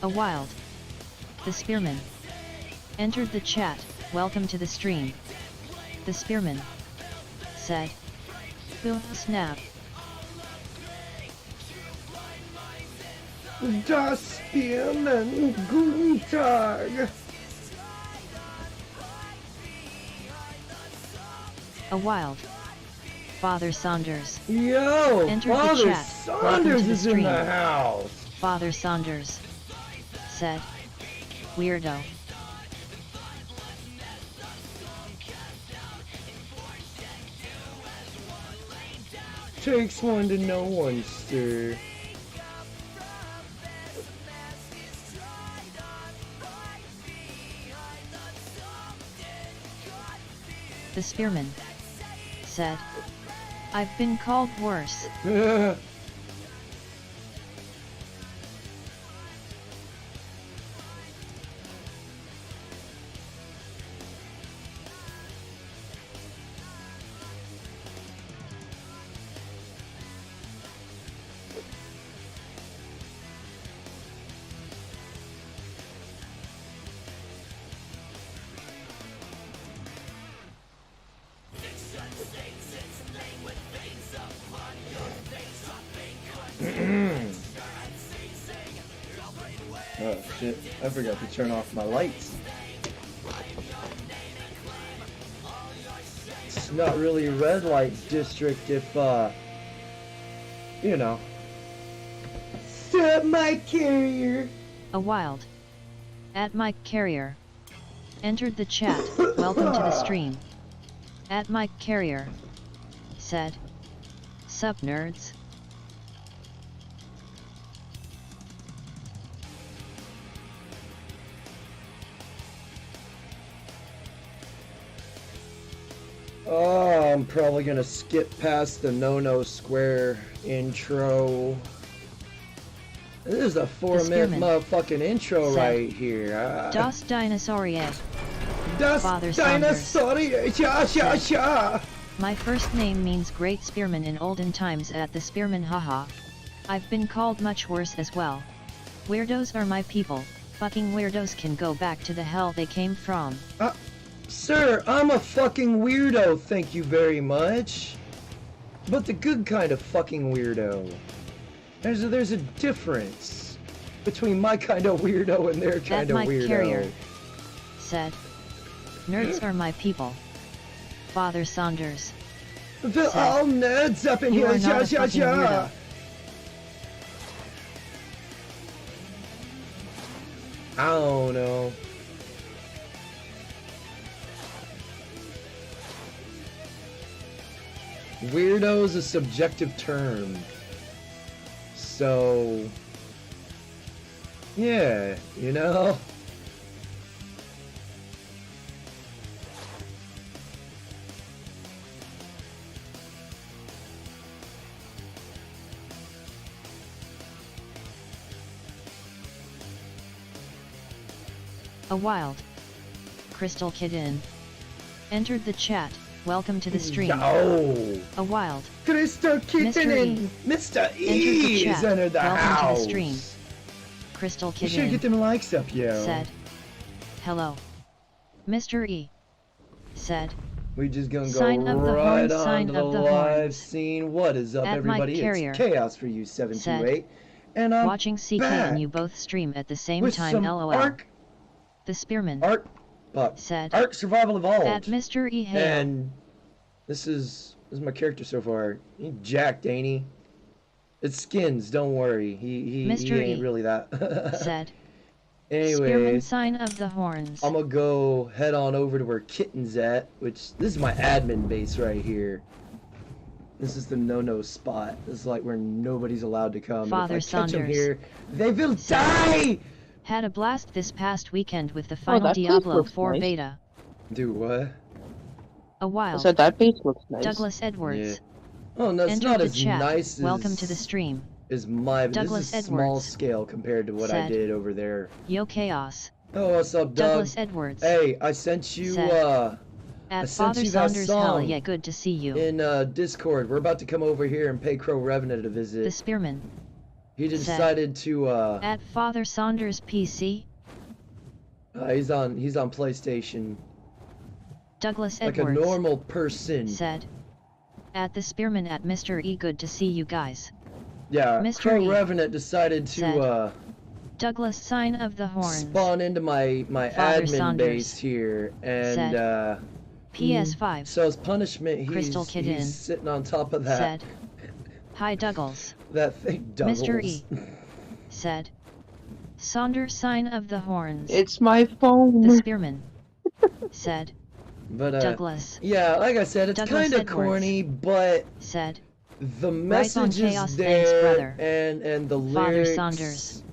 A wild. The Spearman. Entered the chat, welcome to the stream. The Spearman. Said. Boom snap. Das Spearman, guten Tag. A wild. Father Saunders. Yo, Entered Father the chat. Saunders To the is in the house. Father Saunders. Said. Weirdo. Takes one to know one, sir. The Spearman. Said. I've been called worse. Oh shit, I forgot to turn off my lights. It's not really a red light district if, you know. Stop my carrier! A wild. At Mike Carrier. Entered the chat, welcome to the stream. At Mike Carrier. Said. Sup nerds? Oh, I'm probably gonna skip past the No Square intro. This is a 4-minute motherfucking intro said, right here. Das Dinosaurie. Das Father Saunders. Dinosaurie. Ja, ja, ja. My first name means great spearman in olden times at the spearman haha. I've been called much worse as well. Weirdos are my people. Fucking weirdos can go back to the hell they came from. Sir, I'm a fucking weirdo, thank you very much. But the good kind of fucking weirdo. There's a difference between my kind of weirdo and their kind of Mike weirdo. Carrier said, nerds are my people. Father Saunders. They're said, all nerds up in you here, are not ja, a ja, fucking ja. weirdo. I don't know. Weirdo's a subjective term. So, yeah, you know? A wild. Crystal Kid in. Entered the chat. Welcome to the stream. No. A wild. Crystal Kitten, Mr. E is entered the welcome house. To the stream. Crystal You Kid should get them likes up, yo. Said. Hello. Mr. E. Said. We just gonna go sign of the right horns, on sign to the of the live horns. scene. What is up, At everybody? Mike Carrier It's Chaos for you 728, said, and I'm watching CK back and you both stream at the same with time. some LOL. ARK, the Spearman said. ARK Survival Evolved. At Mr. E. Hale. And this is my character so far. He jacked, ain't he? It's skins. Don't worry. He ain't really that. said. Anyways, Spearman sign of the horns. I'm gonna go head on over to where Kitten's at, which this is my admin base right here. This is the no spot. This is like where nobody's allowed to come. Father if I catch them Saunders here, they will die. Had a blast this past weekend with the final Diablo 4 nice. beta. Do what? A wild. I said that base looks nice. Douglas Edwards. Yeah. Oh, no, it's entered not the as chat. nice as Welcome to the stream. Is my Douglas this is small Edwards scale compared to what I said, did over there. Yo Chaos. Oh, what's up, Doug? Douglas Edwards. Hey, I sent you said, I at sent Father you that Saunders. Hell song yeah, good to see you. in Discord. We're about to come over here and pay Crow Revenant a visit. The Spearman He said, decided to at Father Saunders' PC? He's on PlayStation. Douglas Like Edwards a normal person. said, at the Spearman at Mr. E. Good to see you guys. Yeah, Mr. Crow E. Revenant decided said, to Douglas sign of the horns. Spawn into my Father admin Saunders base here, and said, PS5. so as punishment, Crystal he's Kid in sitting on top of that. said, hi Douglas. That thing, Douglas. Mr. E. said, Saunders sign of the horns. It's my phone. The Spearman said, But Douglas. Yeah, like I said, it's kind of corny, but said, the message is there, and the lyrics. Father Saunders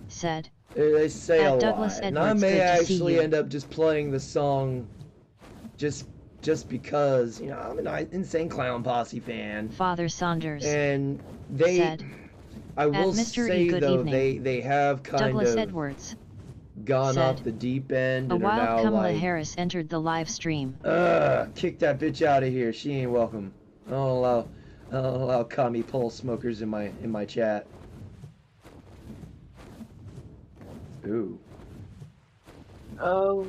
said, they say a Douglas lot, Edwards, and I may good to see actually you. end up just playing the song, just because, you know, I'm an Insane Clown Posse fan. Father Saunders And they said, I will Mr. say E, good though, evening. they have kind Douglas of Edwards gone said, off the deep end a and are while now Kamala like, Harris entered the live stream. kick that bitch out of here. She ain't welcome. I don't allow commie pole smokers in my chat. Ooh. Oh.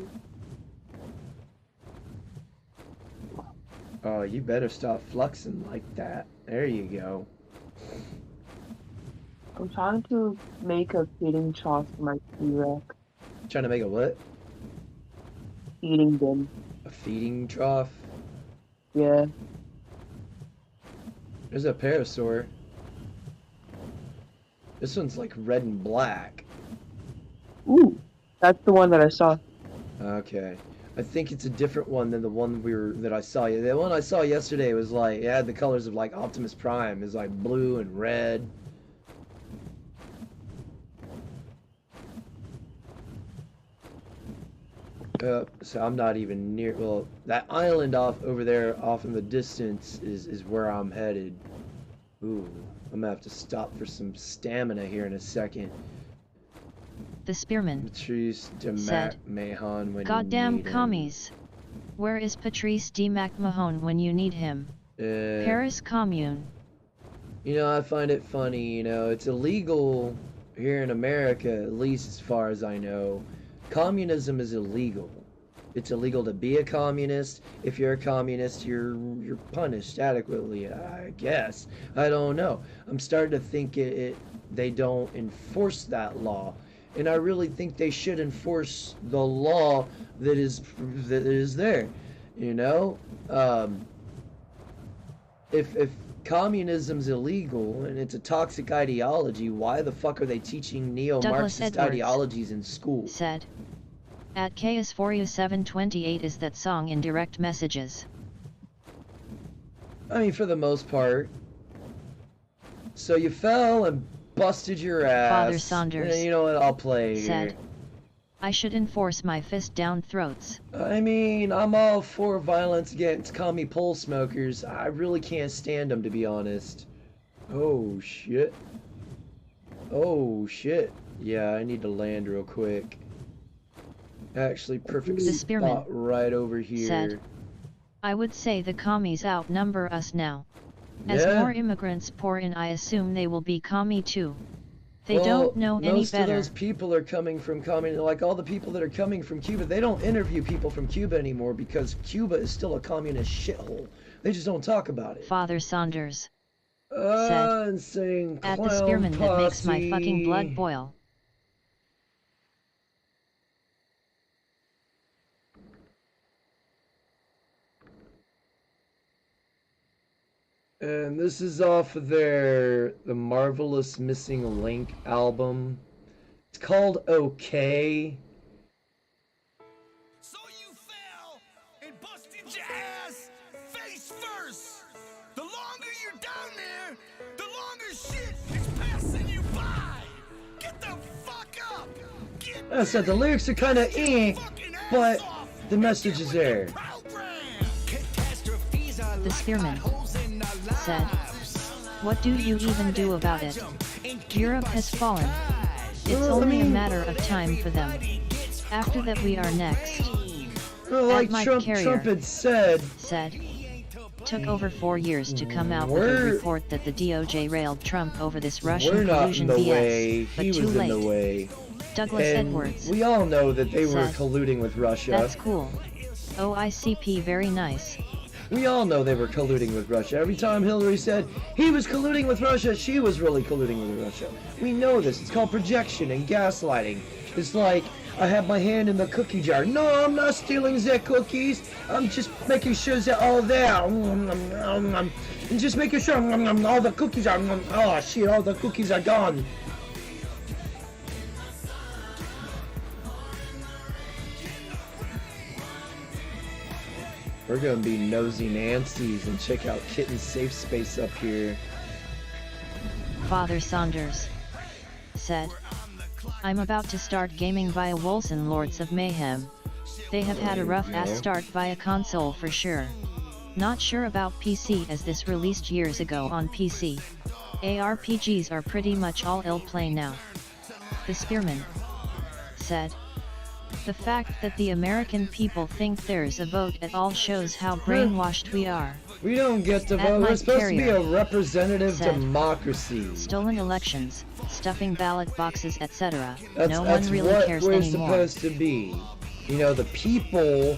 Oh, you better stop fluxing like that. There you go. I'm trying to make a feeding trough for my T-Rex. Trying to make a what? Feeding bin. A feeding trough? Yeah. There's a parasaur. This one's like red and black. Ooh. That's the one that I saw. Okay. I think it's a different one than the one that I saw. The one I saw yesterday was like, it had the colors of like Optimus Prime. It's like blue and red. So I'm not even near, well, that island off over there, off in the distance, is where I'm headed. Ooh, I'm gonna have to stop for some stamina here in a second. The Spearman Patrice de said, Mahon when goddamn you need commies. Where is Patrice de Mahon when you need him? Paris Commune. You know, I find it funny, you know, it's illegal here in America, at least as far as I know. Communism is illegal. It's illegal to be a communist. If you're a communist, you're punished adequately, I guess. I don't know. I'm starting to think they don't enforce that law. And I really think they should enforce the law that is there. You know? If communism's illegal and it's a toxic ideology, why the fuck are they teaching neo-Marxist ideologies in school? Said, at KS4U728 is that song in direct messages? I mean, for the most part. So you fell and busted your ass. Father Saunders. You know what? I'll play said, here. I should enforce my fist down throats. I mean, I'm all for violence against commie pole smokers. I really can't stand them, to be honest. Oh, shit. Oh, shit. Yeah, I need to land real quick. Actually, perfect spot right over here. Said, I would say the commies outnumber us now. As more immigrants pour in, I assume they will be commie too. They don't know any better. Most of those people are coming from like all the people that are coming from Cuba, they don't interview people from Cuba anymore because Cuba is still a communist shithole. They just don't talk about it. Father Saunders said, Insane at Clown the Spearman Posse. that makes my fucking blood boil. And this is off of the Marvelous Missing Link album. It's called OK. So you fell and busted your ass face first. The longer you're down there, the longer shit is passing you by. Get the fuck up. I said the lyrics are kind of but the message is there. The Spearman said, what do you even do about it? Europe has fallen. It's only a matter of time for them. After that we are next. Well, like Trump had said, It took over 4 years to come out with a report that the DOJ railed Trump over this We're Russian not in collusion the BS, way. but He too was late. in the way. Douglas And Edwards. we all know that they were said, colluding with Russia. That's cool. OICP very nice. We all know they were colluding with Russia. Every time Hillary said he was colluding with Russia, she was really colluding with Russia. We know this. It's called projection and gaslighting. It's like, I have my hand in the cookie jar. No, I'm not stealing the cookies. I'm just making sure they're all there. And just making sure all the cookies are... Oh, shit, all the cookies are gone. We're gonna be nosy Nancy's and check out Kitten's safe space up here. Father Saunders said, I'm about to start gaming via Wolsen Lords of Mayhem. They have had a rough ass start via console for sure. Not sure about PC as this released years ago on PC. ARPGs are pretty much all ill play now. The Spearman said, the fact that the American people think there's a vote at all shows how brainwashed we are. We don't get to At vote. We're Mike supposed to be Carrier a representative said, democracy. Stolen elections, stuffing ballot boxes, etc. That's No one really what cares we're anymore. supposed to be. You know, the people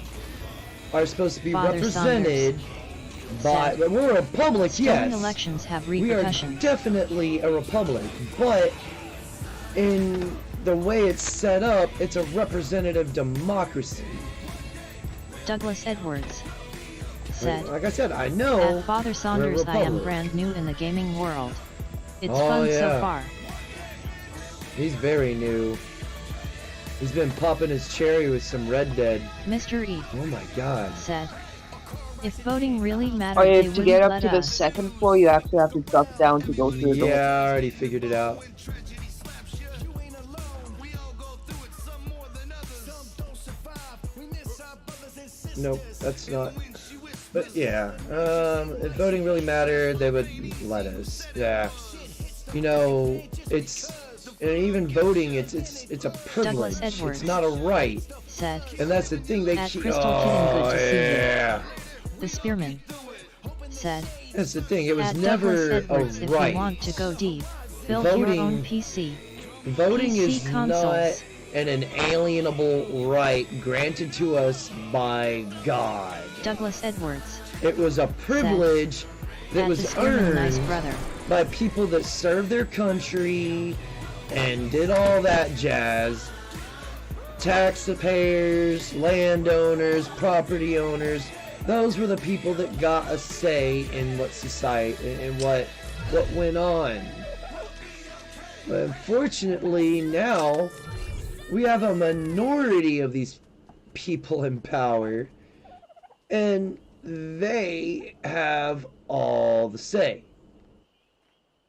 are supposed to be Father represented Saunders by... said, We're a republic, Stolen yes. elections have We are repercussions. definitely a republic, but in the way it's set up, it's a representative democracy. Douglas Edwards said, Like I said, I know At Father we're a Saunders, I am republic. brand new in the gaming world. It's Oh, fun so yeah. far. He's very new. He's been popping his cherry with some Red Dead. Mr. E Oh my god. said, if voting really mattered, Oh, they yeah, to wouldn't get up let to the us. second floor, you actually have to drop down to go through the door. Yeah, I already figured it out. Nope, that's not. But yeah, if voting really mattered, they would let us. Yeah, you know, it's and even voting, it's a privilege. Edwards It's not a right, said, and that's the thing. They At keep. Crystal Kitten, good to see you. Yeah, the Spearman said, that's the thing. It was At never Douglas Edwards, a if right. you want to go deep, build your Voting- own PC. Voting PC is consoles. not an inalienable right granted to us by God. Douglas Edwards It was a privilege that At was the Spearman, nice earned brother. by people that served their country and did all that jazz. Taxpayers, landowners, property owners, those were the people that got a say in what society and what went on. But unfortunately now we have a minority of these people in power, and they have all the say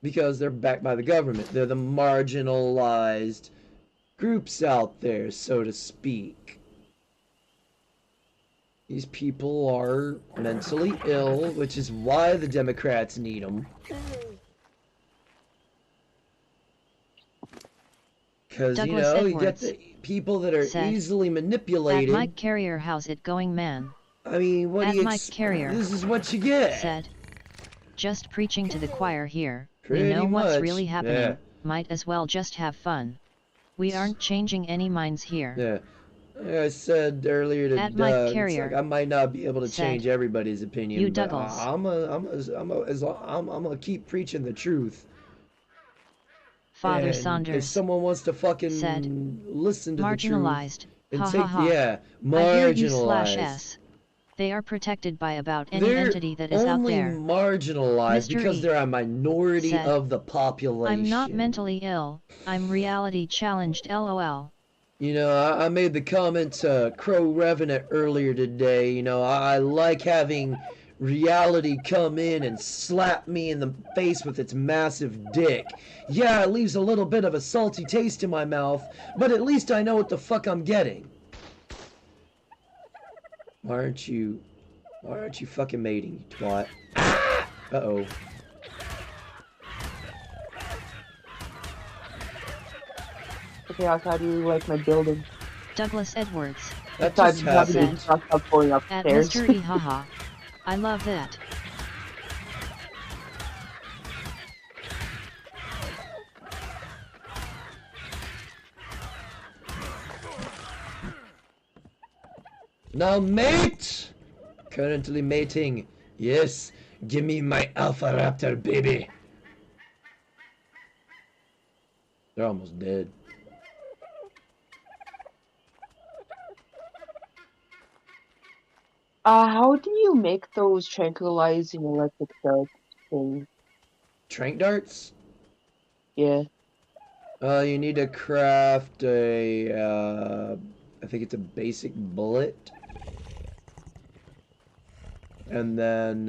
because they're backed by the government. They're the marginalized groups out there, so to speak. These people are mentally ill, which is why the Democrats need them. Because, you Douglas know, you get Edwards the people that are said, easily At manipulated. Mike Carrier, how's it going, man? I mean, what At do you Mike Carrier This is what you get. said, just preaching to the choir here. Pretty We know what's much, really happening. yeah. Might as well just have fun. We aren't changing any minds here. Yeah. Like I said earlier to At Doug, Mike it's Carrier like I might not be able to said, change everybody's opinion, You but Douglas. I'm gonna keep preaching the truth. Father And if Saunders someone wants to fucking said, listen to marginalized. the truth and Ha take ha ha. yeah, I hear you marginalized. /s. They are protected by about any They're entity that is out only there. marginalized Mr. because E they're a minority said, of the population. I'm not mentally ill. I'm reality challenged. LOL. You know, I made the comment to Crow Revenant earlier today. You know, I like having reality come in and slap me in the face with its massive dick. Yeah, it leaves a little bit of a salty taste in my mouth, but at least I know what the fuck I'm getting. Why aren't you fucking mating, you twat? Uh-oh. Okay, how do you like my building? Douglas Edwards. That Besides just having happened. to talk about going At upstairs. Mr. E haha. I love that. Now mate! Currently mating. Yes, give me my Alpha Raptor, baby. They're almost dead. How do you make those tranquilizing electric darts things? Trank darts? Yeah. You need to craft a, I think it's a basic bullet. And then,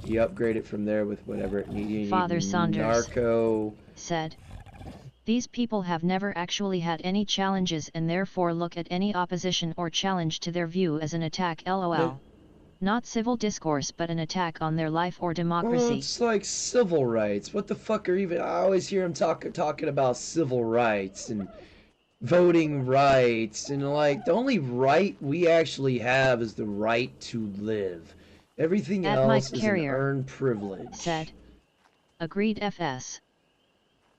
you upgrade it from there with whatever it needs. You Father need Saunders narco. said. These people have never actually had any challenges and therefore look at any opposition or challenge to their view as an attack, lol. Not civil discourse but an attack on their life or Well, democracy. it's like civil rights. What the fuck are even... I always hear them talking about civil rights and voting rights. And like, the only right we actually have is the right to live. Everything At Mike else is an Carrier earned privilege. said. Agreed FS.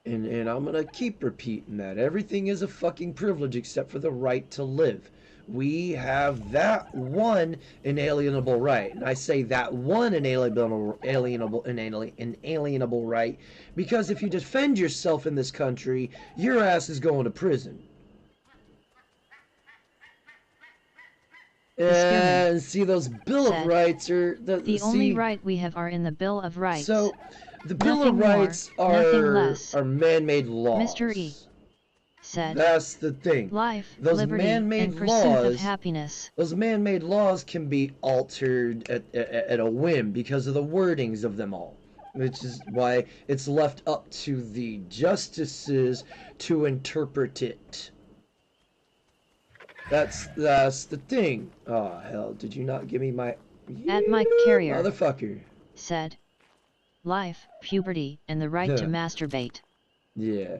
And I'm gonna keep repeating that. Everything is a fucking privilege except for the right to live. We have that one inalienable right. And I say that one inalienable right because if you defend yourself in this country, your ass is going to prison. And see, those Bill of Rights are... The only right we have are in the Bill of Rights. So, the Bill Nothing of Rights more, are man-made laws. Mr. E said. That's the thing. Life, those liberty, man-made and pursuit laws, of happiness. Those man-made laws can be altered at a whim because of the wordings of them all. Which is why it's left up to the justices to interpret it. That's the thing. Oh, hell, did you not give me my... At Mike Carrier motherfucker said. Life, puberty, and the right to masturbate. Yeah.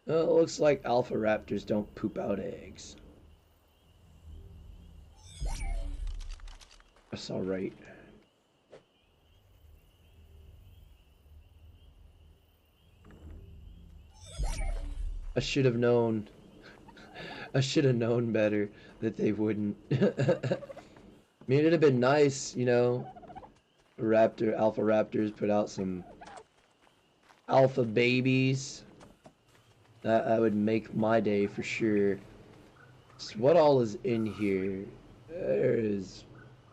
Well, it looks like alpha raptors don't poop out eggs. That's alright. I should have known. I should have known better that they wouldn't. I mean, it'd have been nice, you know, alpha raptors put out some alpha babies. That would make my day for sure. So what all is in here? There is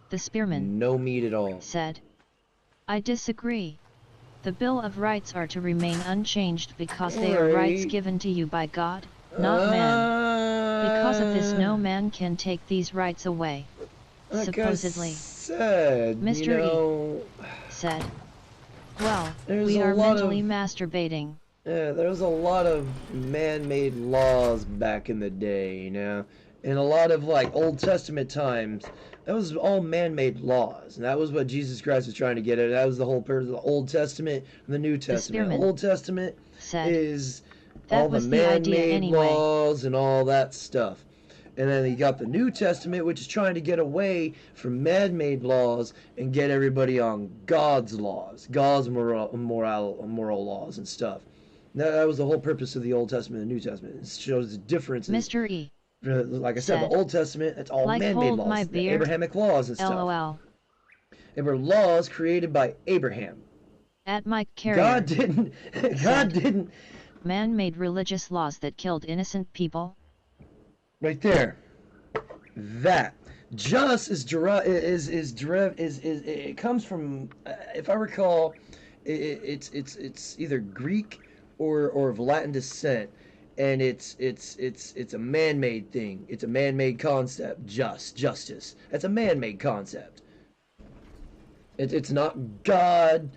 the spearman no meat at all. Said. I disagree. The Bill of Rights are to remain unchanged because they are rights given to you by God, not man. Because of this, no man can take these rights away. Like supposedly. Mr. E said. Well, There's we are mentally of... masturbating. Yeah, there was a lot of man-made laws back in the day, you know? In a lot of, like, Old Testament times, that was all man-made laws. And that was what Jesus Christ was trying to get at. That was the whole purpose of the Old Testament and the New Testament. The Old Testament is all the man-made laws and all that stuff. And then you got the New Testament, which is trying to get away from man-made laws and get everybody on God's laws, God's moral laws and stuff. That was the whole purpose of the Old Testament and the New Testament. It shows the differences. Mr. E. Like I said, the Old Testament, it's all like man-made laws, the Abrahamic laws and stuff. LOL. They were laws created by Abraham. At Mike Carrier. God didn't. Man-made religious laws that killed innocent people. Right there. That just it comes from, if I recall, it's either Greek or of Latin descent, and it's a man-made thing. It's a man-made concept. Justice. That's a man-made concept. It's not God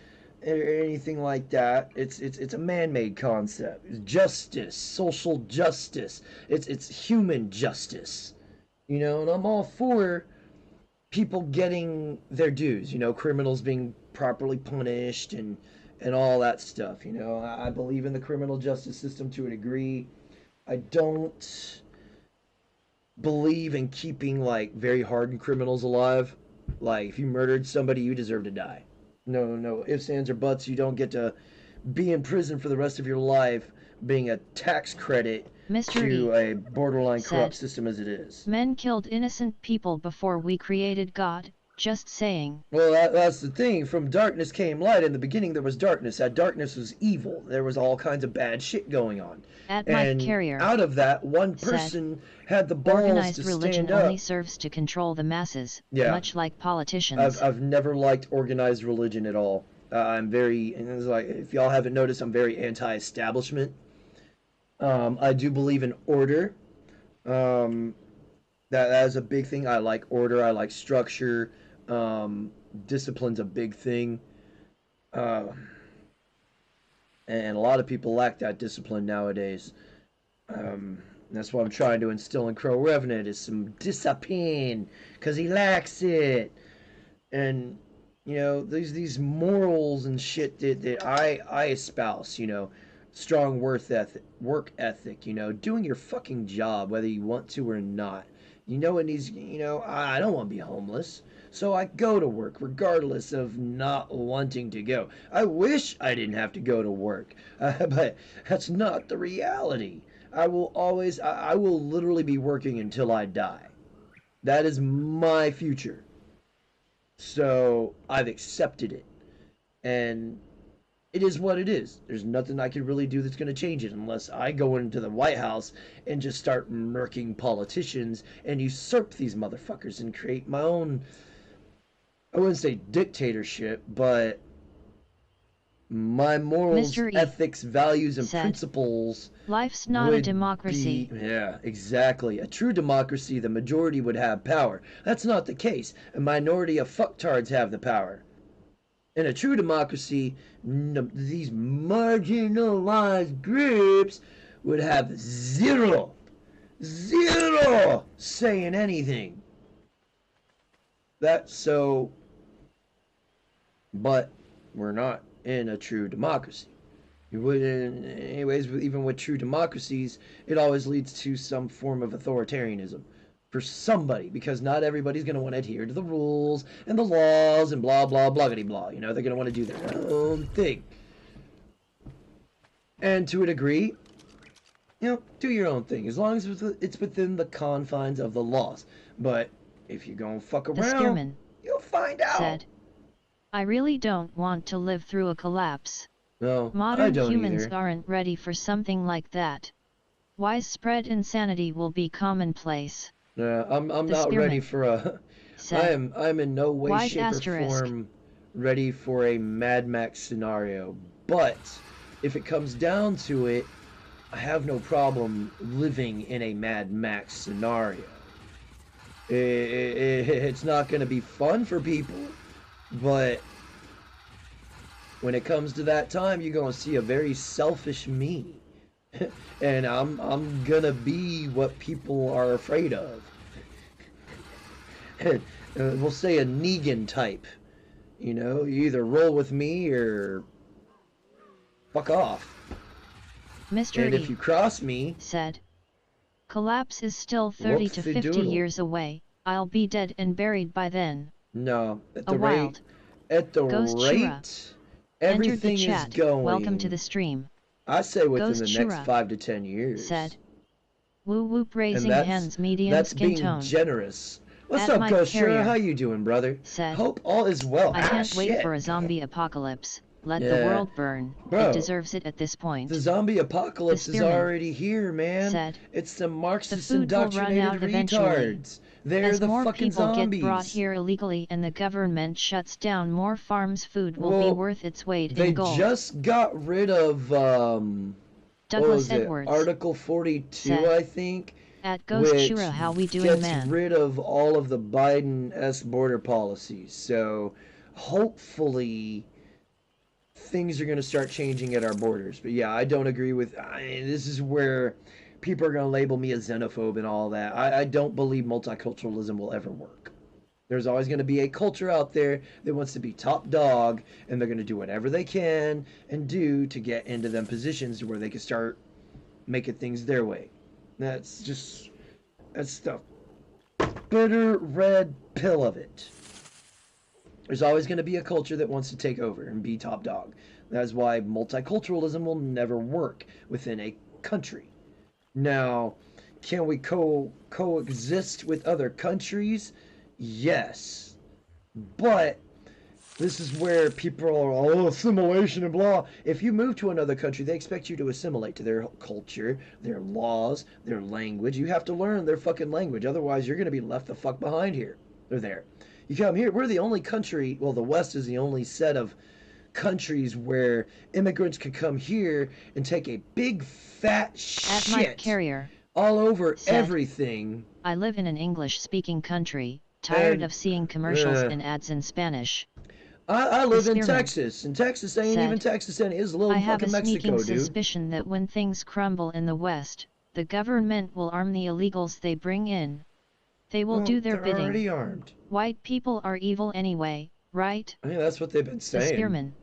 or anything like that. It's a man-made concept. It's justice, social justice. It's human justice. You know, and I'm all for people getting their dues. You know, criminals being properly punished and all that stuff. You know, I believe in the criminal justice system to a degree. I don't believe in keeping, like, very hardened criminals alive. Like, if you murdered somebody, you deserve to die. No ifs, ands, or buts. You don't get to be in prison for the rest of your life being a tax credit Mr. to E a borderline corrupt said, system as it is. men killed innocent people before we created God, just saying. Well, that's the thing. From darkness came light. In the beginning, there was darkness. That darkness was evil. There was all kinds of bad shit going on. At Mike And Carrier out of that, one said, person had the balls organized to religion stand up. only serves to control the masses, Yeah. much like politicians. I've never liked organized religion at all. I'm very, and it's like, if y'all haven't noticed, I'm very anti-establishment. I do believe in order. That is a big thing. I like order. I like structure. Discipline's a big thing. And a lot of people lack that discipline nowadays. That's what I'm trying to instill in Crow Revenant is some discipline, because he lacks it. And, you know, these morals and shit that I espouse, you know, strong work ethic, you know, doing your fucking job whether you want to or not. You know, it needs, you know, I don't want to be homeless, so I go to work regardless of not wanting to go. I wish I didn't have to go to work, but that's not the reality. I will literally be working until I die. That is my future. So I've accepted it. And it is what it is. There's nothing I can really do that's going to change it unless I go into the White House and just start murking politicians and usurp these motherfuckers and create my own, I wouldn't say dictatorship, but my morals, Mr. E ethics, values, and said, principles. Life's not a democracy. Yeah, exactly. A true democracy, the majority would have power. That's not the case. A minority of fucktards have the power. In a true democracy, these marginalized groups would have zero say in anything. That's so, but we're not in a true democracy. Anyways, even with true democracies, it always leads to some form of authoritarianism for somebody, because not everybody's going to want to adhere to the rules and the laws and blah, blah, bloggity blah. You know, they're going to want to do their own thing. And to a degree, you know, do your own thing, as long as it's within the confines of the laws. But if you're going to fuck The around, spearman you'll find out. said, I really don't want to live through a collapse. No, I Modern don't humans either. aren't ready for something like that. Widespread insanity will be commonplace. Yeah, I'm The not spearman ready for a. said, I'm in no way, wide shape, asterisk. or form ready for a Mad Max scenario. But if it comes down to it, I have no problem living in a Mad Max scenario. It's not going to be fun for people, but when it comes to that time, you're going to see a very selfish me. And I'm gonna be what people are afraid of. We'll say a Negan type. You know, you either roll with me or fuck off. Mr. And E if you cross me, said, collapse is still 30 to 50 whoop-de-doodle. years away. I'll be dead and buried by then. no. At A the wild Ghost rate, Shura everything entered the is chat. going. Welcome to the stream. I say within Ghost the next Shura 5 to 10 years. said, woo whoop raising And hands medium that's skin being tone. generous. What's At up, Mike Ghost Carrier Shura? How you doing, brother? said, Hope all is well. I can't wait shit. for a zombie apocalypse. Let the Yeah. world burn. Bro, it deserves it at this point. The zombie apocalypse The is spearman already here, man. said, It's the Marxist food will run indoctrinated out eventually. retards. They're As the more fucking people zombies. get brought here illegally and the government shuts down more farms, food will be Well, worth its weight They in gold. just got rid of what Douglas was it? Edwards Article 42, said, I think. At Ghost Which Shura, how we doing, gets man? rid of all of the Biden-esque border policies. So hopefully things are going to start changing at our borders. But yeah, I don't agree with. This is where people are going to label me a xenophobe and all that. I don't believe multiculturalism will ever work. There's always going to be a culture out there that wants to be top dog, and they're going to do whatever they can and do to get into them positions where they can start making things their way. That's the bitter red pill of it. There's always going to be a culture that wants to take over and be top dog. That's why multiculturalism will never work within a country. Now, can we coexist with other countries? Yes. But this is where people are, oh, assimilation and blah. If you move to another country, they expect you to assimilate to their culture, their laws, their language. You have to learn their fucking language. Otherwise, you're going to be left the fuck behind here or there. You come here, we're the only country, well, the West is the only set of countries where immigrants can come here and take a big fat At Mike shit Carrier all over said, everything. I live in an English-speaking country, tired And, of seeing commercials and ads in Spanish. I live in Spearman Texas, and Texas ain't said, even Texas, and it's little I have fucking a sneaking Mexico, dude. suspicion that when things crumble in the West, the government will arm the illegals they bring in. They will Well, do their they're bidding. already armed. White people are evil anyway, right? I mean, that's what they've been The saying. spearman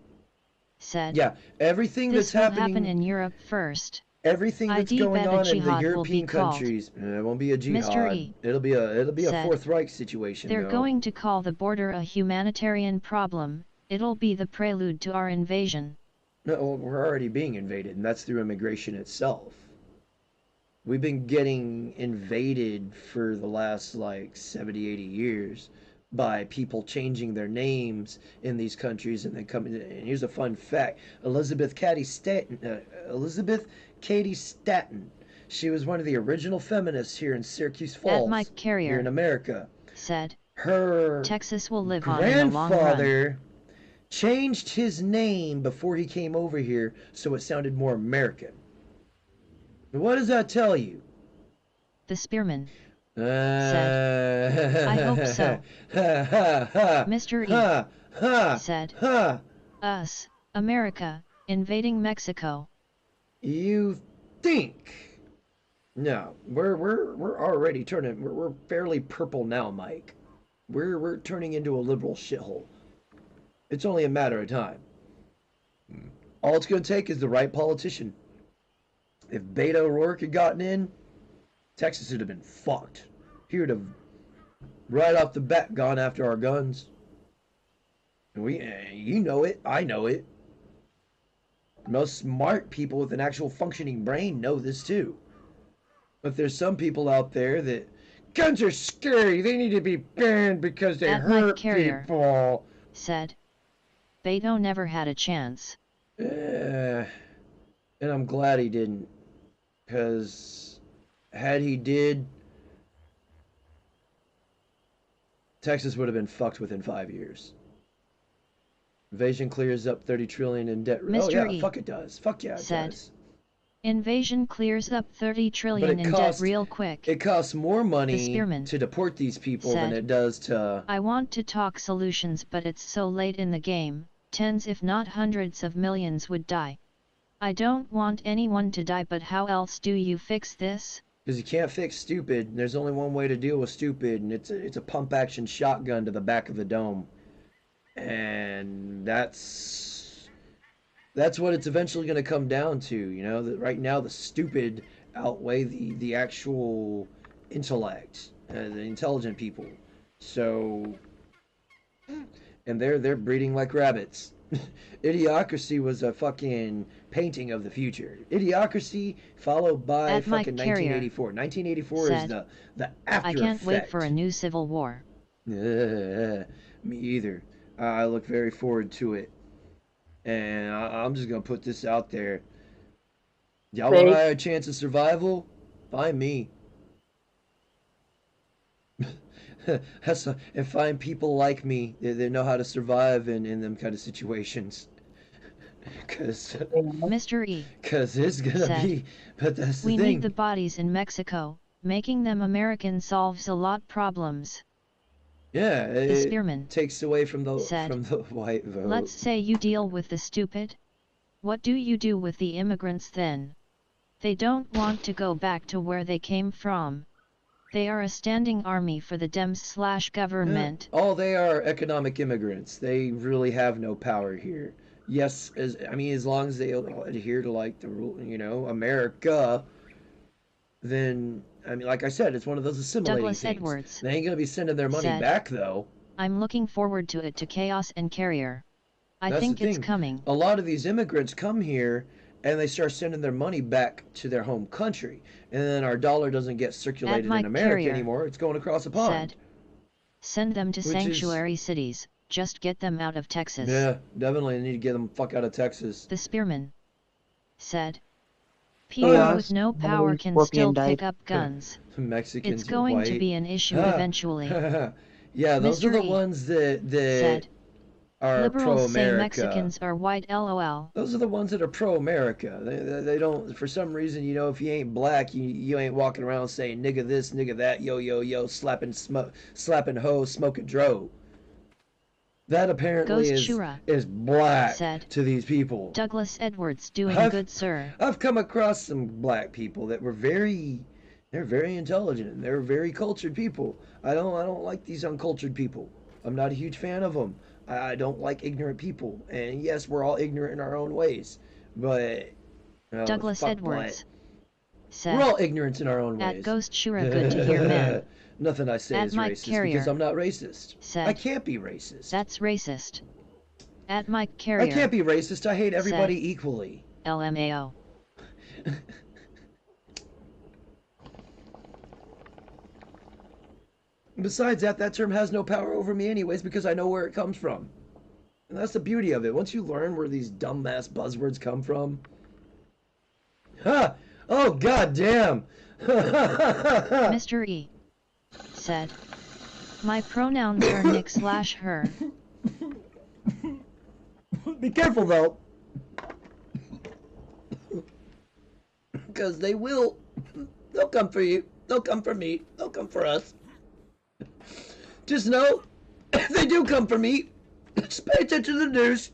said, Yeah, everything this that's will happening happen in Europe first. everything that's I going bet a on in the jihad will be European called. countries, it won't be a Mr. jihad. E It'll be a said, Fourth Reich situation. They're though. going to call the border a humanitarian problem. It'll be the prelude to our invasion. No, well, we're already being invaded, and that's through immigration itself. We've been getting invaded for the last like 70, 80 years by people changing their names in these countries and then coming. And here's a fun fact: Elizabeth Cady Stanton. She was one of the original feminists here in Syracuse Falls, At Mike Carrier here in America. said, Her Texas will live on in the long run. grandfather changed his name before he came over here so it sounded more American. What does that tell you? The spearman said, I hope so. Mr. E said, us, America, invading Mexico. You think? No, we're already turning. We're fairly purple now, Mike. We're turning into a liberal shithole. It's only a matter of time. All it's going to take is the right politician. If Beto O'Rourke had gotten in, Texas would have been fucked. He would have, right off the bat, gone after our guns. And you know it, I know it. Most smart people with an actual functioning brain know this too. But there's some people out there that, guns are scary, they need to be banned because they At Mike hurt Carrier people. said, Beto never had a chance. And I'm glad he didn't. Because had he did, Texas would have been fucked within 5 years. Invasion clears up 30 trillion in debt. Mr. Oh yeah, E fuck it does. Fuck yeah, it said, does. Invasion clears up 30 trillion in debt real quick. It costs more money spearman to deport these people said, than it does to... I want to talk solutions, but it's so late in the game. Tens if not hundreds of millions would die. I don't want anyone to die, but how else do you fix this? Because you can't fix stupid. There's only one way to deal with stupid, and it's a pump action shotgun to the back of the dome. And that's what it's eventually going to come down to, you know, that right now the stupid outweigh the actual intellect, the intelligent people. So, and they're breeding like rabbits. Idiocracy was a fucking painting of the future. Idiocracy followed by At fucking Mike Carrier 1984. 1984 said, is the after I can't wait effect. for a new civil war. Me either. I look very forward to it. And I'm just going to put this out there. Y'all want a chance of survival? Find me. And find people like me that know how to survive in them kind of situations. Because Mr. E it's going to be... But that's the we thing. need the bodies in Mexico. Making them American solves a lot problems. Yeah, The spearman takes away from the said, white vote. Let's say you deal with the stupid. What do you do with the immigrants then? They don't want to go back to where they came from. They are a standing army for the Dems/government. Oh, they are economic immigrants. They really have no power here. Yes, as long as they adhere to like the rule, you know, America, then like I said, it's one of those assimilating Douglas things. Edwards They ain't gonna be sending their money said, back though. I'm looking forward to it. To Chaos and Carrier I That's think the it's thing. coming. A lot of these immigrants come here and they start sending their money back to their home country. And then our dollar doesn't get circulated in Mike America Carrier anymore. It's going across the pond. said, send them to Which is, sanctuary cities, just get them out of Texas. yeah, definitely need to get them the fuck out of Texas. The spearman said, Oh, people yeah. with no How power many can scorpion still pick died? up guns. Mexicans It's going are to white. be an issue eventually. Yeah, those are Mr. the E ones that said, are liberals say pro-America. Mexicans are white lol. Those are the ones that are pro-America. They don't, for some reason, you know, if you ain't black, you ain't walking around saying nigga this, nigga that, yo, yo, yo, slapping hoe, smoking dro. That apparently Ghost is Shura black said, to these people. Douglas Edwards doing I've, good, sir. I've come across some black people that were they're very intelligent and they're very cultured people. I don't like these uncultured people. I'm not a huge fan of them. I don't like ignorant people. And yes, we're all ignorant in our own ways, but Douglas fuck Edwards We're said, all ignorant in our own at ways. Ghost Shura good to hear, man. Nothing I say At is Mike racist Carrier because I'm not racist. said, I can't be racist. that's racist. At Mike I Carrier can't be racist. I hate everybody said, equally. LMAO. Besides that, that term has no power over me anyways because I know where it comes from. And that's the beauty of it. Once you learn where these dumbass buzzwords come from. Ha! Oh, god damn! Mr. E said, my pronouns are Nick/her. Be careful though. Because they'll come for you. They'll come for me. They'll come for us. Just know, if they do come for me, just pay attention to the news.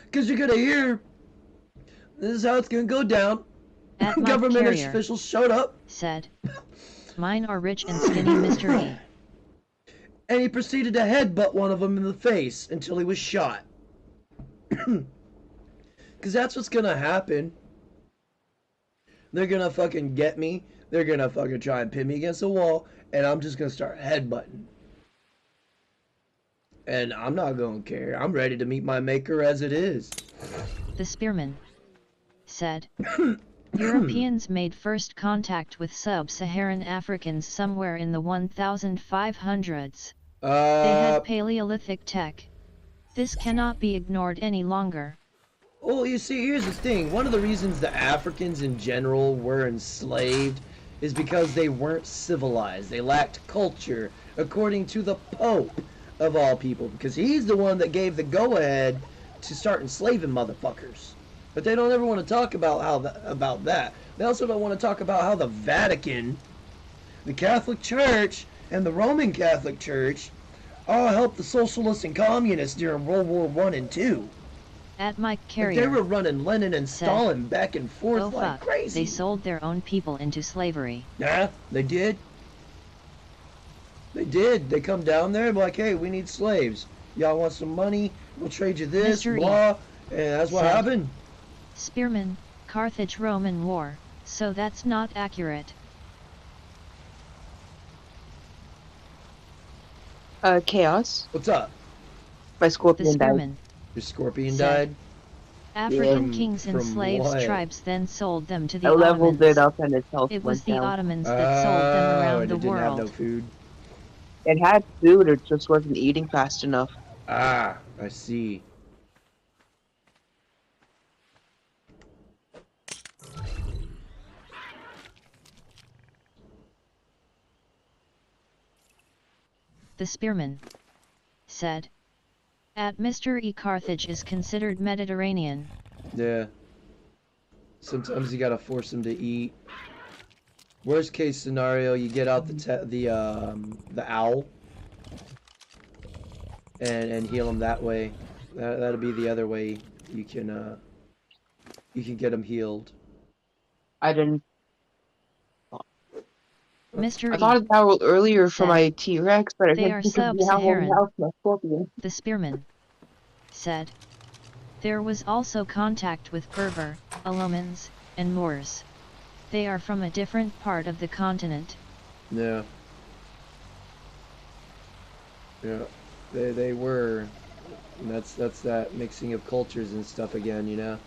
Because you're going to hear, this is how it's going to go down. At Mike Government Carrier officials showed up. said, mine are rich and skinny, Mr. E. And he proceeded to headbutt one of them in the face until he was shot. Because that's what's going to happen. They're going to fucking get me. They're going to fucking try and pin me against the wall. And I'm just going to start headbutting. And I'm not going to care. I'm ready to meet my maker as it is. The spearman said, Europeans made first contact with sub-Saharan Africans somewhere in the 1500s. They had Paleolithic tech. This cannot be ignored any longer. Well, you see, here's the thing. One of the reasons the Africans in general were enslaved is because they weren't civilized. They lacked culture, according to the Pope, of all people. Because he's the one that gave the go-ahead to start enslaving motherfuckers. But they don't ever want to talk about about that. They also don't want to talk about how the Vatican, the Catholic Church, and the Roman Catholic Church all helped the socialists and communists during World War I and II. At Mike Like Carrier they were running Lenin and Stalin back and forth oh like fuck, crazy. they sold their own people into slavery. Yeah, they did. They did. They come down there and be like, hey, we need slaves. Y'all want some money? We'll trade you this, Mr. E blah. And that's what said, happened. Spearman, Carthage-Roman War, so that's not accurate. Chaos. What's up? My The scorpion died. spearman Your scorpion said, died? African From- kings from enslaved what? tribes then sold them to the I leveled Ottomans. it up and its health It was went the down. Ottomans that sold them around and the it didn't have no world. food. It had food, it just wasn't eating fast enough. Ah, I see. The spearman said, at Mr. E. Carthage is considered Mediterranean. Yeah. Sometimes you gotta force them to eat. Worst case scenario, you get out the owl and heal them that way. That'll be the other way you can get them healed. I didn't. Mr. I thought E. of that earlier for said, my T-Rex, but I they couldn't are think of how sub-Saharan. else my scorpion. The spearman said, there was also contact with Berber, Alomans, and Moors. They are from a different part of the continent. Yeah. Yeah. They were. And that's that mixing of cultures and stuff again, you know?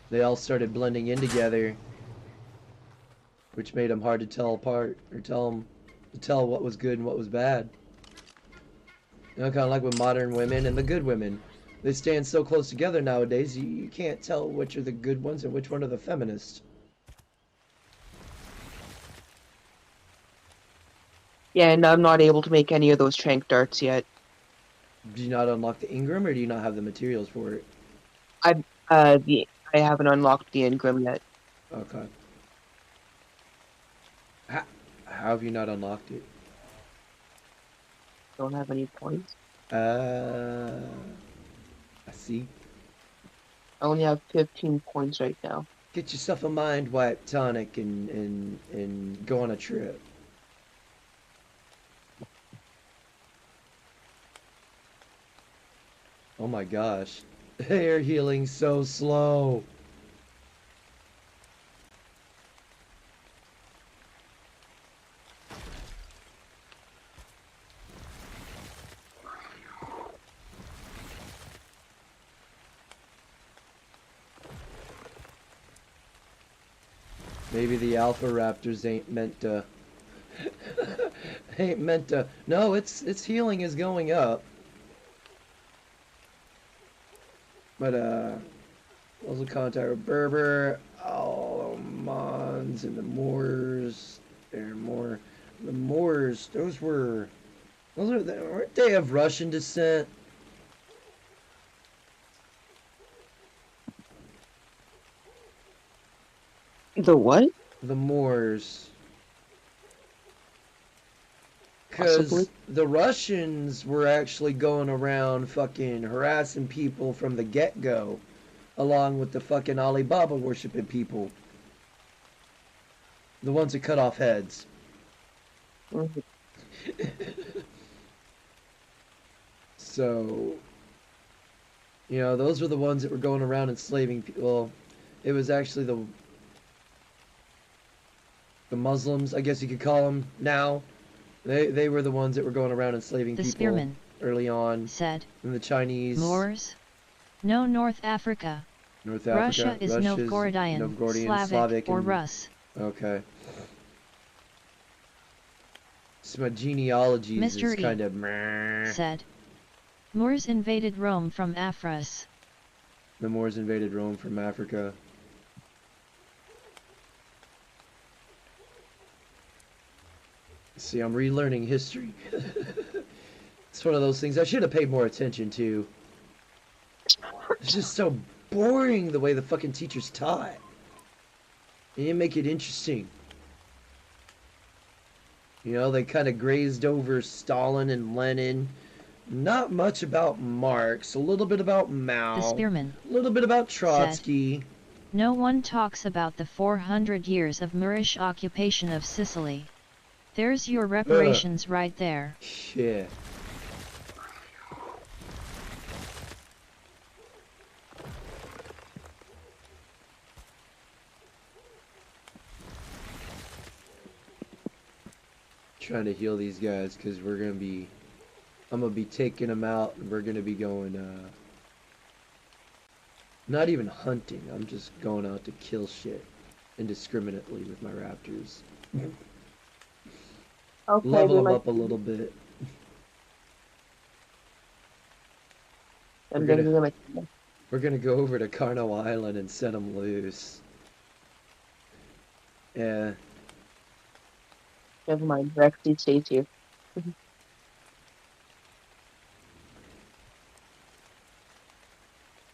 They all started blending in together, which made them hard to tell apart, or tell what was good and what was bad. You know, kind of like with modern women and the good women. They stand so close together nowadays, you can't tell which are the good ones and which one are the feminists. Yeah, and I'm not able to make any of those trank darts yet. Do you not unlock the Ingram, or do you not have the materials for it? I I haven't unlocked the Ingram yet. Okay. How, how have you not unlocked it? Don't have any points. Uh, I see. I only have 15 points right now. Get yourself a mind wipe tonic and go on a trip. Oh my gosh. Hair healing so slow. Maybe the Alpha Raptors ain't meant to ain't meant to. No, its healing is going up. But also contact with Berber, Almans, and the Moors. They're more the Moors. Weren't they of Russian descent? The what? The Moors. Possibly. Because the Russians were actually going around fucking harassing people from the get-go, along with the fucking Alibaba worshiping people. The ones that cut off heads. Mhm. So, you know, those were the ones that were going around enslaving people. Well, it was actually the Muslims, I guess you could call them now. They were the ones that were going around enslaving The people spearman early on. said, And the Chinese. Moors? No, North Africa. North Africa. Russia is Novgorodian, Slavic, or and, Rus. Okay. So my genealogy is Mr. E kind of meh. said, Moors invaded Rome from Afras. The Moors invaded Rome from Africa. See, I'm relearning history. It's one of those things I should have paid more attention to. It's just so boring the way the fucking teachers taught. They didn't make it interesting. You know, they kind of grazed over Stalin and Lenin. Not much about Marx, a little bit about Mao, The spearman a little bit about Trotsky. said, no one talks about the 400 years of Moorish occupation of Sicily. There's your reparations right there. Shit. Trying to heal these guys because I'm gonna be taking them out and we're gonna be going, not even hunting, I'm just going out to kill shit indiscriminately with my raptors. Okay, Level they them might, up a little bit. and we're then gonna- they might. We're gonna go over to Carno Island and set them loose. Yeah. Never mind. Rexy stays here.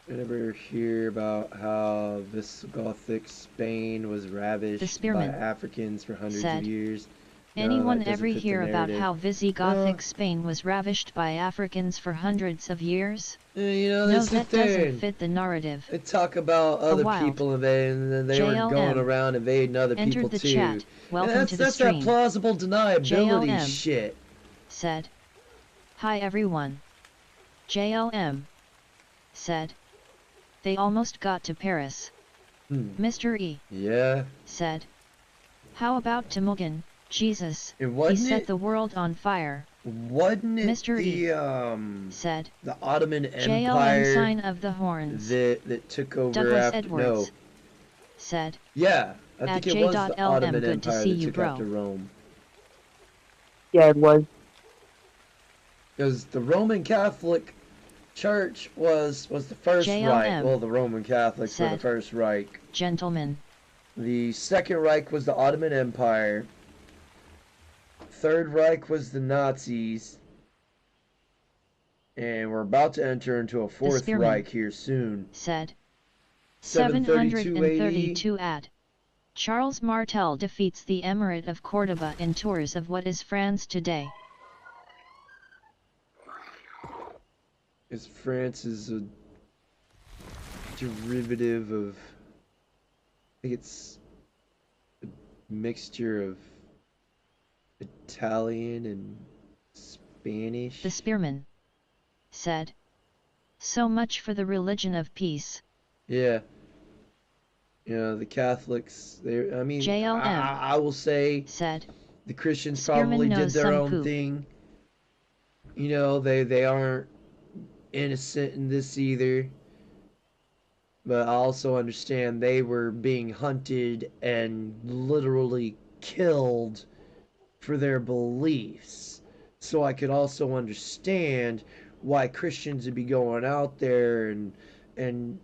I never hear about how Visigoth Spain was ravished by spearman Africans for hundreds said, of years. No, anyone that doesn't ever fit the hear about narrative. how Visigothic Spain was ravished by Africans for hundreds of years? You know, No, that's the that doesn't thing. fit the narrative. They talk about other wild people invading, and then they were going JLM around invading other people entered the too. chat. And Welcome to the that's that stream. plausible deniability JLM shit. said, hi everyone. JLM said, they almost got to Paris. Mr. E Yeah. said, how about Temugin, Jesus, And he wasn't set it? the world on fire. Wasn't it Mr. E. the Said. Ottoman JLM Empire sign of the horns. that took over Douglas after? Edwards. No. Said. Yeah, I At think it was the J.LM Ottoman good to Empire see that you, took bro. after Rome. Yeah, it was. Because the Roman Catholic Church was the first JLM Reich. Well, the Roman Catholics were the said. first Reich. Gentlemen. The Second Reich was the Ottoman Empire. Third Reich was the Nazis. And we're about to enter into a fourth Reich here soon. Said. 732 AD. Ad. Charles Martel defeats the Emirate of Córdoba in tours of what is France today. Because France is a derivative of, I think it's a mixture of Italian and Spanish. The spearman said. So much for the religion of peace. Yeah. You know, the Catholics, I mean, JLM I will say said. The Christians Spearman probably did knows their some own poop. thing. You know, they aren't innocent in this either. But I also understand they were being hunted and literally killed for their beliefs. So I could also understand why Christians would be going out there and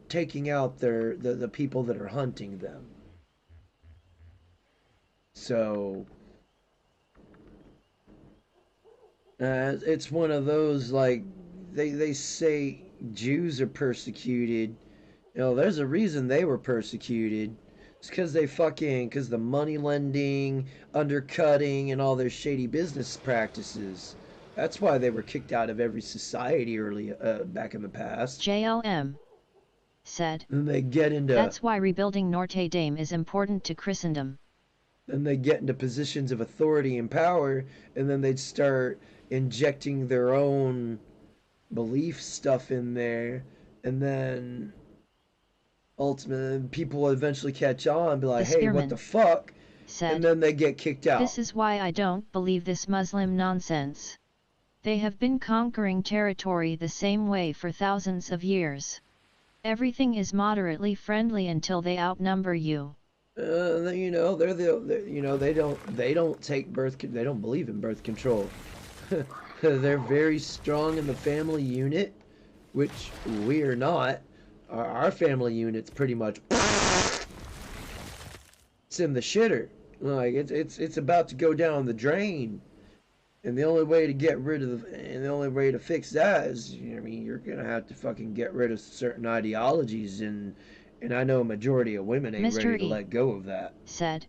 taking out the people that are hunting them. So it's one of those, like, they say Jews are persecuted. You know, there's a reason they were persecuted. It's because because the money lending, undercutting, and all their shady business practices. That's why they were kicked out of every society back in the past. JLM said. And they get into. That's why rebuilding Notre Dame is important to Christendom. Then they get into positions of authority and power, and then they'd start injecting their own belief stuff in there, and then ultimately people will eventually catch on and be like, hey, what the fuck? Said, and then they get kicked out. This is why I don't believe this Muslim nonsense. They have been conquering territory the same way for thousands of years. Everything is moderately friendly until they outnumber you. You know, they don't believe in birth control. They're very strong in the family unit, which we are not. Our family unit's pretty much it's in the shitter. Like it's about to go down the drain. And the only way to the only way to fix that is, I mean, you're gonna have to fucking get rid of certain ideologies, and I know a majority of women ain't Mr. ready to let go of that. Said.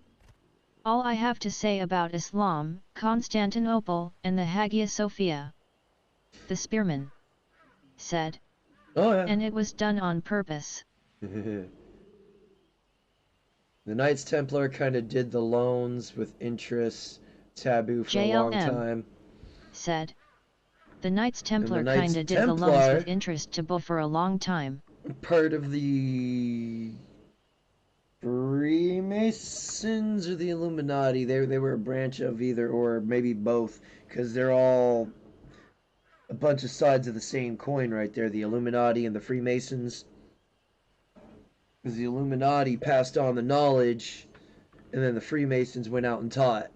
All I have to say about Islam, Constantinople, and the Hagia Sophia. The spearman said. Oh yeah. And it was done on purpose. The Knights Templar kind of did the loans with interest taboo for a long time. Said. The Knights Templar kind of did the loans with interest taboo for a long time. Part of the Freemasons or the Illuminati. They were a branch of either or, maybe both, because they're all a bunch of sides of the same coin right there, the Illuminati and the Freemasons. Because the Illuminati passed on the knowledge, and then the Freemasons went out and taught.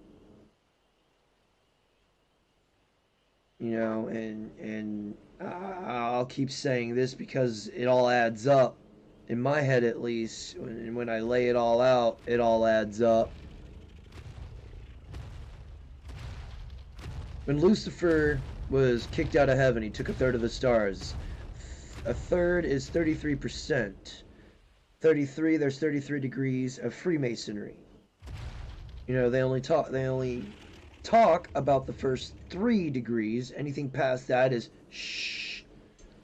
You know, and I'll keep saying this because it all adds up. In my head, at least, when I lay it all out, it all adds up. When Lucifer was kicked out of heaven, he took a third of the stars. A third is 33%. 33, there's 33 degrees of Freemasonry. You know, they only talk about the first 3 degrees. Anything past that is shh,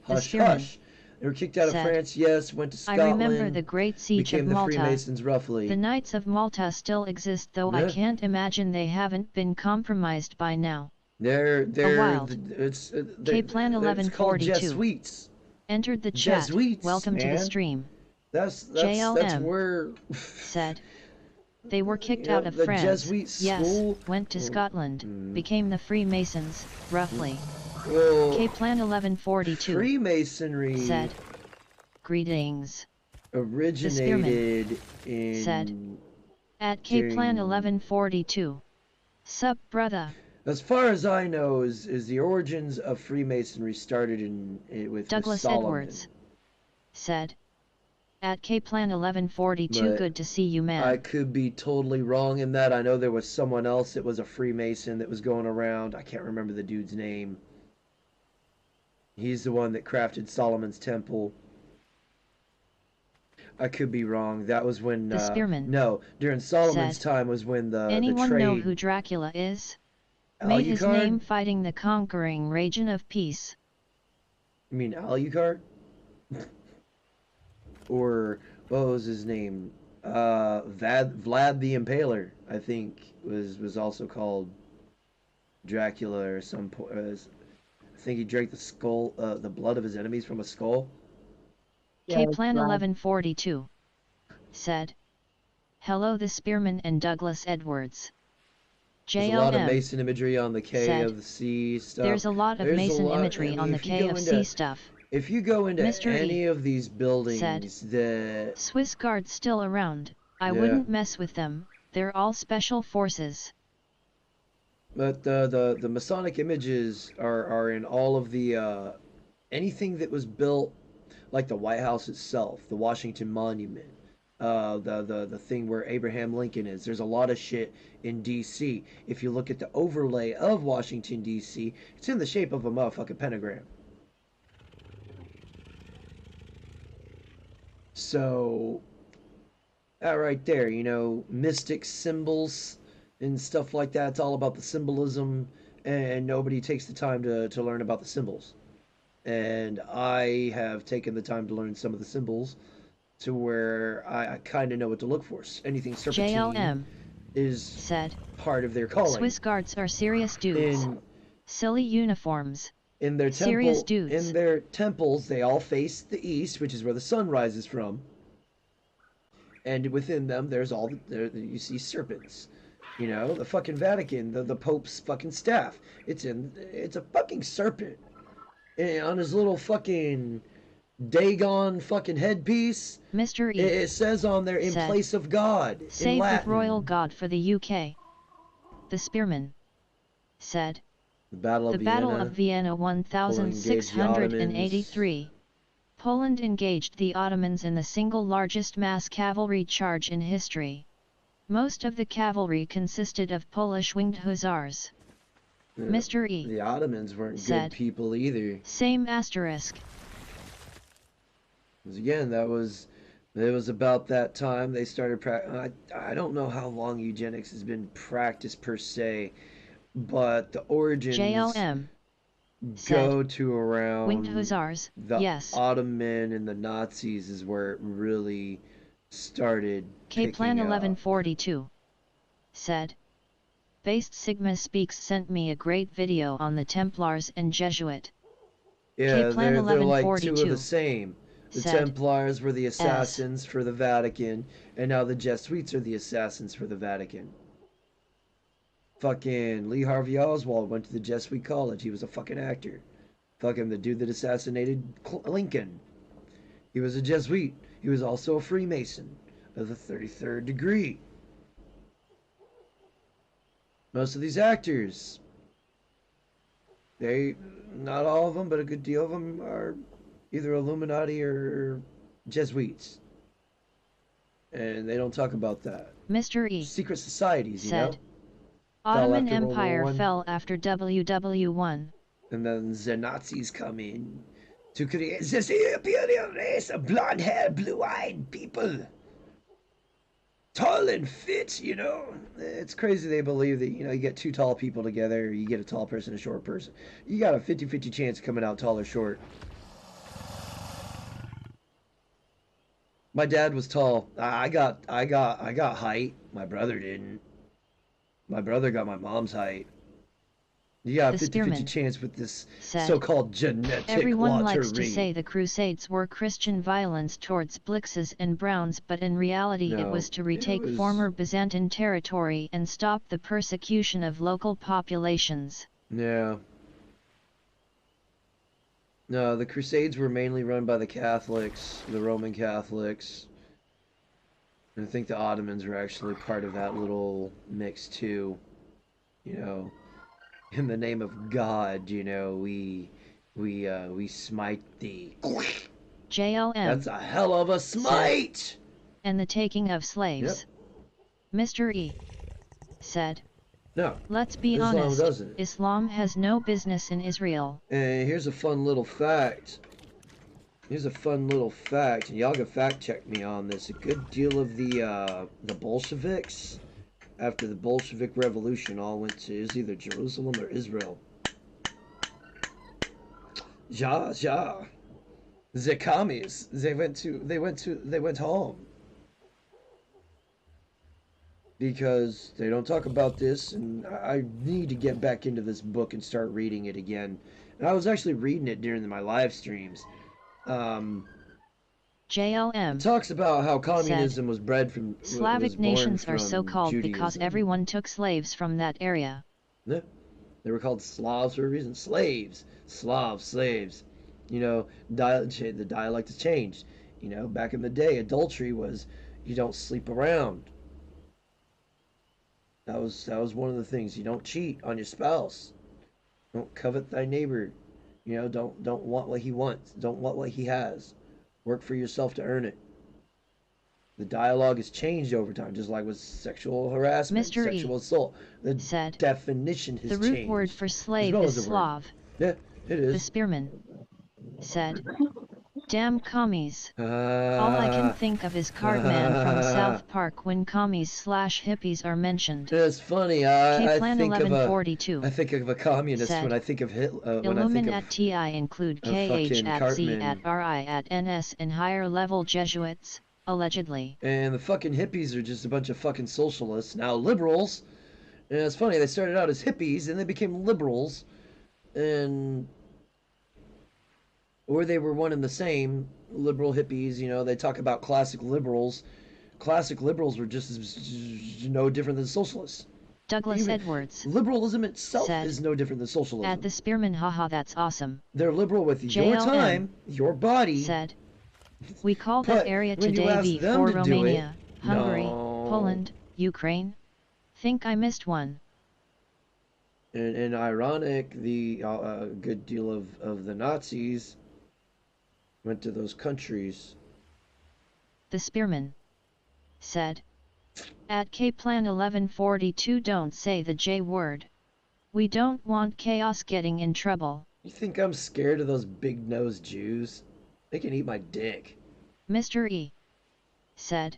hush, hush. They were kicked out of France, yes, went to Scotland. I remember the Great Siege of Malta. Became the Freemasons, roughly. The Knights of Malta still exist, though I can't imagine they haven't been compromised by now. They're K-Plan 1142. Jesuits. Entered the chat. Jesuits, Welcome to the stream. That's JLM where said. They were kicked You know, out of the France, Jesuit yes, school. went to Scotland, became the Freemasons, roughly. Well, K-Plan 1142 Freemasonry said, "Greetings." The spearman originated said, in at K-Plan during. 1142. Sup, brother? As far as I know, is the origins of Freemasonry started with Douglas Solomon. Edwards said, at K-Plan 1142. But Good to see you, I man. could be totally wrong in that. I know there was someone else that was a Freemason that was going around. I can't remember the dude's name. He's the one that crafted Solomon's temple. I could be wrong. That was when The spearman no, during Solomon's said, time was when the anyone know trade. who Dracula is? Made his Alucard? name fighting the conquering region of peace. You mean Alucard? Or what was his name? Vlad the Impaler, I think was also called Dracula or some point. I think he drank the skull, the blood of his enemies from a skull. Yeah, K-Plan right. 1142 said, hello, the spearman and Douglas Edwards. There's a lot of JLM Mason imagery on the K said, of the C stuff. there's a lot of There's Mason a lot, imagery I mean, on the if you go KFC into, stuff. If you go into Mr. any E of these said, buildings that Swiss guards still around, I Yeah. wouldn't mess with them, they're all special forces. But the Masonic images are in all of the anything that was built, like the White House itself, the Washington Monument, the thing where Abraham Lincoln is. There's a lot of shit in D.C. If you look at the overlay of Washington D.C., it's in the shape of a motherfucking pentagram. So that right there, you know, mystic symbols and stuff like that. It's all about the symbolism, and nobody takes the time to learn about the symbols. And I have taken the time to learn some of the symbols to where I kind of know what to look for. Anything serpentine JLM is said, part of their calling. Swiss guards are serious dudes. Silly uniforms. In their Serious temple, dudes. in their temples, they all face the east, which is where the sun rises from. And within them, there's all you see serpents. You know, the fucking Vatican, the Pope's fucking staff. It's a fucking serpent. And on his little fucking Dagon fucking headpiece, Mr. E it says on there, in said, place of God, in save with Latin. royal God for the UK. The spearman said, The Battle of the Vienna. Battle of Vienna 1683. Poland engaged the Ottomans in the single largest mass cavalry charge in history. Most of the cavalry consisted of Polish winged hussars. Mr. E The Ottomans weren't said, good people either. Same asterisk. Because again, it was about that time they started I don't know how long eugenics has been practiced per se, but the origins JLM go said, to around winged hussars, the yes. Ottoman and the Nazis is where it really started. K-Plan picking up. 1142 said, Based Sigma Speaks sent me a great video on the Templars and Jesuit. Yeah, K-Plan they're like two of 1142 the same. The said, Templars were the assassins for the Vatican, and now the Jesuits are the assassins for the Vatican. Fucking Lee Harvey Oswald went to the Jesuit college. He was a fucking actor. Fucking the dude that assassinated Lincoln. He was a Jesuit. He was also a Freemason of the 33rd degree. Most of these actors, not all of them, but a good deal of them are either Illuminati or Jesuits. And they don't talk about that. Mr. E Secret societies, you said, know? Ottoman Fell after World War Empire I. fell after WW1. And then the Nazis come in to create this superior race of blonde-haired, blue-eyed people. Tall and fit, you know. It's crazy they believe that, you know, you get two tall people together, or you get a tall person, a short person. You got a 50-50 chance of coming out tall or short. My dad was tall. I got height. My brother didn't. My brother got my mom's height. You got a The 50-50 spearman chance with this said, so-called genetic everyone lottery. likes to say the Crusades were Christian violence towards Blixes and Browns, but in reality it was to retake former Byzantine territory and stop the persecution of local populations. Yeah. No, the Crusades were mainly run by the Catholics, the Roman Catholics. And I think the Ottomans were actually part of that little mix too. You know, in the name of God, you know, we smite thee. JLM. That's a hell of a smite. And the taking of slaves. Yep. Mr. E said, no, let's be Islam honest, doesn't. Islam has no business in Israel. And here's a fun little fact. Here's a fun little fact, and y'all can fact check me on this. A good deal of the Bolsheviks, after the Bolshevik Revolution, all went to either Jerusalem or Israel. Ja. The commies, they went home. Because they don't talk about this, and I need to get back into this book and start reading it again. And I was actually reading it during my live streams. JLM it talks about how communism was bred from Slavic nations are so called Judaism. because everyone took slaves from that area. Yeah. They were called Slavs for a reason. Slaves. Slavs, slaves. You know, the dialect has changed. You know, back in the day, adultery was you don't sleep around. That was one of the things. You don't cheat on your spouse. Don't covet thy neighbor. You know, don't want what he wants. Don't want what he has. Work for yourself to earn it. The dialogue has changed over time, just like with sexual harassment, Mr. sexual assault. The said, definition has changed. The root word for slave is Slav. Yeah, it is. The spearman said, damn commies. All I can think of is Cardman from South Park when commies/hippies are mentioned. It's funny. I think of a communist said, when I think of Hitler. Illuminati include KH at Z at RI at NS and higher level Jesuits, allegedly. And the fucking hippies are just a bunch of fucking socialists, now liberals. And it's funny, they started out as hippies and they became liberals. Or they were one and the same. Liberal hippies, you know, they talk about classic liberals. Classic liberals were just no different than socialists. Douglas Edwards. Liberalism itself is no different than socialism. At the spearman, haha, that's awesome. They're liberal with your time, your body. Said, we call that area today V for Romania, Hungary, Poland, Ukraine. Think I missed one. And ironic, the good deal of the Nazis went to those countries. The spearman said, at K-Plan 1142 don't say the J word. We don't want chaos getting in trouble. You think I'm scared of those big-nosed Jews? They can eat my dick. Mr. E said,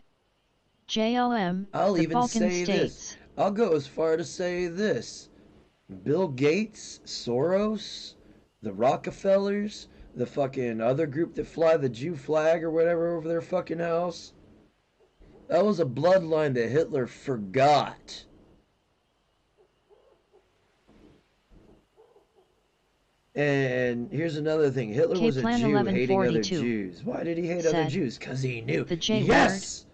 JLM, I'll the even Balkan say states. This. I'll go as far to say this. Bill Gates, Soros, the Rockefellers, the fucking other group that fly the Jew flag or whatever over their fucking house. That was a bloodline that Hitler forgot. And here's another thing. Hitler was a Jew hating other Jews. Why did he hate other Jews? Because he knew. The J yes! word.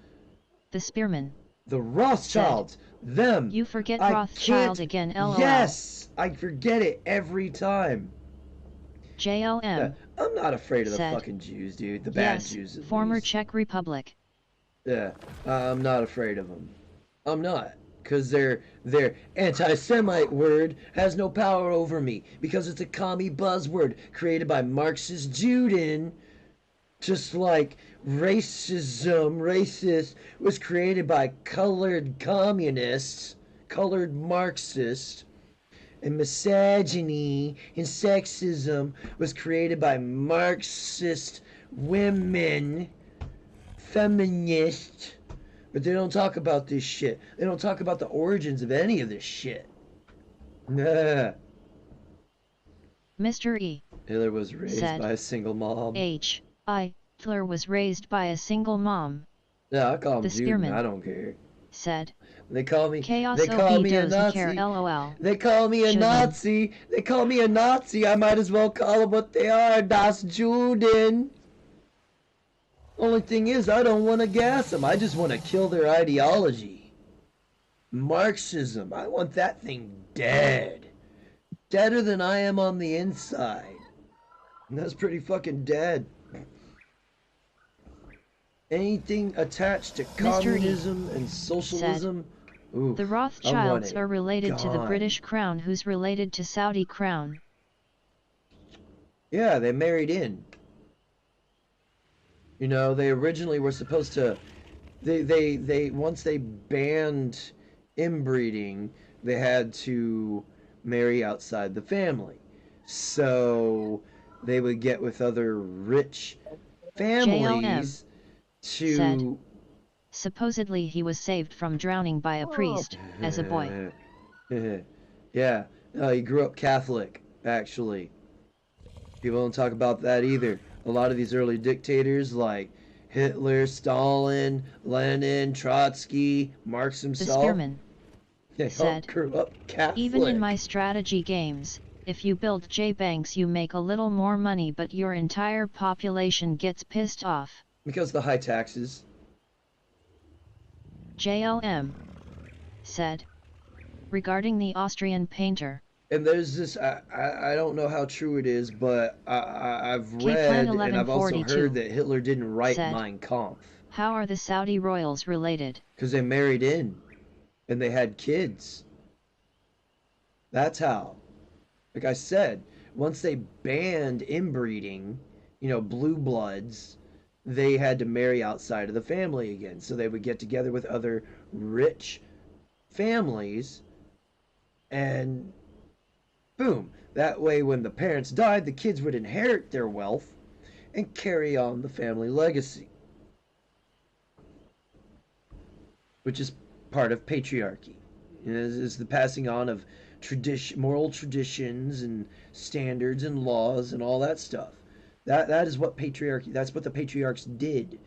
The spearman. The Rothschilds. Them. You forget Rothschild again, LOL. Yes! I forget it every time. JLM. Yeah, I'm not afraid of the fucking Jews, dude. The bad Jews, at former least. Czech Republic. Yeah, I'm not afraid of them. I'm not. Because their anti-Semite word has no power over me. Because it's a commie buzzword created by Marxist Juden. Just like racist, was created by colored communists, colored Marxists. And misogyny and sexism was created by Marxist women, feminists. But they don't talk about this shit. They don't talk about the origins of any of this shit. Nah. Mr. E. Hitler was raised by a single mom. Hitler was raised by a single mom. Yeah, I call him the Juden. I don't care. said. They call me Chaos they call OB me a doesn't care Nazi. lol. They call me a Shouldn't. Nazi. They call me a Nazi. I might as well call them what they are. Das Juden. Only thing is, I don't want to gas them. I just want to kill their ideology. Marxism. I want that thing dead. Deader than I am on the inside. And that's pretty fucking dead. Anything attached to Mr. E communism and socialism. Ooh, The I want Rothschilds it are related to the gone. British Crown, who's related to Saudi Crown. Yeah, they married in. You know, they originally were supposed to. They once they banned inbreeding, they had to marry outside the family. So they would get with other rich families to. Said. Supposedly he was saved from drowning by a priest, as a boy. Yeah, he grew up Catholic, actually. People don't talk about that either. A lot of these early dictators like Hitler, Stalin, Lenin, Trotsky, Marx The himself, spearman they all said, grew up Catholic. even in my strategy games, if you build J-banks you make a little more money but your entire population gets pissed off. Because the high taxes. JLM said. Regarding the Austrian painter. And there's this, I don't know how true it is, but I've K-Plan read and I've also 1142 heard that Hitler didn't write said, Mein Kampf. How are the Saudi royals related? Because they married in and they had kids. That's how. Like I said, once they banned inbreeding, you know, blue bloods, they had to marry outside of the family again. So they would get together with other rich families and boom. That way, when the parents died, the kids would inherit their wealth and carry on the family legacy, which is part of patriarchy. You know, is the passing on of moral traditions and standards and laws and all that stuff. That is what patriarchy. That's what the patriarchs did.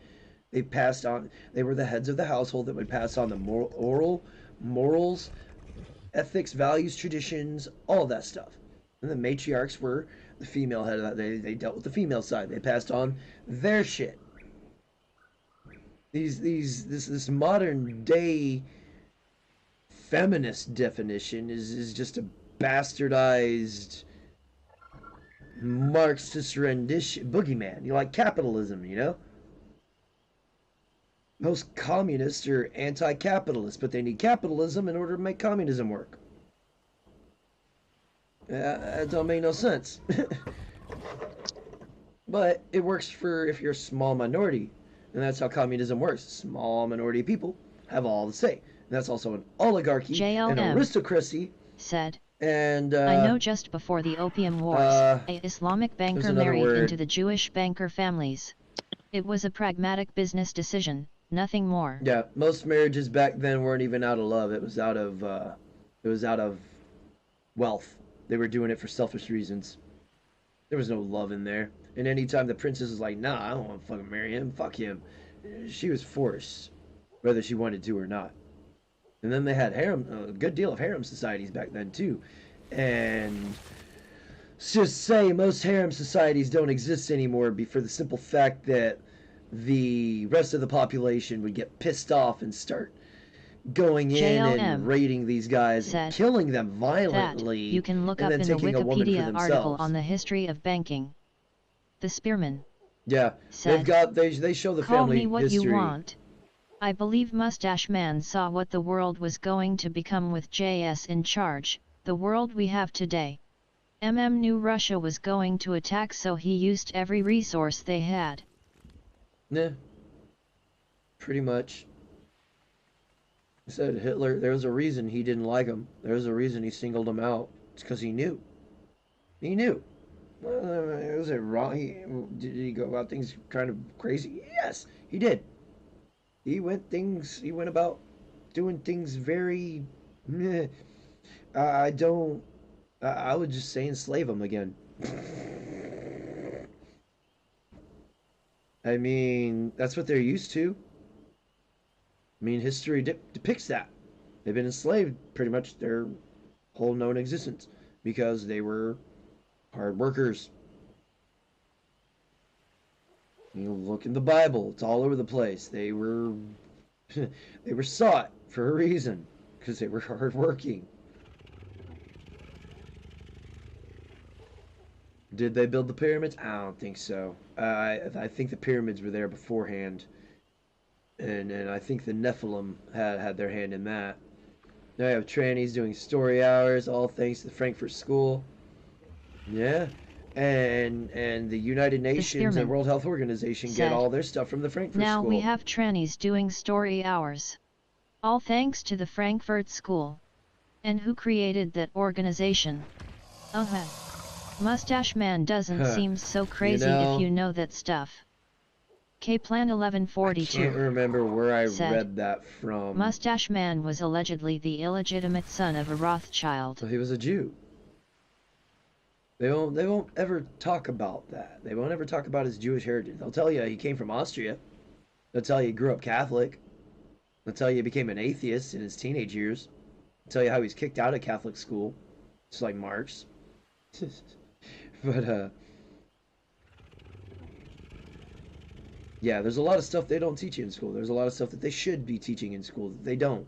They passed on. They were the heads of the household that would pass on the morals, ethics, values, traditions, all that stuff. And the matriarchs were the female head of that. They dealt with the female side. They passed on their shit. This modern day feminist definition is just a bastardized Marxist rendition boogeyman. You like capitalism, you know? Most communists are anti-capitalist, but they need capitalism in order to make communism work. That don't make no sense. But it works for if you're a small minority. And that's how communism works. Small minority of people have all the say. And that's also an oligarchy, JLM an aristocracy. Said. And I know just before the Opium Wars, a Islamic banker married into the Jewish banker families. It was a pragmatic business decision, nothing more. Yeah, most marriages back then weren't even out of love. It was out of wealth. They were doing it for selfish reasons. There was no love in there. And anytime the princess was like, nah, I don't want to fucking marry him, fuck him, she was forced, whether she wanted to or not. And then they had harem, a good deal of harem societies back then too. And let's just say most harem societies don't exist anymore for the simple fact that the rest of the population would get pissed off and start going in JLM and raiding these guys and killing them violently. You can look and up then in the taking a woman for Wikipedia article themselves. on the history of banking. The spearman. Yeah, said, they show the Call family me what history. you want. I believe Mustache Man saw what the world was going to become with JS in charge, the world we have today. Knew Russia was going to attack, so he used every resource they had. Yeah, pretty much. He said Hitler, there was a reason he didn't like him. There was a reason he singled him out. It's because he knew. He knew. Was it wrong? Did he go about things kind of crazy? Yes, he did. He went about doing things very. I would just say enslave him again. I mean, that's what they're used to. I mean, history depicts that. They've been enslaved pretty much their whole known existence because they were hard workers. You look in the Bible; it's all over the place. They were they were sought for a reason because they were hardworking. Did they build the pyramids? I don't think so. I think the pyramids were there beforehand, and I think the Nephilim had their hand in that. Now you have trannies doing story hours, all thanks to the Frankfurt School. Yeah, and the United Nations and World Health Organization get all their stuff from the Frankfurt School. Now we have trannies doing story hours. All thanks to the Frankfurt School. And who created that organization? Mustache Man doesn't seem so crazy if you know that stuff. K-Plan 1142 I can't remember where I said, read that from. Mustache Man was allegedly the illegitimate son of a Rothschild. So he was a Jew. They won't ever talk about that. They won't ever talk about his Jewish heritage. They'll tell you he came from Austria. They'll tell you he grew up Catholic. They'll tell you he became an atheist in his teenage years. They'll tell you how he's kicked out of Catholic school. Just like Marx. But, yeah, there's a lot of stuff they don't teach you in school. There's a lot of stuff that they should be teaching in school that they don't.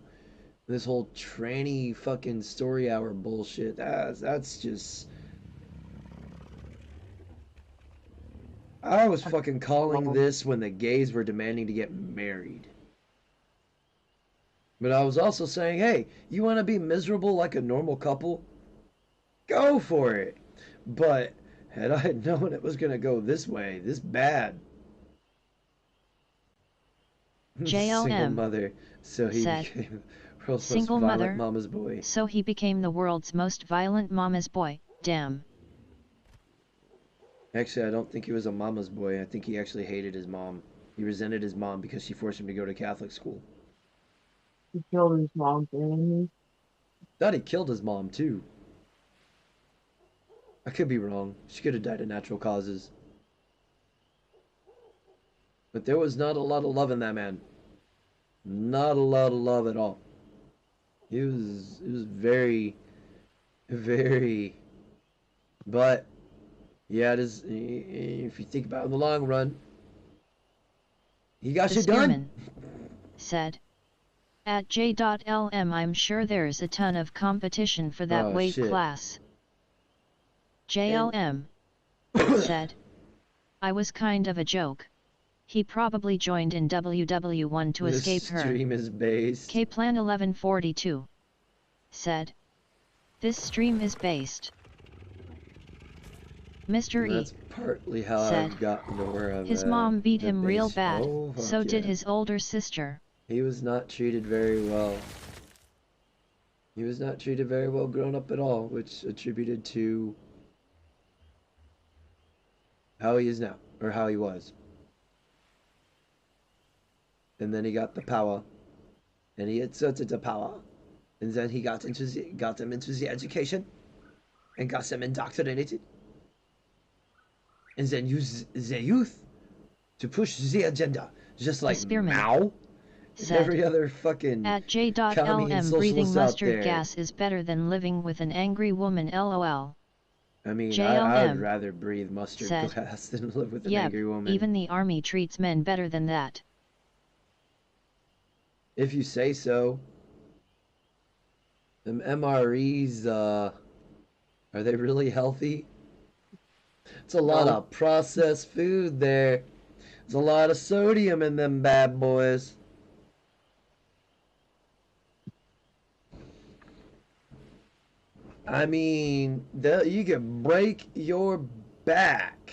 This whole tranny fucking story hour bullshit, that's just... I was fucking calling this when the gays were demanding to get married. But I was also saying, hey, you want to be miserable like a normal couple? Go for it. But had I known it was going to go this way, this bad... JLM single mother, so he said, became the world's single most violent mother, mama's boy. So he became the world's most violent mama's boy. Damn. Actually, I don't think he was a mama's boy. I think he actually hated his mom. He resented his mom because she forced him to go to Catholic school. He killed his mom, didn't he? Thought he killed his mom too. I could be wrong. She could have died of natural causes. But there was not a lot of love in that man. Not a lot of love at all. It was very, very... But, yeah, it is, if you think about it in the long run, he got shit done. Said, at J.LM I'm sure there's a ton of competition for that weight class. JLM said, I was kind of a joke. He probably joined in WW1 to escape her. This stream is based. K-Plan 1142 said, this stream is based. Mr. That's partly how said, I've gotten to where I'm his at. mom beat him real bad, Oh, so did yeah. his older sister. He was not treated very well. He was not treated very well growing up at all, which attributed to how he is now, or how he was. And then he got the power, and he inserted the power, and then he got them into the education, and got them indoctrinated, and then used the youth to push the agenda, just like Mao and every other fucking at J.LM breathing mustard gas is better than living with an angry woman. LOL. I mean, JLM I'd rather breathe mustard gas than live with an angry woman. Even the army treats men better than that. If you say so. Them MREs, are they really healthy? It's a lot of processed food there. There's a lot of sodium in them bad boys. I mean, you can break your back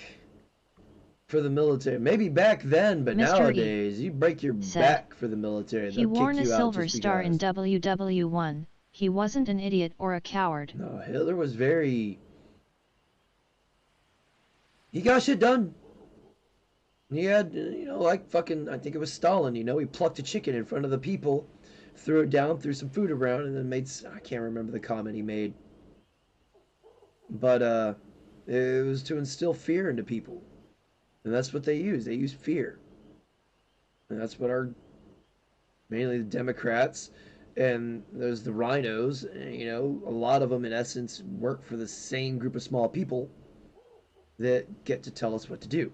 for the military. Maybe back then, but Mr. nowadays, you break your back for the military. He worn a silver star in WW1. He wasn't an idiot or a coward. No, Hitler was very... He got shit done. He had, like fucking, I think it was Stalin, he plucked a chicken in front of the people, threw it down, threw some food around, and then made, I can't remember the comment he made. But, it was to instill fear into people. And that's what they use. They use fear. And that's what our mainly the Democrats, and there's the rhinos. You know, a lot of them, in essence, work for the same group of small people that get to tell us what to do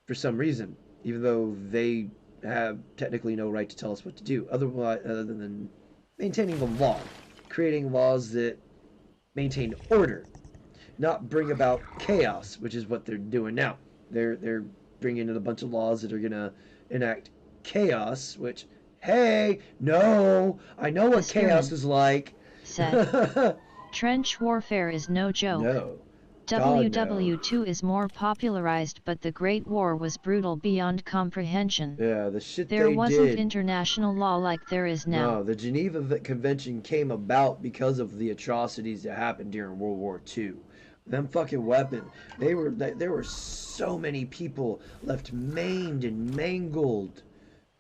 for some reason, even though they have technically no right to tell us what to do, other than maintaining the law, creating laws that maintain order, not bring about chaos, which is what they're doing now. They're bringing in a bunch of laws that are gonna enact chaos. Which, hey, no, I know what chaos is like. Said, trench warfare is no joke. No. WW2 is more popularized, but the Great War was brutal beyond comprehension. Yeah, the shit there they wasn't did. international law like there is now. No, the Geneva Convention came about because of the atrocities that happened during World War II. Them fucking weapons. There were so many people left maimed and mangled.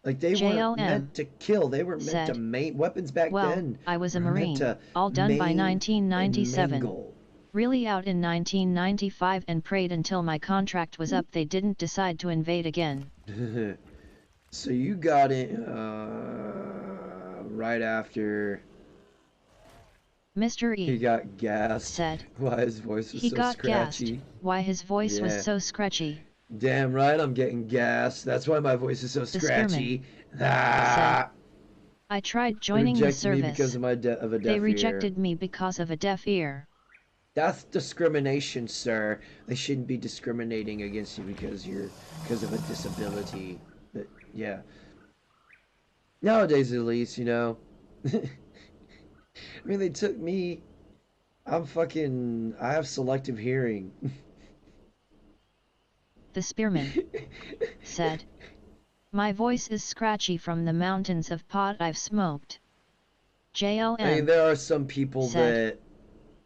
Like, they weren't meant to kill. They were meant to maim. Weapons back then. I was a Marine, all done by 1997. Really out in 1995 and prayed until my contract was up they didn't decide to invade again. So you got it right after Mr. E. He got gassed. Said. Why his voice was he so got scratchy. Gassed. Why his voice was so scratchy. Damn right I'm getting gassed. That's why my voice is so scratchy. Said, I tried joining the service. Me because of a deaf they rejected me because of a deaf ear. That's discrimination, sir. They shouldn't be discriminating against you because of a disability. But yeah. Nowadays, at least, you know. I mean, they took me. I have selective hearing. The spearman said, my voice is scratchy from the mountains of pot I've smoked. JLM. I mean, there are some people that.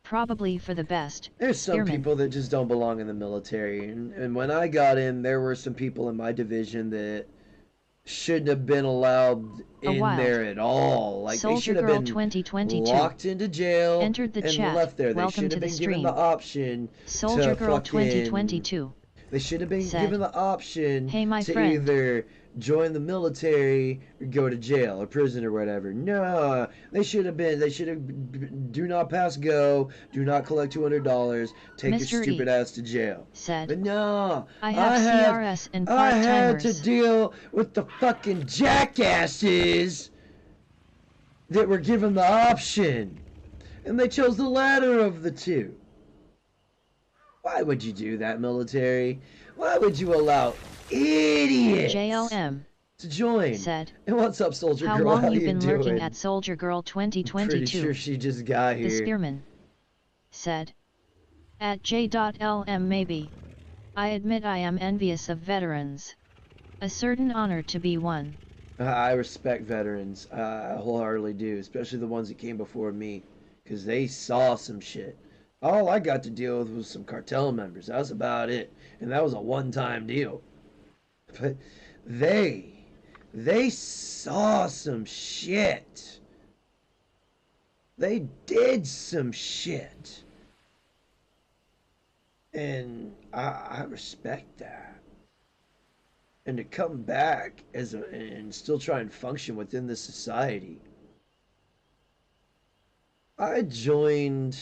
Probably for the best. There's some people that just don't belong in the military. And when I got in, there were some people in my division that shouldn't have been allowed in there at all. Like, they should have been 2022. Locked into jail Entered the and chat. left there. They Welcome should to have the been stream. given the option Soldier to Girl fucking, 2022. They should have been given the option to friend. either join the military or go to jail or prison or whatever. No, they should have do not pass go, do not collect $200, take Mr. your stupid ass to jail. Said, but no, I have CRS and part-timers. I had to deal with the fucking jackasses that were given the option, and they chose the latter of the two. Why would you do that, military? Why would you allow idiots JLM to join? Said, and what's up, Soldier How Girl? long How you you been doing? lurking at Soldier Girl 2022? I'm pretty sure she just got here. The spearman said, at J.LM maybe. I admit I am envious of veterans. A certain honor to be one. I respect veterans. I wholeheartedly do, especially the ones that came before me, because they saw some shit. All I got to deal with was some cartel members. That was about it. And that was a one-time deal. But they saw some shit. They did some shit. And I respect that. And to come back and still try and function within this society. I joined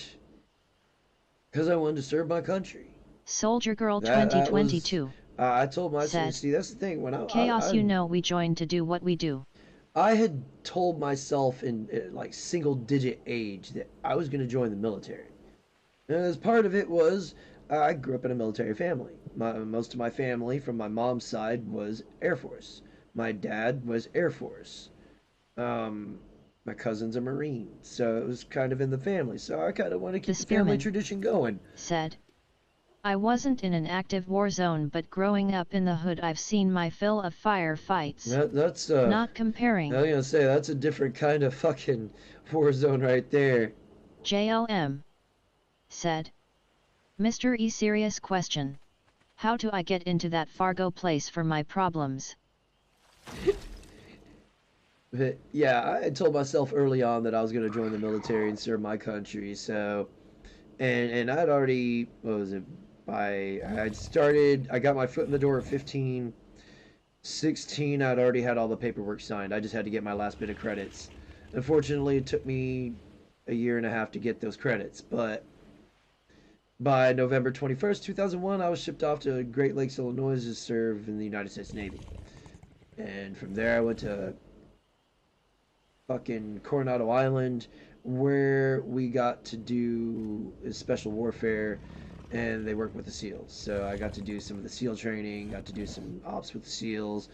because I wanted to serve my country. Soldier Girl 2022. I told myself, see, that's the thing. When Chaos, you know, we joined to do what we do. I had told myself in like single-digit age that I was going to join the military. And as part of it was, I grew up in a military family. Most of my family from my mom's side was Air Force. My dad was Air Force. My cousin's a Marine, so it was kind of in the family. So I kind of want to keep the family tradition going. Said, I wasn't in an active war zone, but growing up in the hood I've seen my fill of firefights. That's not comparing. I was gonna say, that's a different kind of fucking war zone right there. JLM said, Mr. E, serious question. How do I get into that Fargo place for my problems? But yeah, I told myself early on that I was going to join the military and serve my country. So, and I'd already, what was it? I got my foot in the door at 15. 16, I'd already had all the paperwork signed. I just had to get my last bit of credits. Unfortunately, it took me a year and a half to get those credits, but by November 21st, 2001, I was shipped off to Great Lakes, Illinois to serve in the United States Navy. And from there, I went to fucking Coronado Island, where we got to do special warfare, and they work with the SEALs. So I got to do some of the SEAL training, got to do some ops with the SEALs.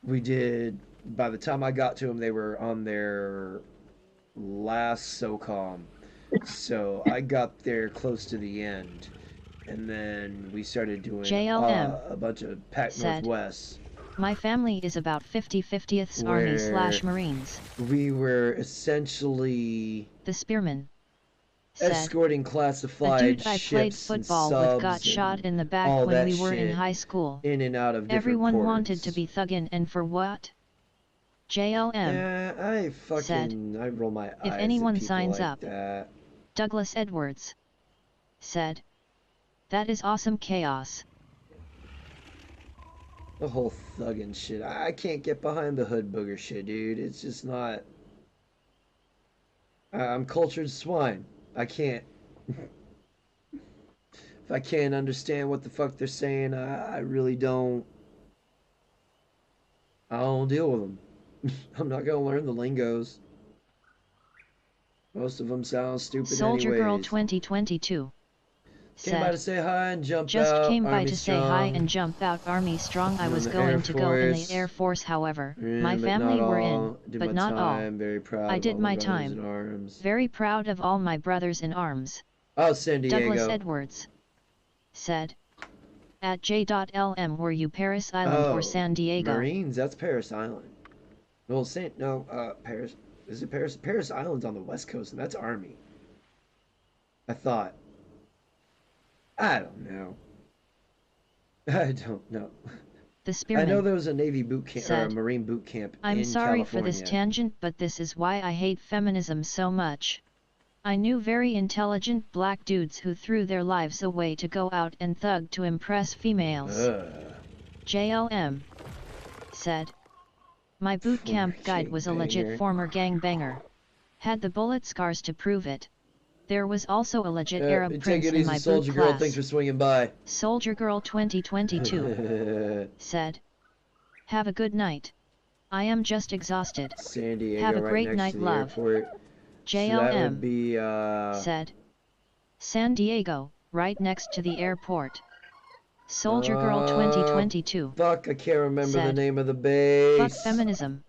We did, by the time I got to them, they were on their last SOCOM. So I got there close to the end. And then we started doing JLM a bunch of Pac said, Northwest. My family is about 50/50ths Army/Marines. We were essentially The Spearman said, escorting a classified dude I played ships and football subs with got shot in the back all when that we were in shit high school. in and out of different Everyone ports. wanted to be thuggin', and for what? JLM Yeah, I roll my eyes if anyone at people signs like up. that. Douglas Edwards said, that is awesome chaos. The whole thuggin' shit. I can't get behind the hood booger shit, dude. It's just not. I'm cultured swine. I can't. If I can't understand what the fuck they're saying, I really don't. I don't deal with them. I'm not gonna learn the lingos. Most of them sound stupid Soldier anyways. Girl 2022 Came by to said, say hi and jump just out. came by Army to strong. say hi and jump out. Army strong. I I'm was in the going Air to go in the Force. Air Force, however. Yeah, My but family not were all. in, Did but my not all. time. Very proud I of did all my brothers time. in arms. Very proud of all my brothers in arms. Oh, San Diego. Douglas Edwards said, at J.LM, were you Paris Island or San Diego? Marines, that's Paris Island. Well, Paris. Is it Paris? Paris Island's on the west coast, and that's Army. I thought. I don't know. I don't know. The Spearman I know there was a Navy boot camp or a said, Marine boot camp I'm in sorry California. for this tangent, but this is why I hate feminism so much. I knew very intelligent black dudes who threw their lives away to go out and thug to impress females. JLM said, my boot camp guide was a legit former gangbanger. Had the bullet scars to prove it. There was also a legit Arab prince in my boot Soldier Girl, class. thanks for swinging by. Soldier Girl 2022 said, have a good night. I am just exhausted. San Diego, have a right great next night, to the love. airport. JLM So that would be, said, San Diego, right next to the airport. Soldier Girl 2022 fuck, I can't remember the said, name of the base. fuck feminism.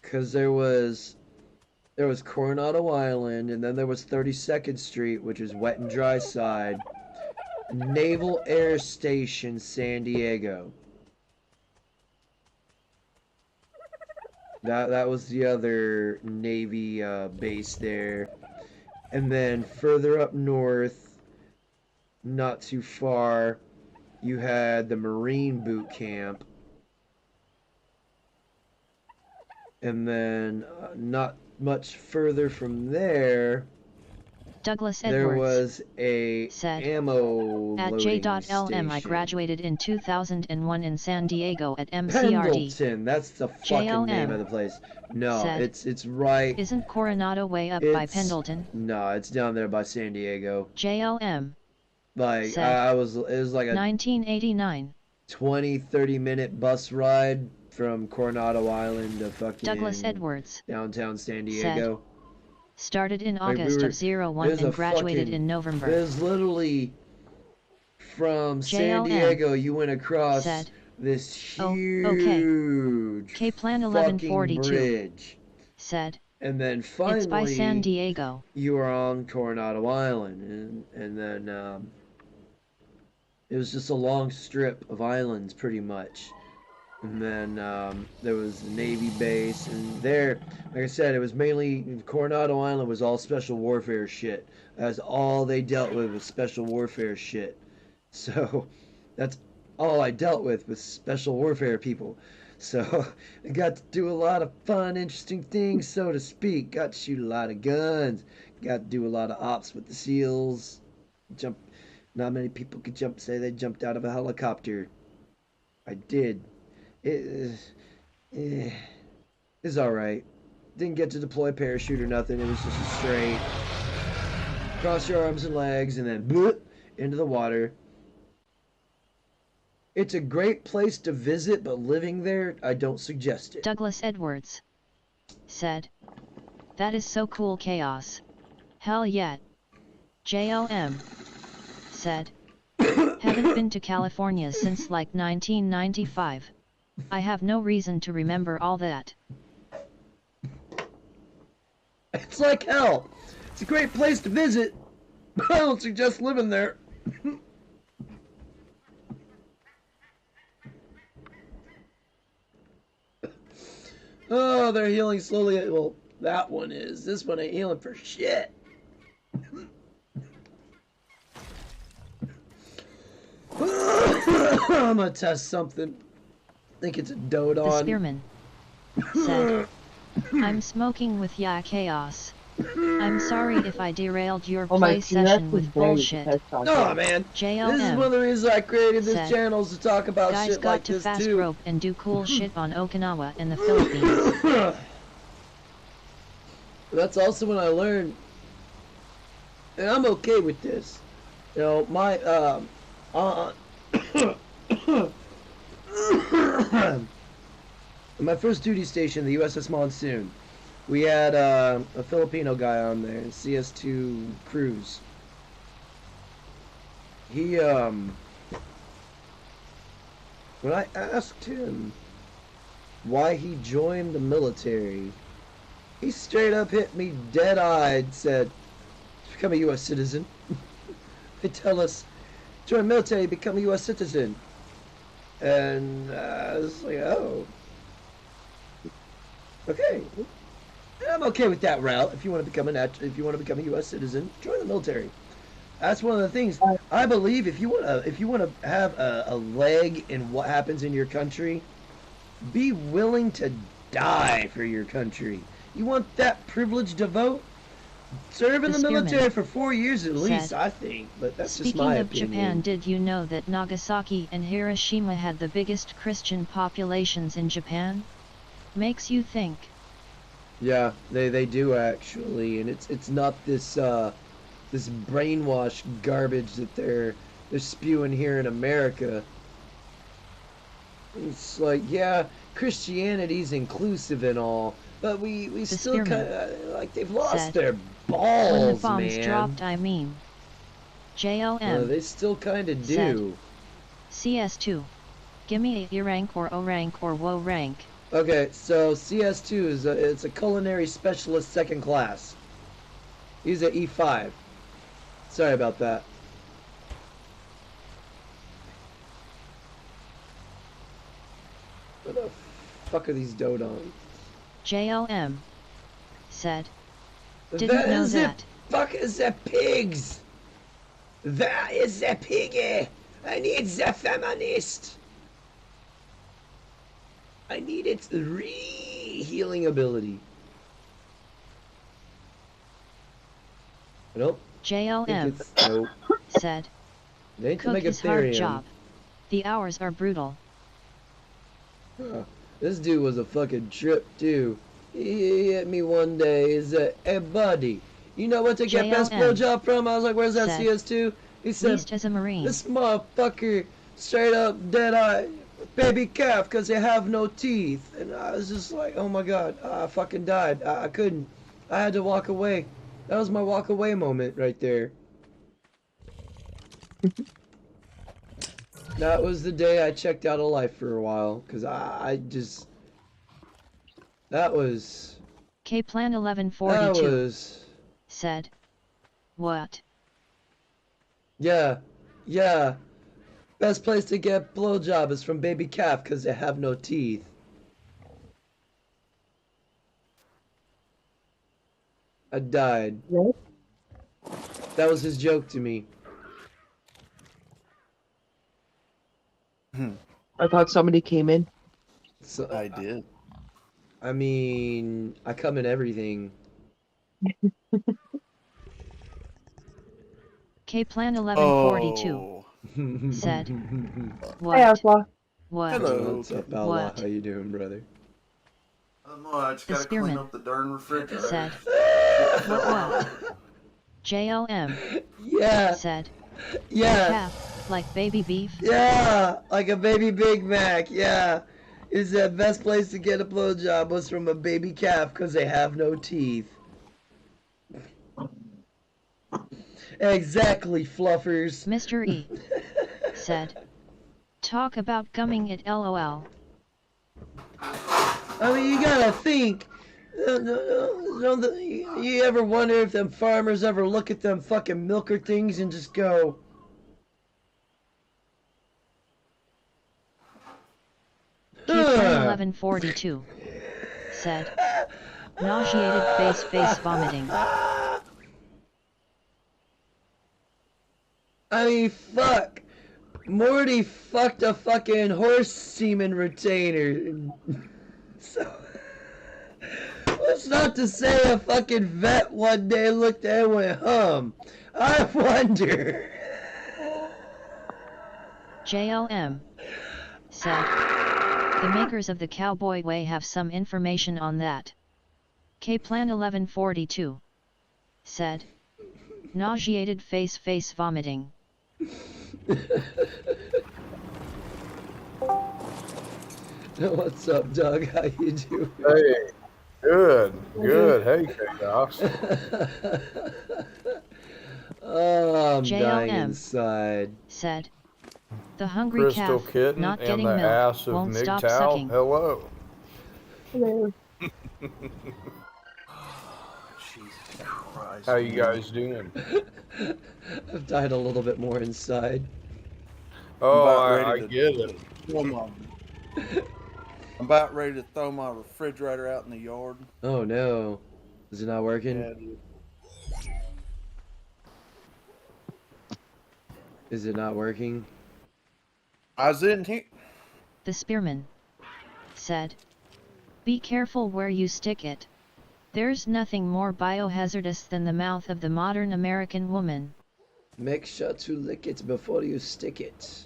Because there was Coronado Island, and then there was 32nd Street, which is wet and dry side. Naval Air Station, San Diego. That was the other Navy base there. And then further up north, not too far, you had the Marine boot camp. And then not much further from there, Douglas there Edwards was a said, ammo at loading J.LM I station. graduated in 2001 in San Diego at MCRD. Pendleton, that's the fucking name of the place. No, said, it's right. Isn't Coronado way up by Pendleton? No, it's down there by San Diego. JLM Like said, it was like a 1989 20-30 minute bus ride from Coronado Island to fucking Douglas Edwards downtown San Diego. Started in August of 01 and graduated in November. It was literally from San JLM Diego. You went across said, this huge K-Plan fucking 1142 bridge. Said, and then finally, it's by San Diego. You were on Coronado Island, and then it was just a long strip of islands, pretty much. And then there was the Navy base, and there, like I said, it was mainly Coronado Island was all special warfare shit. That's all they dealt with was special warfare shit. So that's all I dealt with special warfare people. So I got to do a lot of fun, interesting things, so to speak. Got to shoot a lot of guns. Got to do a lot of ops with the SEALs. Not many people could say they jumped out of a helicopter. I did. It, eh, it's alright. Didn't get to deploy parachute or nothing. It was just a straight cross your arms and legs and then bloop, into the water. It's a great place to visit, but living there, I don't suggest it. Douglas Edwards said, "That is so cool, Chaos. Hell yeah." JLM said, "Haven't been to California since like 1995. I have no reason to remember all that." It's like hell. It's a great place to visit, but I don't suggest living there. Oh, they're healing slowly. Well, that one is. This one ain't healing for shit. I'm gonna test something. I think it's a dote on. The Spearman said, "I'm smoking with Ya Chaos. I'm sorry if I derailed your play session with bullshit." No, man. JLM This is one of the reasons I created this said, channel, is to talk about "Guys shit got like to this fast too. rope and do cool shit on Okinawa and the Philippines." That's also when I learned, and I'm okay with this. You know, my my first duty station, the USS Monsoon, we had a Filipino guy on there, CS2 Cruz. He when I asked him why he joined the military, he straight up hit me dead-eyed, said, "To become a U.S. citizen." They tell us, join the military, become a U.S. citizen. And I was like, oh. Okay. I'm okay with that route. If you want to become a U.S. citizen, join the military. That's one of the things. I believe if you want to have a leg in what happens in your country, be willing to die for your country. You want that privilege to vote? Serve in the military for 4 years at least, I think. But that's just my opinion. Speaking of Japan, did you know that Nagasaki and Hiroshima had the biggest Christian populations in Japan? Makes you think. Yeah, they do actually, and it's not this this brainwash garbage that they're spewing here in America. It's like, yeah, Christianity's inclusive and all, but we still kind of like they've lost their balls, when the bombs man. dropped, I mean. JLM. They still kind of do. CS2. Gimme a E rank or O rank or WO rank. Okay, so CS2 is it's a culinary specialist 2nd class. He's at E5. Sorry about that. What the fuck are these dodons? JLM said, "Didn't know that." Fuck is the pigs? That is the piggy. I need the feminist. I need its healing ability. Nope. JLM nope. said, "Cook is hard job. The hours are brutal." This dude was a fucking trip too. He hit me one day. He said, "Hey buddy, you know what to get best blowjob from?" I was like, "Where's that CS2?" He said, as a Marine. "This motherfucker straight up dead eye baby calf because they have no teeth." And I was just like, oh my god, I fucking died. I couldn't. I had to walk away. That was my walk away moment right there. That was the day I checked out of life for a while, because I just... That was... K-Plan 1142 that was... said, "What?" Yeah, yeah. Best place to get blowjob is from baby calf, because they have no teeth. I died. What? That was his joke to me. I thought somebody came in. So, I did. I mean, I come in everything. K-Plan 1142 Oh. said, Hey, What? Aqua. What? Hello. What's up, Outlaw? What? How you doing, brother? I just The gotta clean spearman up the darn refrigerator. said, What? JLM Yeah, said, yeah, Calf, like baby beef? yeah, like a baby Big Mac, yeah. Is the best place to get a blowjob was from a baby calf because they have no teeth. Exactly, fluffers. Mr. E said, Talk about gumming it LOL. I mean, you gotta think. You ever wonder if them farmers ever look at them fucking milker things and just go, K-Plan 1142 said, Nauseated face vomiting. I mean, fuck. Morty fucked a fucking horse semen retainer. So, what's not to say a fucking vet one day looked at it and went, I wonder. JLM said, The makers of the Cowboy Way have some information on that. K-Plan 1142 said, Nauseated face vomiting. What's up, Doug? How you doing? Hey, good. Hey, Chaos. Oh, I'm dying JLM inside. said, The hungry Crystal calf, Kitten not and getting the milk, ass of won't stop MGTOW. sucking. Hello. Hello. Jesus Christ. How you guys doing? I've died a little bit more inside. Oh, about I ready to- get it. I'm about ready to throw my refrigerator out in the yard. Oh no. Is it not working? Yeah, dude. Is it not working? I was in here. The spearman said, Be careful where you stick it. There's nothing more biohazardous than the mouth of the modern American woman. Make sure to lick it before you stick it.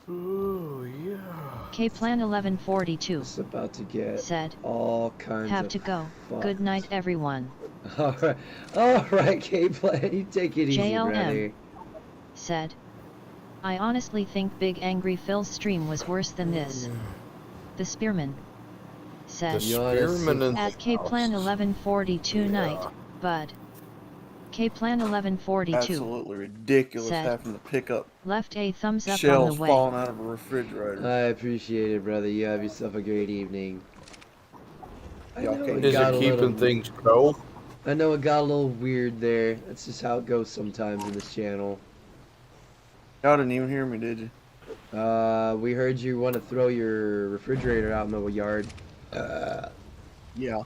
Ooh, yeah. K-Plan 1142 It's about to get said, all kinds Have of to go. fucked. Good night, everyone. Alright, K-Plan, you take it easy, JLM. brother. Said, I honestly think Big Angry Phil's stream was worse than this. The spearman said, The You honestly- spearman and At K-Plan 1142 night, Yeah. bud. K-Plan 1142 Absolutely ridiculous said, having to pick up left a thumbs up on shells the way. falling out of a refrigerator. I appreciate it, brother. You have yourself a great evening. I Y'all know can't- it Is got it a keeping little- things cold? I know it got a little weird there. That's just how it goes sometimes in this channel. Y'all didn't even hear me, did you? We heard you want to throw your refrigerator out in the yard. Yeah.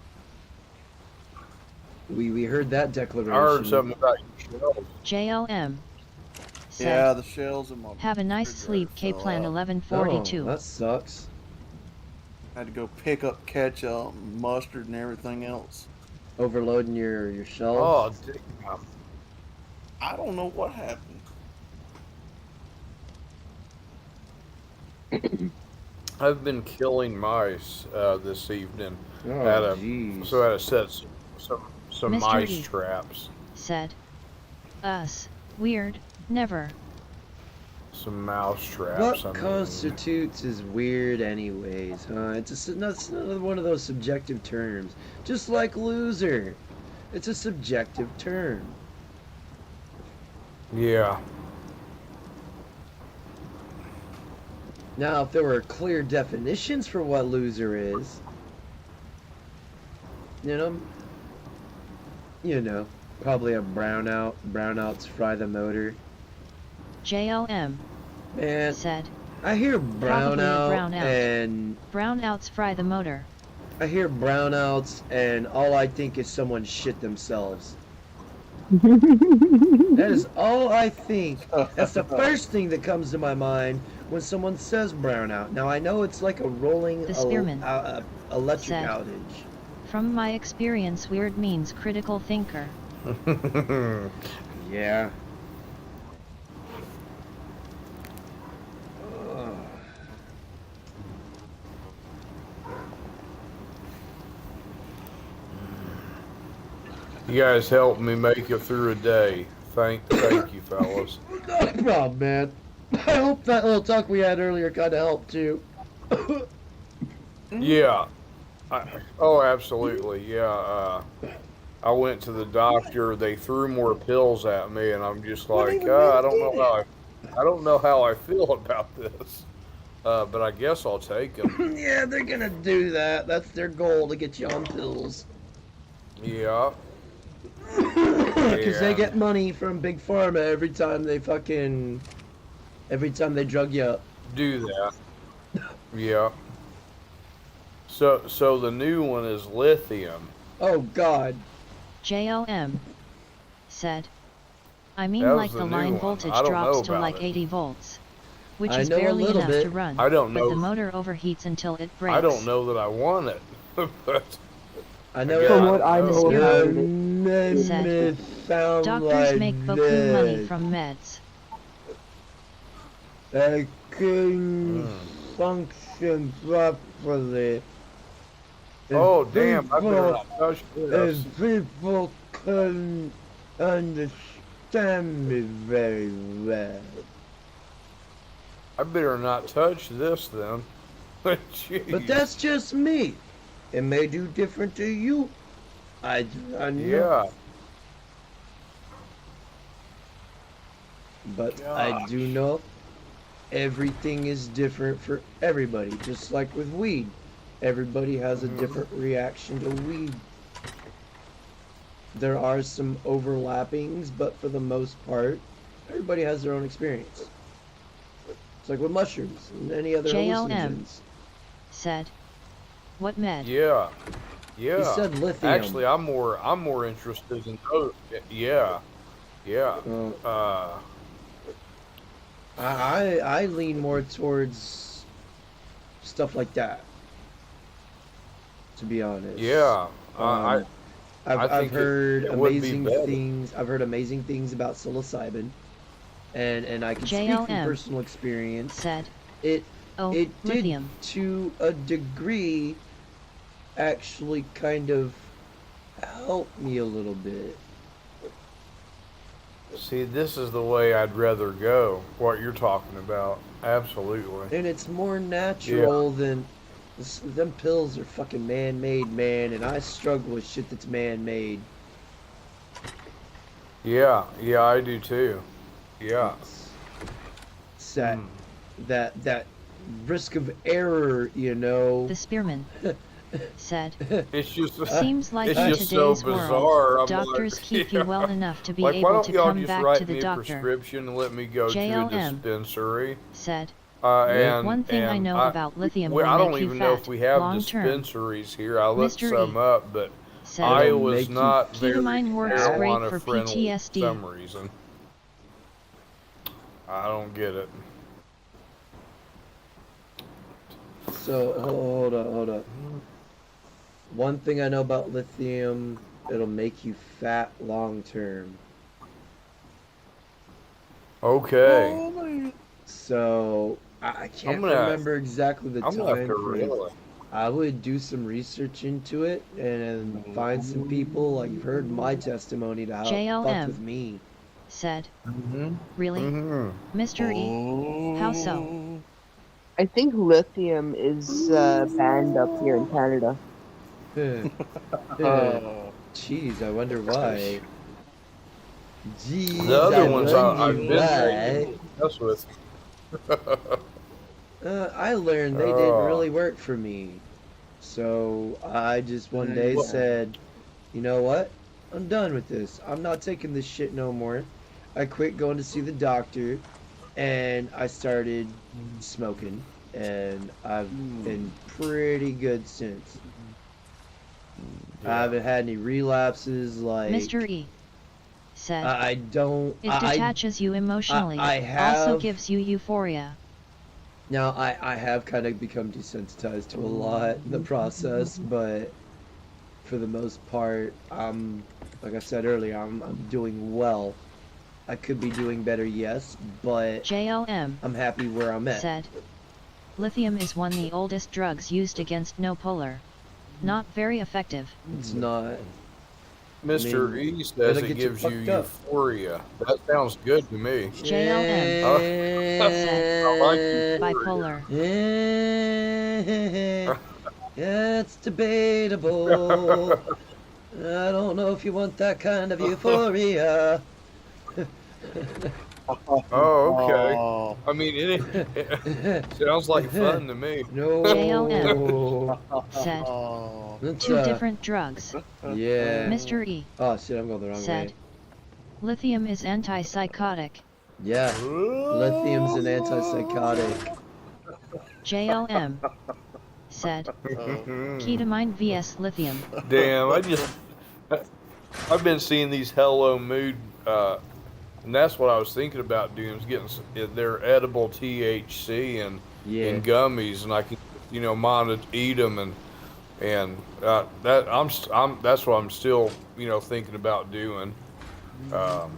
We heard that I declaration. heard something about your shells. JLM said, Yeah, the shells in my Have a nice refrigerator sleep, K-Plan fell out. 1142. Oh, that sucks. Had to go pick up ketchup, mustard, and everything else. Overloading your Oh, shelves. damn. I don't know what happened. I've been killing mice this evening. Oh, jeez. So I had to set some Mr. mice E. traps. Said, Us. Weird. Never. Some mouse traps. What I mean. constitutes as weird anyways, huh? It's another one of those subjective terms. Just like loser. It's a subjective term. Yeah. Now, if there were clear definitions for what loser is, you know, probably a brownout. Brownouts fry the motor. JLM Man, said, I hear Probably a brownout brownout. and Brownouts fry the motor. I hear brownouts and all I think is someone shit themselves. That is all I think. That's the first thing that comes to my mind when someone says brownout. Now I know it's like a rolling The spearman electric said, outage. From my experience, weird means critical thinker. Yeah. You guys helped me make it through a day. Thank you, fellas. No problem, man. I hope that little talk we had earlier kind of helped too. Yeah. Oh, absolutely. Yeah. I went to the doctor. They threw more pills at me, and I'm just like, I don't know how I feel about this. But I guess I'll take them. Yeah, they're gonna do that. That's their goal, to get you on pills. Yeah. Because they get money from Big Pharma every time they drug you up. Do that. Yeah. So the new one is lithium. Oh God. JLM said. I mean, That like was the the new line one. voltage I don't drops know to about like it. 80 volts, which I is know a barely little enough bit. to run. I don't But know. the motor overheats until it breaks. I don't know that I want it. But I know. Yeah, From what I know. know The about spirit it, made said, me sound doctors like make beaucoup money this. from meds. I couldn't function properly. oh damn! I better not touch this. If people couldn't understand me very well. I better not touch this then. Jeez. But that's just me. It may do different to you. I know. Yeah. But I do know everything is different for everybody. Just like with weed. Everybody has a different reaction to weed. There are some overlappings, but for the most part, everybody has their own experience. It's like with mushrooms and any other JLM. hallucinogens. Said. What med? Yeah. Yeah. He said lithium. Actually, I'm more interested in those. Yeah. Yeah. I lean more towards stuff like that. To be honest. Yeah. I've think heard it would be amazing better. things. I've heard amazing things about psilocybin, and I can speak from JLM. personal experience. Said. It Oh, it did lithium. to a degree actually kind of help me a little bit. See, this is the way I'd rather go. What you're talking about. Absolutely. And it's more natural than them pills are fucking man-made, man, and I struggle with shit that's man-made. Yeah. Yeah, I do too. Yeah. It's that risk of error, you know. The spearman said. It's just Seems like it's in just so today's bizarre. world, I'm doctors like, keep you well enough to be like, why able don't to y'all come just back write to the me a doctor. prescription and let me go to a JLM. dispensary? Said. And One thing I know about lithium will I don't make you even know if fat, we have long-term. dispensaries here. I looked Mr. some E. up, but Said. I It'll was make you- not very Ketamine works great marijuana for friendly for PTSD. some reason. I don't get it. So hold up. One thing I know about lithium, it'll make you fat long term. Okay. So I can't gonna- remember exactly the I'm gonna have time to frame. really. I would do some research into it and find some people, like you've heard my testimony to how it JLM. fucked with me. Said. Mm-hmm. Really? Mm-hmm. Mr. E. How so? I think lithium is banned up here in Canada. Jeez, I wonder why. Jeez, The other I ones wonder I've been why. That's with. I learned they didn't really work for me. So I just one day said, you know what? I'm done with this. I'm not taking this shit no more. I quit going to see the doctor and I started smoking. And I've been pretty good since. I haven't had any relapses like Mr. E. Said. I don't It detaches you emotionally. I have also gives you euphoria. Now, I have kind of become desensitized to a lot in the process, but for the most part, like I said earlier, I'm doing well. I could be doing better, yes, but JLM I'm happy where I'm at. said, lithium is one of the oldest drugs used against no polar. Not very effective. It's not. Mr. mean, E says it'll it get you gives you fucked up. euphoria. That sounds good to me. JLM I like bipolar. It's debatable. I don't know if you want that kind of euphoria. Oh, okay. I mean, it sounds like fun to me. No. JLM said, That's, two different drugs. Yeah. Mr. E Oh shit, I'm going the wrong said, way. lithium is antipsychotic. Yeah. Lithium's an antipsychotic. JLM said, ketamine vs lithium. Damn, I've been seeing these Hello Mood, and that's what I was thinking about doing, is getting their edible THC and gummies, and I can, eat them, and that's what I'm still, thinking about doing. I'm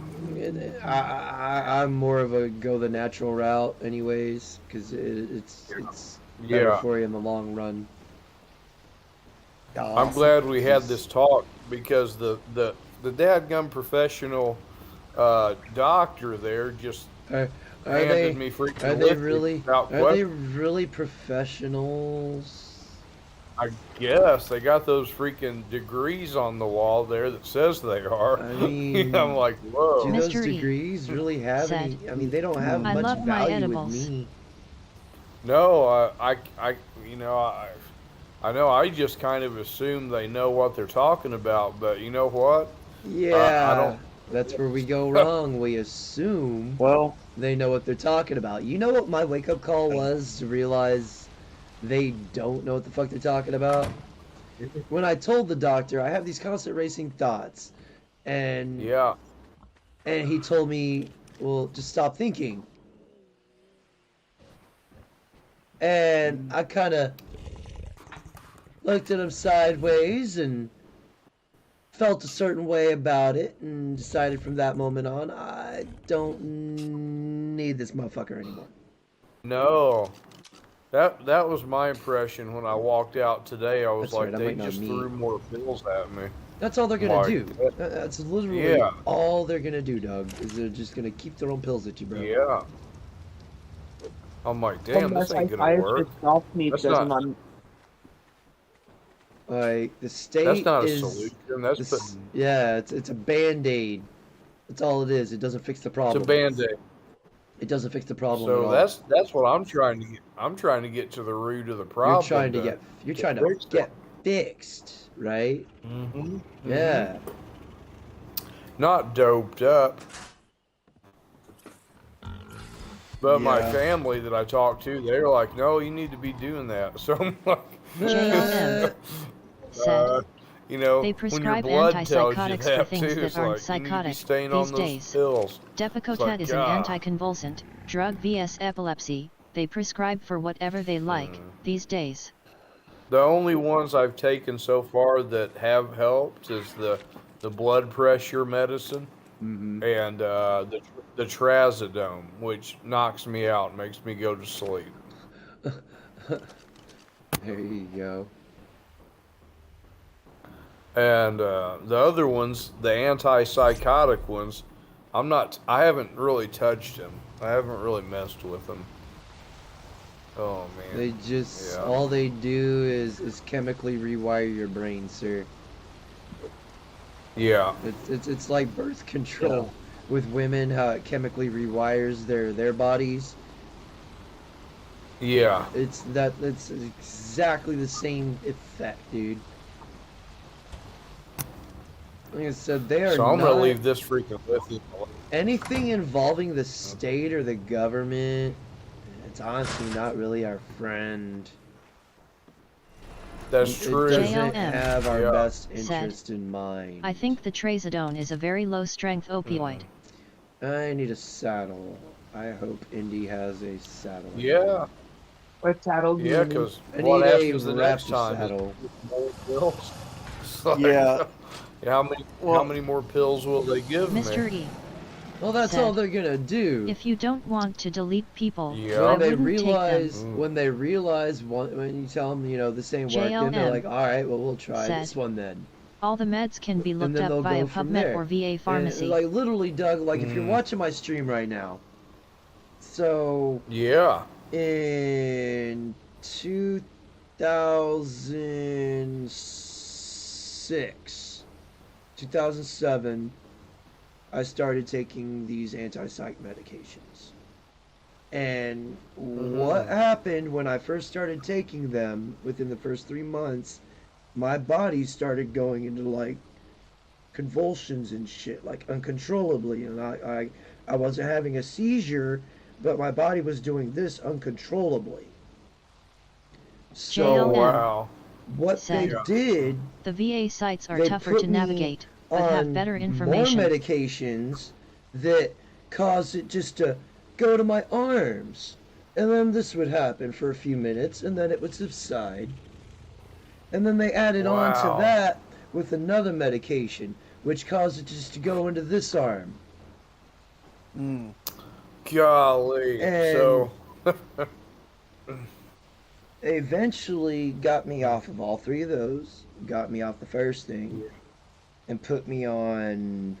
more of a go the natural route, anyways, because it's better for you in the long run. I'm glad we had this talk, because the dadgum professional doctor there just handed me freaking Are they really professionals? I guess they got those freaking degrees on the wall there that says they are. I mean, I'm like, whoa. Do those Mr. E degrees really have said, any? I mean, they don't have I much love my value with edibles. me. No, I know. I just kind of assume they know what they're talking about, but you know what? Yeah, I don't. that's where we go wrong. We assume they know what they're talking about. You know what my wake-up call was to realize they don't know what the fuck they're talking about? When I told the doctor, I have these constant racing thoughts, and he told me, well, just stop thinking. And I kind of looked at him sideways and felt a certain way about it, and decided from that moment on, I don't need this motherfucker anymore. No. That was my impression when I walked out today. I was That's like, right, they just threw more pills at me. That's all they're gonna do. That's literally all they're gonna do, Doug. Is they're just gonna keep throwing pills at you, bro. Yeah. I'm like, damn, this ain't gonna work. That's not. Like the state That's not a is. solution. It's a band-aid. That's all it is. It doesn't fix the problem. It's a band-aid. It doesn't fix the problem. So at all. that's what I'm trying to get. I'm trying to get to the root of the problem. You're trying to get fixed, right? Mm-hmm. Yeah. Not doped up. But my family that I talk to, they're like, no, you need to be doing that. So I'm like, JLM said, when they your prescribe blood tells you antipsychotics for that things too, that it's aren't like, psychotic you need to be staying these on those days. pills. Depakote is an anticonvulsant drug vs epilepsy. They prescribe for whatever they like these days. The only ones I've taken so far that have helped is the blood pressure medicine and the trazodone, which knocks me out and makes me go to sleep. There you go. And the other ones, the antipsychotic ones, I haven't really touched them. I haven't really messed with them. Oh man. They just all they do is chemically rewire your brain, sir. Yeah. It's like birth control with women, how it chemically rewires their bodies. Yeah. It's exactly the same effect, dude. Like I said, they are So I'm gonna leave this freaking lithium alone. Anything involving the state or the government, it's honestly not really our friend. That's true. It doesn't have our best said, interest in mind. I think the trazodone is a very low-strength opioid. I need a saddle. I hope Indy has a saddle. Yeah. What saddle do you need? because I what need happens a the next raptor time? saddle. It's like, Yeah. how Well, many more pills will they give Mr. me? E. Well, that's said, all they're gonna do. If you don't want to delete people, Yeah. I When they wouldn't take them. realize, when you tell them, this ain't working, they're JLM like, all right, well, we'll try said, this one then. All the meds can be And looked then up they'll via go from PubMed there. or VA And, pharmacy. like, literally, Doug, like, if you're Mm. watching my stream right now, so Yeah. in 2006, 2007, I started taking these anti-psych medications. And what happened when I first started taking them, within the first 3 months, my body started going into like convulsions and shit, like uncontrollably. And I wasn't having a seizure, but my body was doing this uncontrollably. So JLM wow. what they said, did, The VA sites are they tougher put to me navigate, but have on better more information. medications that caused it just to go to my arms. And then this would happen for a few minutes, and then it would subside. And then they added on to Wow. that with another medication, which caused it just to go into this arm. mm, Golly. And So. they eventually got me off of all three of those, got me off the first thing, and put me on...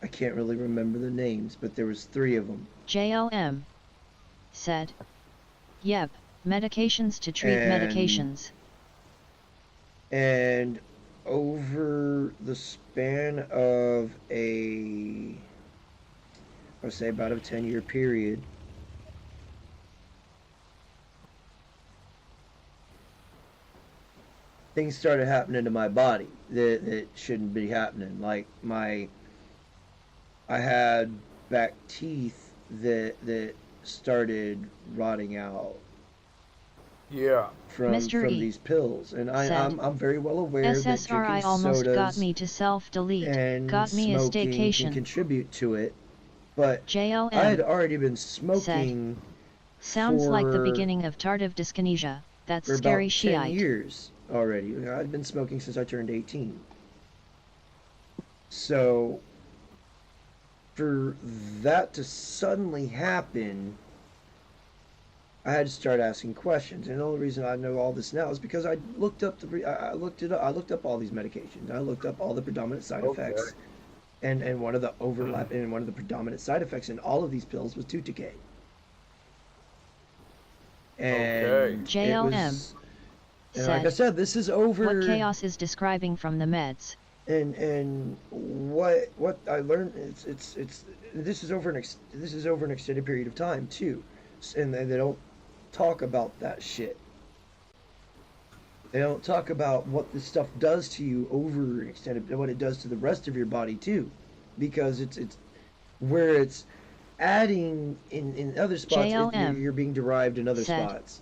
I can't really remember the names, but there was 3 of them. JLM said, Yep, medications to treat And- medications. And over the span of I would say about a 10-year period, things started happening to my body that shouldn't be happening. Like I had back teeth that started rotting out Yeah. from Mr. E these pills, and said, I'm very well aware that SSRI drinking almost sodas got me to self-delete, and got me a smoking can staycation. contribute to it, but I JLM had already been smoking sounds like the for- beginning of tardive dyskinesia. That's for scary about 10 Shiite. years already. I'd been smoking since I turned 18. So for that to suddenly happen, I had to start asking questions. And the only reason I know all this now is because I looked up I looked it up. I looked up all these medications. I looked up all the predominant side effects. And one of the and one of the predominant side effects in all of these pills was tooth decay. And Okay. JLM and like I said, said, this is over. What Chaos is describing from the meds. And what I learned this is over an extended period of time too, and they don't talk about that shit. They don't talk about what this stuff does to you over an extended, what it does to the rest of your body too, because it's where it's adding in other spots, JLM you're being derived in other said, spots.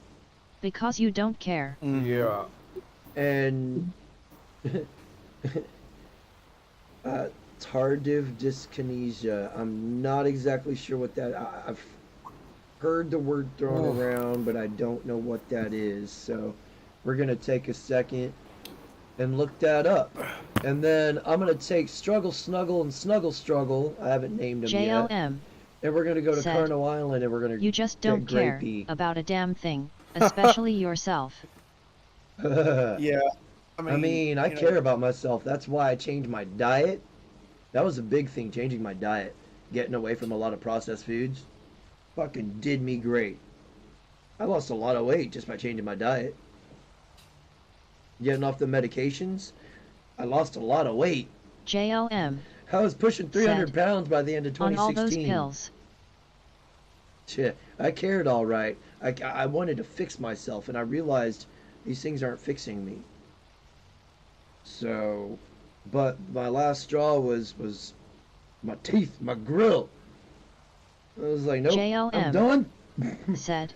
Because you don't care. Yeah. And tardive dyskinesia. I'm not exactly sure what that. I've heard the word thrown around, but I don't know what that is. So we're gonna take a second and look that up, and then I'm gonna take Struggle Snuggle and Snuggle Struggle. I haven't named them yet. JLM And we're gonna go to said, Carno Island, and we're gonna. You just get don't care grapey. about a damn thing, especially yourself. yeah. I mean, I care about myself. That's why I changed my diet. That was a big thing, changing my diet. Getting away from a lot of processed foods. Fucking did me great. I lost a lot of weight just by changing my diet. Getting off the medications, I lost a lot of weight. JLM I was pushing 300 said, pounds by the end of on 2016. all those pills. Shit, I cared all right. I wanted to fix myself, and I realized these things aren't fixing me. So, but my last straw was my teeth, my grill. I was like, nope, I'm JLM done. said,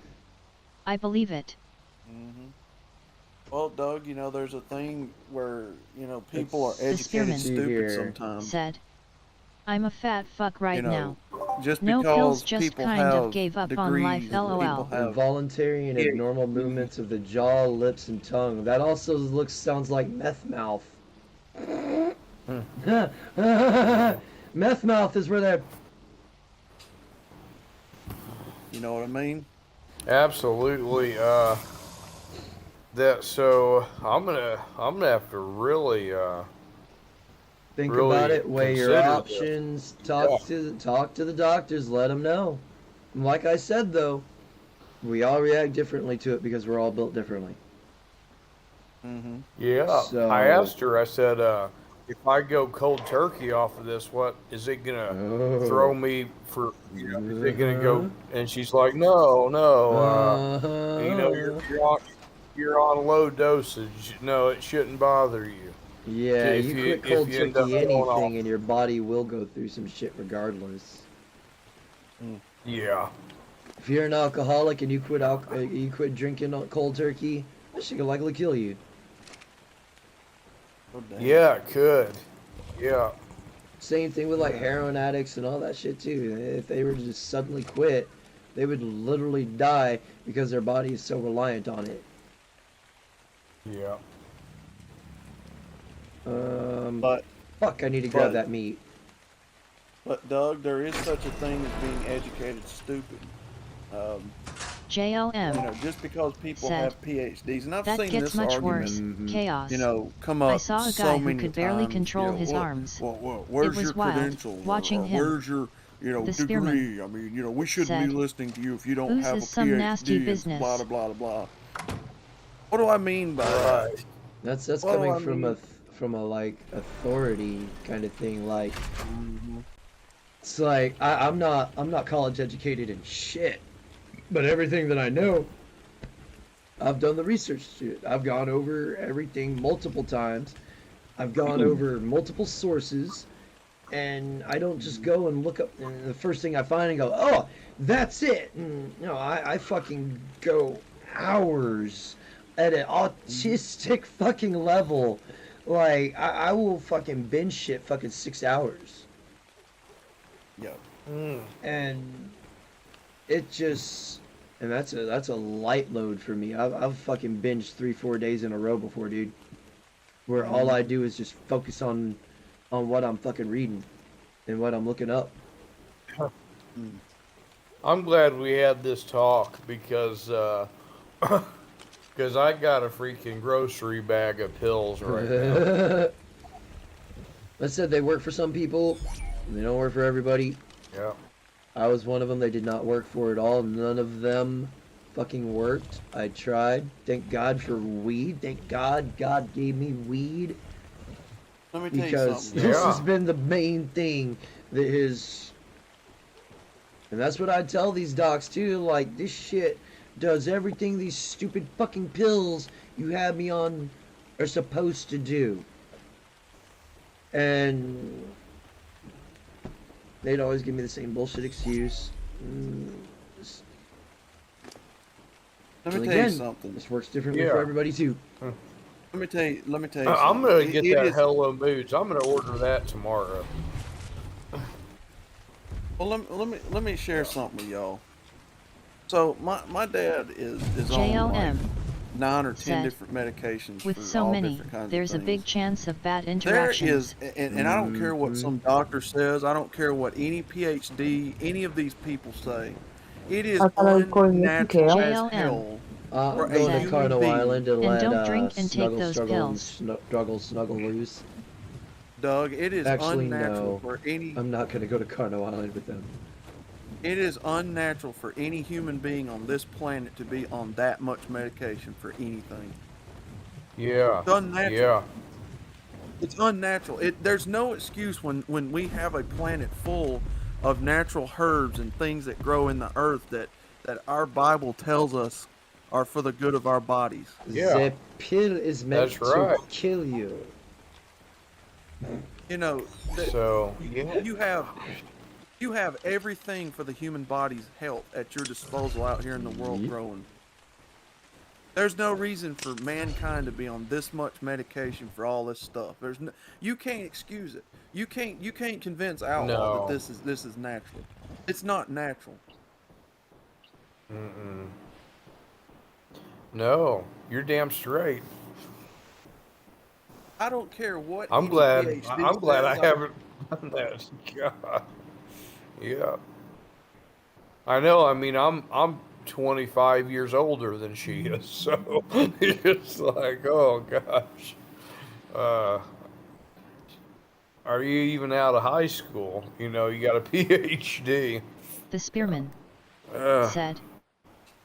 I believe it. Well, Doug, there's a thing where, people are Let's educated see stupid here. sometimes. Said, I'm a fat fuck right You know, now. just No because pills, just people kind have of gave up on degrees life, and people lol. have Involuntary and abnormal movements of the jaw, lips, and tongue. That also sounds like meth mouth. Meth mouth is where that. you know what I mean? Absolutely. I'm gonna have to really Think about really it. Weigh your consider this. options. Yeah. Talk to the doctors. Let them know. Like I said though, we all react differently to it because we're all built differently. Mm-hmm. Yeah. I So. asked her. I said, if I go cold turkey off of this, what is it gonna throw Oh. me for? You know, is it gonna go? And she's like, no, no. You know, you're on low dosage. No, it shouldn't bother you. Yeah, If you quit if cold you end up turkey going off. anything, and your body will go through some shit regardless. Yeah. If you're an alcoholic and you quit drinking on cold turkey, that shit could likely kill you. Oh, damn. Yeah, it could. Yeah. Same thing with like heroin addicts and all that shit too. If they were to just suddenly quit, they would literally die because their body is so reliant on it. Yeah. But Fuck, I need to grab that meat. But Doug, there is such a thing as being educated stupid. JLM. You know, just because people said, have PhDs, and I've that seen gets this much argument, worse. Chaos. you know, come up I saw a so guy who many could barely times, control you know, his well, arms. Well, where's was your wild, credentials? watching or him, where's your, you know, the degree? spearman, I mean, you know, we shouldn't said, be listening to you if you don't "Whose have a is some nasty PhD business?" and blah, blah, blah, blah. What do I mean by that? That's What do coming I from mean? from a like authority kind of thing. Like Mhm. it's like I'm not college educated in shit, but everything that I know, I've done the research to it. I've gone over everything multiple times. I've gone over multiple sources, and I don't just go and look up and the first thing I find and go, oh, that's it. And, no, I fucking go hours at an autistic fucking level. Like, I will fucking binge shit fucking 6 hours. Yeah. And it just, and that's a light load for me. I've fucking binged 3-4 days in a row before, dude. Where all I do is just focus on what I'm fucking reading and what I'm looking up. I'm glad we had this talk because because I got a freaking grocery bag of pills right now. I said they work for some people, they don't work for everybody. Yeah. I was one of them. They did not work for at all. None of them fucking worked. I tried. Thank God for weed. Thank God God gave me weed. Let me tell you Because something. this Yeah. has been the main thing that is, and that's what I tell these docs too. Like, this shit does everything these stupid fucking pills you have me on are supposed to do. And they'd always give me the same bullshit excuse. Just- Let me and tell you again, something. this works differently Yeah. for everybody too. Let me tell you something. I'm gonna get It that is- Hello Moods. I'm gonna order that tomorrow. Well, let me share something with y'all. So my dad is on JLM, like 9 or 10 said, different medications with for so all many, different kinds there's a of big things. chance of bad There interactions. is, and I don't care what some doctor says. I don't care what any PhD, any of these people say. It is I thought I was going with unnatural Kale. as JLM. hell. For I'm a going to human Carno being. Island and And let don't drink and take Snuggle, those Struggle, pills. and Snuggle loose. Doug, it is Actually, unnatural no. for any. I'm not going to go to Carno Island with them. It is unnatural for any human being on this planet to be on that much medication for anything. Yeah. It's unnatural. Yeah. It's unnatural. There's no excuse when we have a planet full of natural herbs and things that grow in the earth that our Bible tells us are for the good of our bodies. Yeah. The pill is meant That's right. to kill you. You know, So yeah. you have everything for the human body's health at your disposal out here in the world Yep. growing. There's no reason for mankind to be on this much medication for all this stuff. There's no, you can't excuse it. You can't convince Outlaw that No. this is natural. It's not natural. Mm-mm. No, you're damn straight. I don't care what I'm any glad. PhD I'm glad I says. haven't done that. God. Yeah. I know. I mean, I'm 25 years older than she is, so it's like, oh gosh. Uh, are you even out of high school? You know, you got a PhD. The spearman Uh, said.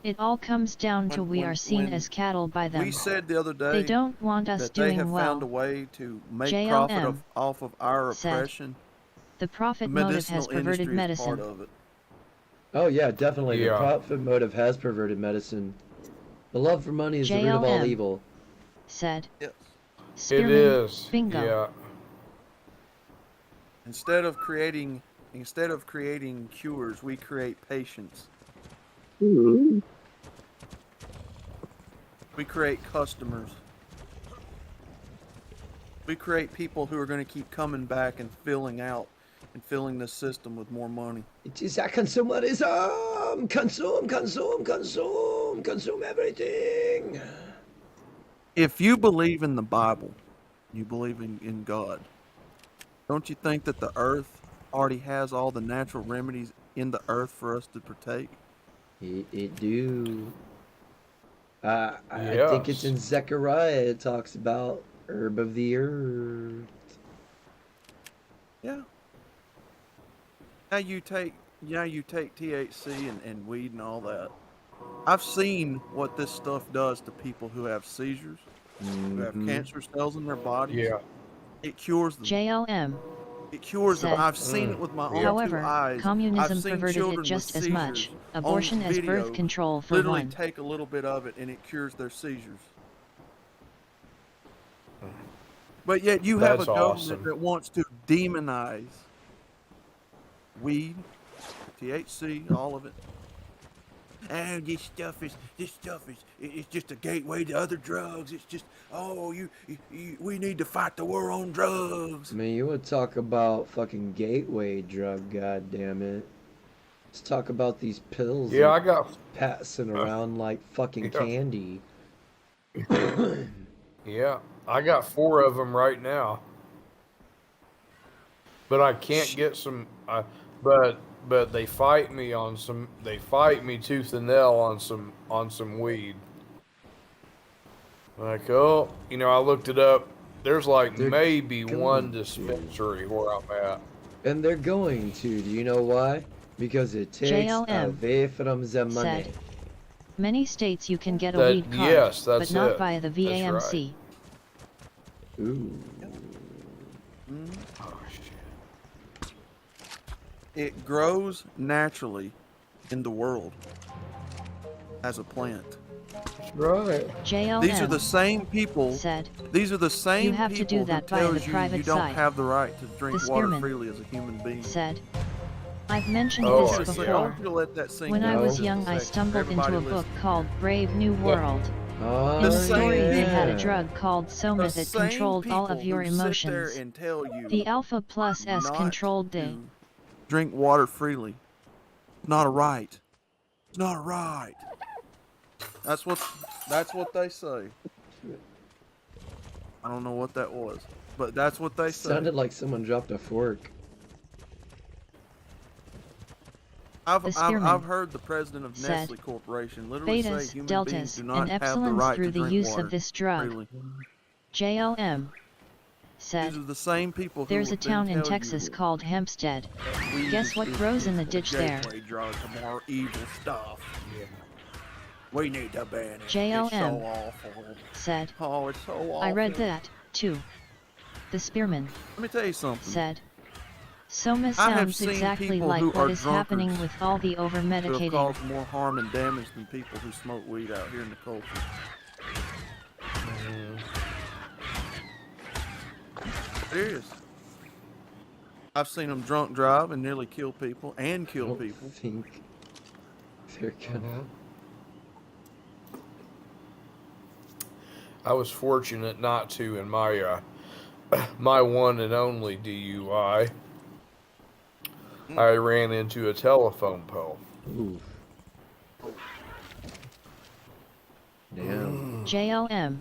It all comes down to we are seen as cattle by them. We said the other They day don't want us that they doing have found a well. way to make profit JLM off of our said. oppression. The The profit motive has medicinal perverted industry is part medicine. of it. Oh yeah, definitely. The yeah. profit motive has perverted medicine. The love for money is the root of all JLM evil. said. Yes. It Spearman, is. bingo. Yeah. Instead of creating cures, we create patients. We create customers. We create people who are going to keep coming back and filling the system with more money. It is a consumerism. Consume everything. If you believe in the Bible, you believe in God, don't you think that the earth already has all the natural remedies in the earth for us to partake? It do. I think it's Yes. in Zechariah. It talks about herb of the earth. Yeah. Now you take THC and weed and all that. I've seen what this stuff does to people who have seizures, who have cancer cells in their bodies. Yeah. It cures them. JLM It cures them. said. I've seen it with my own two However, eyes. communism I've seen perverted it children just with as much. seizures Abortion on as video birth control for literally one. take a little bit of it and it cures their seizures. But yet you have That's a government awesome. that wants to demonize weed, THC, all of it. And this stuff is it's just a gateway to other drugs. It's just we need to fight the war on drugs. I mean, you would talk about fucking gateway drug, goddammit. Let's talk about these pills Yeah, that I got. passing around like fucking Yeah. candy. Yeah, I got 4 of them right now. But I can't get some. But they fight me on some. They fight me tooth and nail on some weed. Like, oh, you know, I looked it up. There's like They're maybe going one to. dispensary where I'm at. And they're going to. Do you know why? Because it takes JLM away from the money. said. Many states you can get a That weed card, yes, that's but not it. via the That's right. VAMC. Ooh. Oh shit. It grows naturally in the world as a plant. That's right. JLM These are the same people. said. These are the same You have to people do that who via the tells you private you don't side. have the right to drink The water spearman freely as a human being. Said. I've mentioned Oh, this I see. I before. want you to let that sink When in I for was just a young, I second. stumbled into Everybody a book listen. called Brave New World. Oh, In the same story, they had a yeah. drug called Soma The that same controlled all of people your who sit there emotions. and tell you The Alpha Plus S not controlled the. to drink water freely. It's not a right. It's not a right. That's what they say. I don't know what that was, but that's what they say. Sounded like someone dropped a fork. The spearman I've heard the president of said, Nestle Corporation literally say Betas, human beings deltas, do not and have the epsilons right through to the drink use water of this drug. freely. JLM said. These are the same people who There's a will then town in tell Texas you called Hempstead. that weed Guess what is grows in the a ditch there? gateway drug to more evil stuff. Yeah. We need to ban it. It's JLM so awful. said. Oh, it's so awful. I read that, too. The spearman Let me tell you something. said. Soma I have sounds seen exactly people like who what are is happening drunkards with all the who have over-medicating. caused more harm and damage than people who smoke weed out here in the culture. Serious. I've seen them drunk drive and nearly kill people and I kill don't people. think they're gonna. I was fortunate not to in my my one and only DUI. I ran into a telephone pole. Oof. Damn. JLM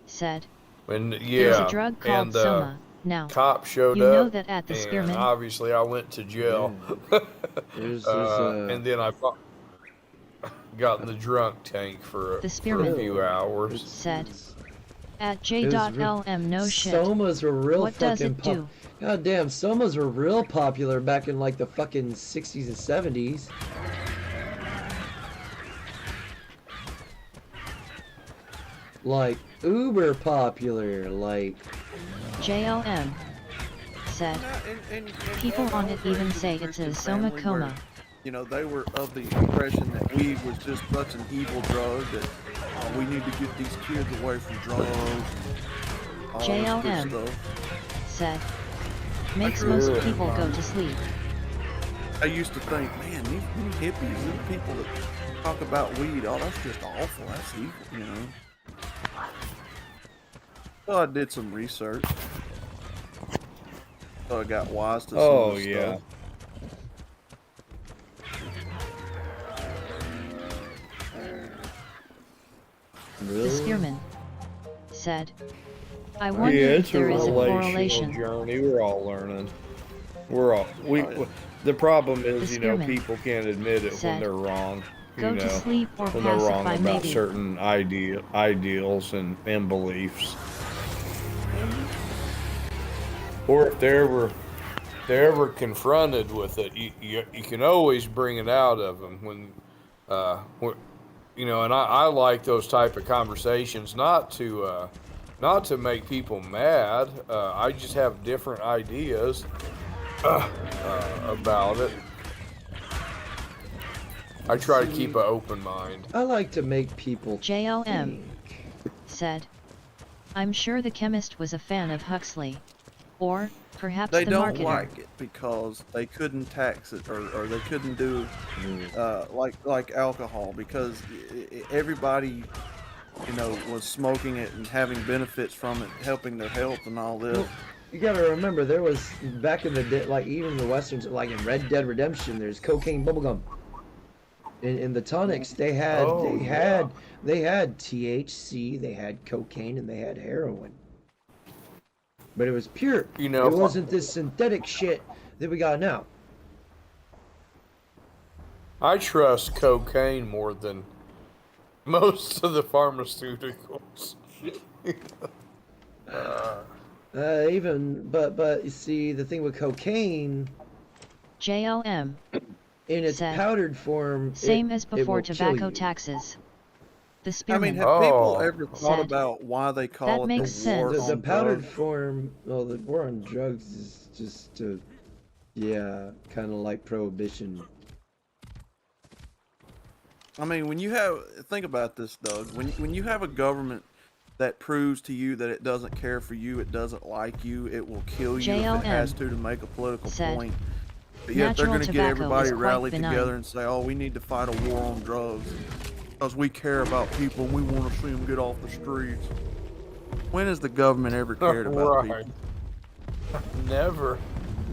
said. And There's a drug called and Soma. Now, cop showed you up. know that at the and Spearman. obviously I went to jail. There's and then I got in the drunk tank for The a Spearman few hours. said. At J.LM, no shit. Somas were real What does fucking it do? God damn, Somas were real popular back in like the fucking 60s and 70s. Like uber popular, like JLM said. And People on it even say it's a Soma family coma. where, you know, they were of the impression that weed was just such an evil drug that we need to get these kids away from drugs. All this good JLM stuff. said. Makes most people go to sleep. I used to think, man, these hippies, these people that talk about weed, oh, that's just awful. That's evil, you know. So I did some research. So I got wise to some of the stuff. The Spearman said. I wonder Yeah, if it's there is a relational correlation. journey. We're all learning. The problem is, you know, people can't admit it when they're wrong. Go to sleep or when they're wrong pacify about maybe. certain ideals and beliefs. Or if they're ever confronted with it, you can always bring it out of them when you know. And I like those type of conversations, not to make people mad. I just have different ideas about it. I try to keep an open mind. I like to make people JLM think. said. I'm sure the chemist was a fan of Huxley. Or, perhaps They the don't marketer. like it because they couldn't tax it, or they couldn't do like alcohol, because everybody, you know, was smoking it and having benefits from it, helping their health and all this. Well, you gotta remember, there was back in the day, like even the westerns, like in Red Dead Redemption, there's cocaine bubblegum. In the tonics, they had THC, they had cocaine, and they had heroin. But it was pure. You know, it wasn't this synthetic shit that we got now. I trust cocaine more than most of the pharmaceuticals. But you see, the thing with cocaine, JLM in its said, powdered form, same as it before will kill tobacco you. taxes. The I Spearman mean, have people Oh. ever thought said, about why they call that it makes the war sense. The on powdered drugs? form, well, the war on drugs is just to, yeah, kind of like prohibition. I mean, when you have, think about this, Doug. When you have a government that proves to you that it doesn't care for you, it doesn't like you, it will kill you if JLM it has to make a political said, point. But yet they're natural going to get tobacco everybody is quite rallied benign. together and say, "Oh, we need to fight a war on drugs because we care about people and we want to see them get off the streets." When has the government ever cared about Right. people? Never.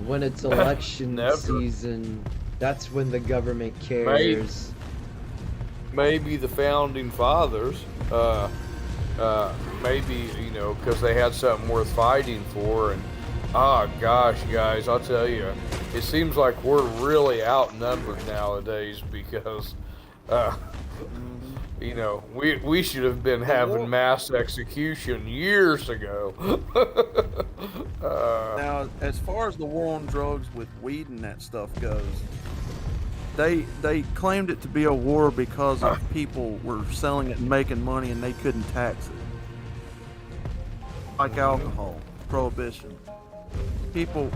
When it's election Never. season, that's when the government cares. Maybe the founding fathers, maybe, you know, because they had something worth fighting for. And gosh, guys, I'll tell you, it seems like we're really outnumbered nowadays because you know, we should have been having mass execution years ago. Now, as far as the war on drugs with weed and that stuff goes, they claimed it to be a war because of people were selling it and making money and they couldn't tax it. Like alcohol, prohibition. People were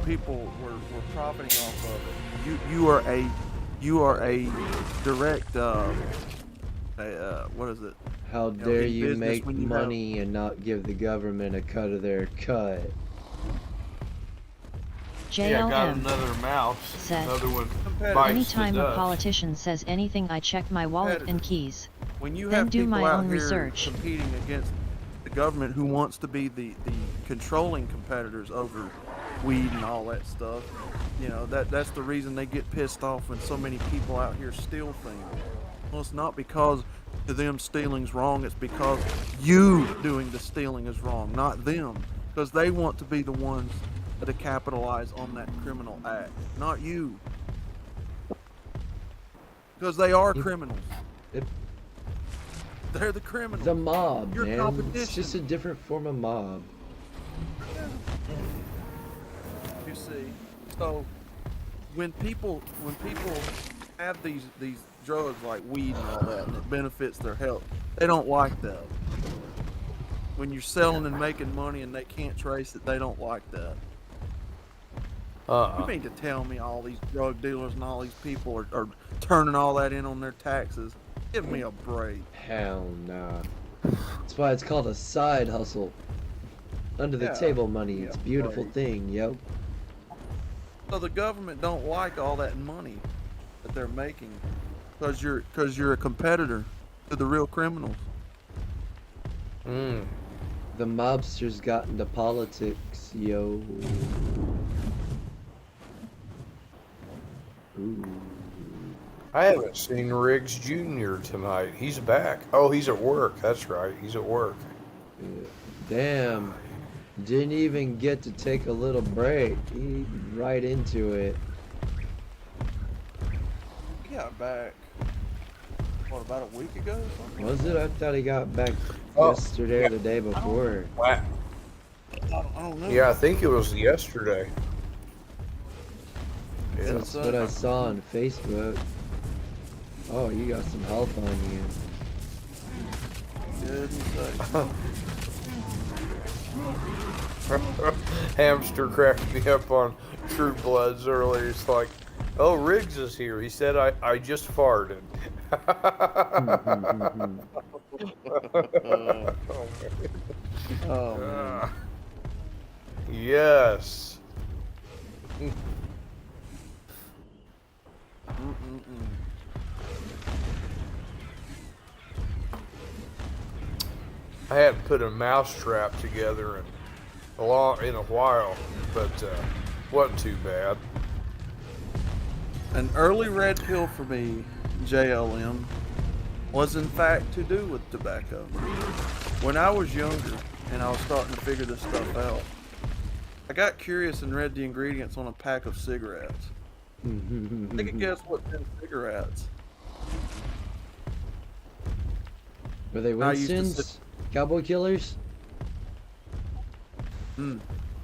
profiting off of it. You are a direct what is it? How dare in you business make when you money and not give the government a cut of their cut? Yeah, got JLM another mouse. said, Another one Competitive. bites anytime the a dust. politician says anything, I check my wallet and keys. When you Then have do people my out own here research. competing against the the government who wants to be the controlling competitors over weed and all that stuff. You know, that's the reason they get pissed off when so many people out here steal things. Well, it's not because to them stealing's wrong, it's because you doing the stealing is wrong, not them. Because they want to be the ones to capitalize on that criminal act, not you. Because they are criminals. They're the criminals. The mob, Your man. competition. It's just a different form of mob. You see, so when people have these drugs like weed and all that, and it benefits their health, they don't like that. When you're selling and making money and they can't trace it, they don't like that. You mean to tell me all these drug dealers and all these people are turning all that in on their taxes? Give me a break. Hell nah. That's why it's called a side hustle. Under the table money. It's a beautiful thing, yo. So the government don't like all that money that they're making because you're a competitor to the real criminals. The mobsters got into politics, yo. Ooh. I haven't seen Riggs Jr. tonight. He's back. Oh, he's at work. That's right. He's at work. Damn. Didn't even get to take a little break. He right into it. He got back, what, about a week ago or something? Was it? I thought he got back yesterday or the day before. Wow. I don't know. Yeah, I think it was yesterday. Yeah. That's what I saw on Facebook. Oh, you got some health on you. Goodness sakes. Hamster cracked me up on True Bloods earlier. It's like, oh, Riggs is here. He said I just farted. Oh, man. Yes. I hadn't put a mousetrap together in a while, but wasn't too bad. An early red pill for me, JLM, was in fact to do with tobacco. When I was younger and I was starting to figure this stuff out, I got curious and read the ingredients on a pack of cigarettes. Take a guess what's in cigarettes. Were they Winston's? Cowboy Killers?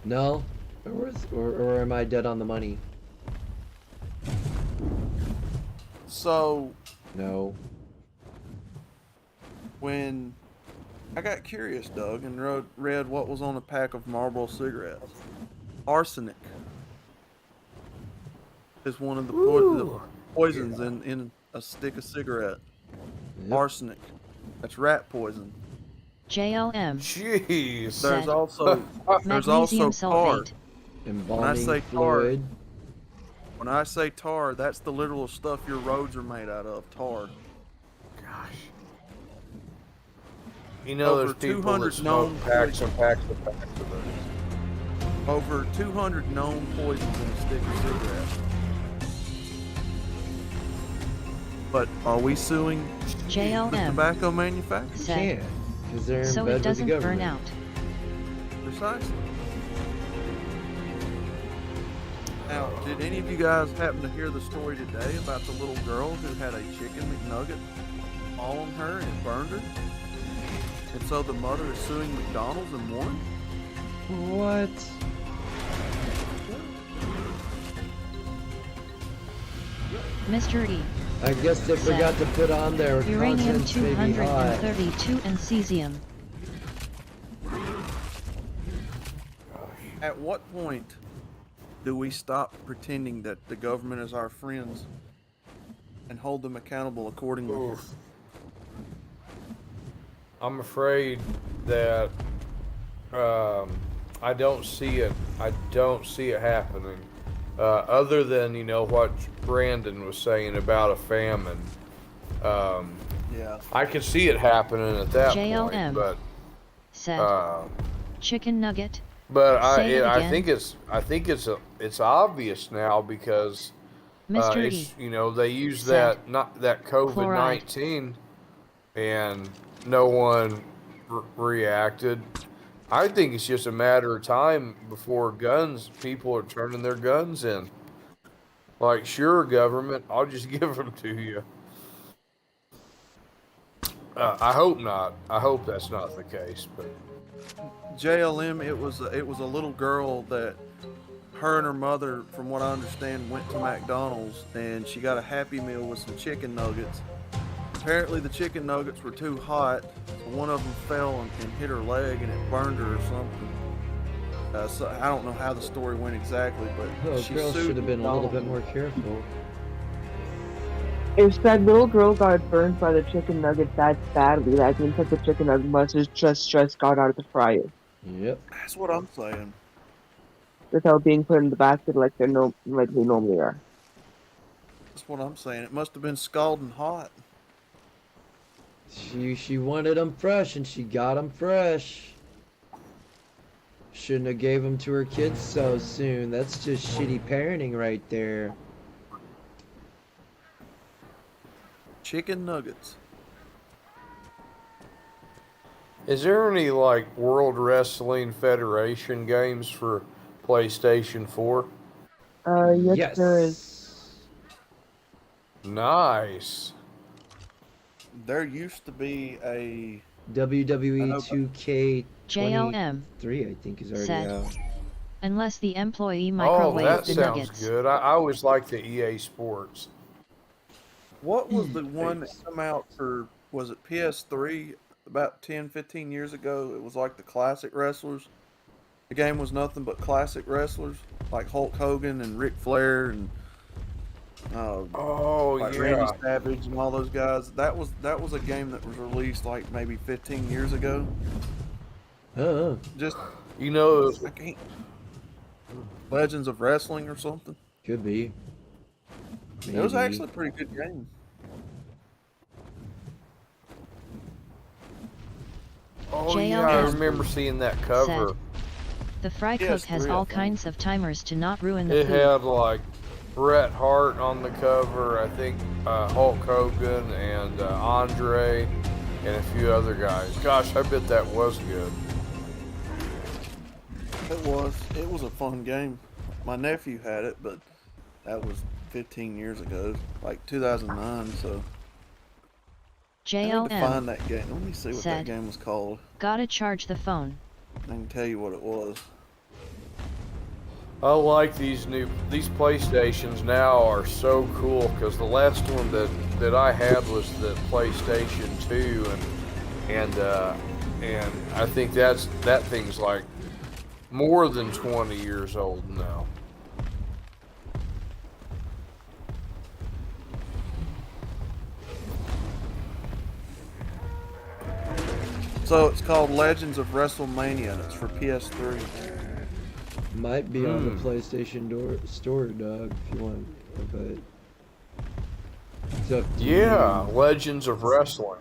No? Or am I dead on the money? So, No. when I got curious, Doug, and read what was on a pack of Marlboro cigarettes, arsenic is one of the poisons in a stick of cigarette. Yep. Arsenic. That's rat poison. JLM. Jeez. There's also Magnesium tar. sulfate. Embalming say fluid. When I say tar, that's the literal stuff your roads are made out of. Tar. Gosh. You know, Over there's people 200 that smoke known packs and packs and packs of those. Over 200 known poisons in a stick of cigarettes. But are we suing the JLM. tobacco manufacturers? Said. Can't. Because they're in So bed it with the doesn't burn government. out. Precisely. Now, did any of you guys happen to hear the story today about the little girl who had a chicken McNugget fall on her and it burned her? And so the mother is suing McDonald's and won? What? Mr. E. I guess they forgot to put on their Uranium contents may be hot. 232 and cesium. At what point do we stop pretending that the government is our friends and hold them accountable accordingly? Oof. I'm afraid that I don't see it. I don't see it happening. Other than what Brandon was saying about a famine. Yeah. I could see it happening at that JLM. point, but said. Uh, Chicken nugget? but Say it I again. think it's obvious now because Mr. E. it's they use said. that COVID Chloride. 19 and no one reacted. I think it's just a matter of time before people are turning their guns in. Like, sure, government, I'll just give them to you. I hope not. I hope that's not the case. But JLM, it was a little girl that her and her mother, from what I understand, went to McDonald's and she got a Happy Meal with some chicken nuggets. Apparently the chicken nuggets were too hot, so one of them fell and hit her leg and it burned her or something. So I don't know how the story went exactly, but Oh, she girl sued should have been a little bit McDonald's. more careful. If that little girl got burned by the chicken nugget that badly, that means that the chicken nugget must have just got out of the fryer Yep. That's what I'm saying. without being put in the basket like like they normally are. That's what I'm saying. It must have been scalding hot. She wanted them fresh, and she got them fresh. Shouldn't have gave them to her kids so soon. That's just shitty parenting right there. Chicken nuggets. is there any like World Wrestling Federation games for PlayStation 4? Yes, there is. Nice. There used to be a WWE I know, 2K23, JLM I think, is already said. out. Unless the employee Oh, microwaved that the sounds nuggets. good. I always like the EA Sports. what was the one that come out for, was it PS3 about 10, 15 years ago? It was like the classic wrestlers. The game was nothing but classic wrestlers, like Hulk Hogan and Ric Flair and Oh, like yeah. Randy Savage and all those guys. That was a game that was released like maybe 15 years ago. Just You know, I can't. Legends of Wrestling or something. Could be. It was Maybe. actually a pretty good game. oh yeah, I JLM remember seeing that cover. said. The fry cook has PS3, I all think. kinds of timers to not ruin the It food. had like Bret Hart on the cover, I think Hulk Hogan and Andre and a few other guys. Gosh, I bet that was good. It was a fun game. My nephew had it, but that was 15 years ago, like 2009. So I need to JLM find that game. Let me see what that said. game was called. Gotta charge the phone. I can tell you what it was. I like these PlayStations now are so cool because the last one that I had was the PlayStation 2 and I think that thing's like more than 20 years old now. So it's called Legends of WrestleMania, and it's for PS3. Might be on the PlayStation store, dog, if you want. But it's up to Yeah, you. Legends of Wrestling.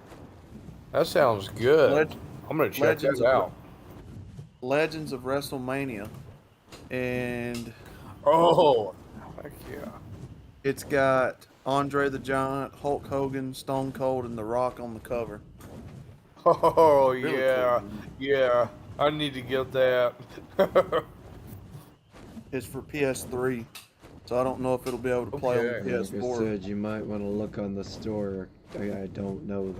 That sounds good. Leg- I'm gonna check Legends that of out. Legends of WrestleMania, and Oh, heck yeah. it's got Andre the Giant, Hulk Hogan, Stone Cold, and The Rock on the cover. Oh Really yeah, cool. yeah. I need to get that. It's for PS3, so I don't know if it'll be able to play on Okay. the Like I PS4. said, you might want to look on the store. I don't know,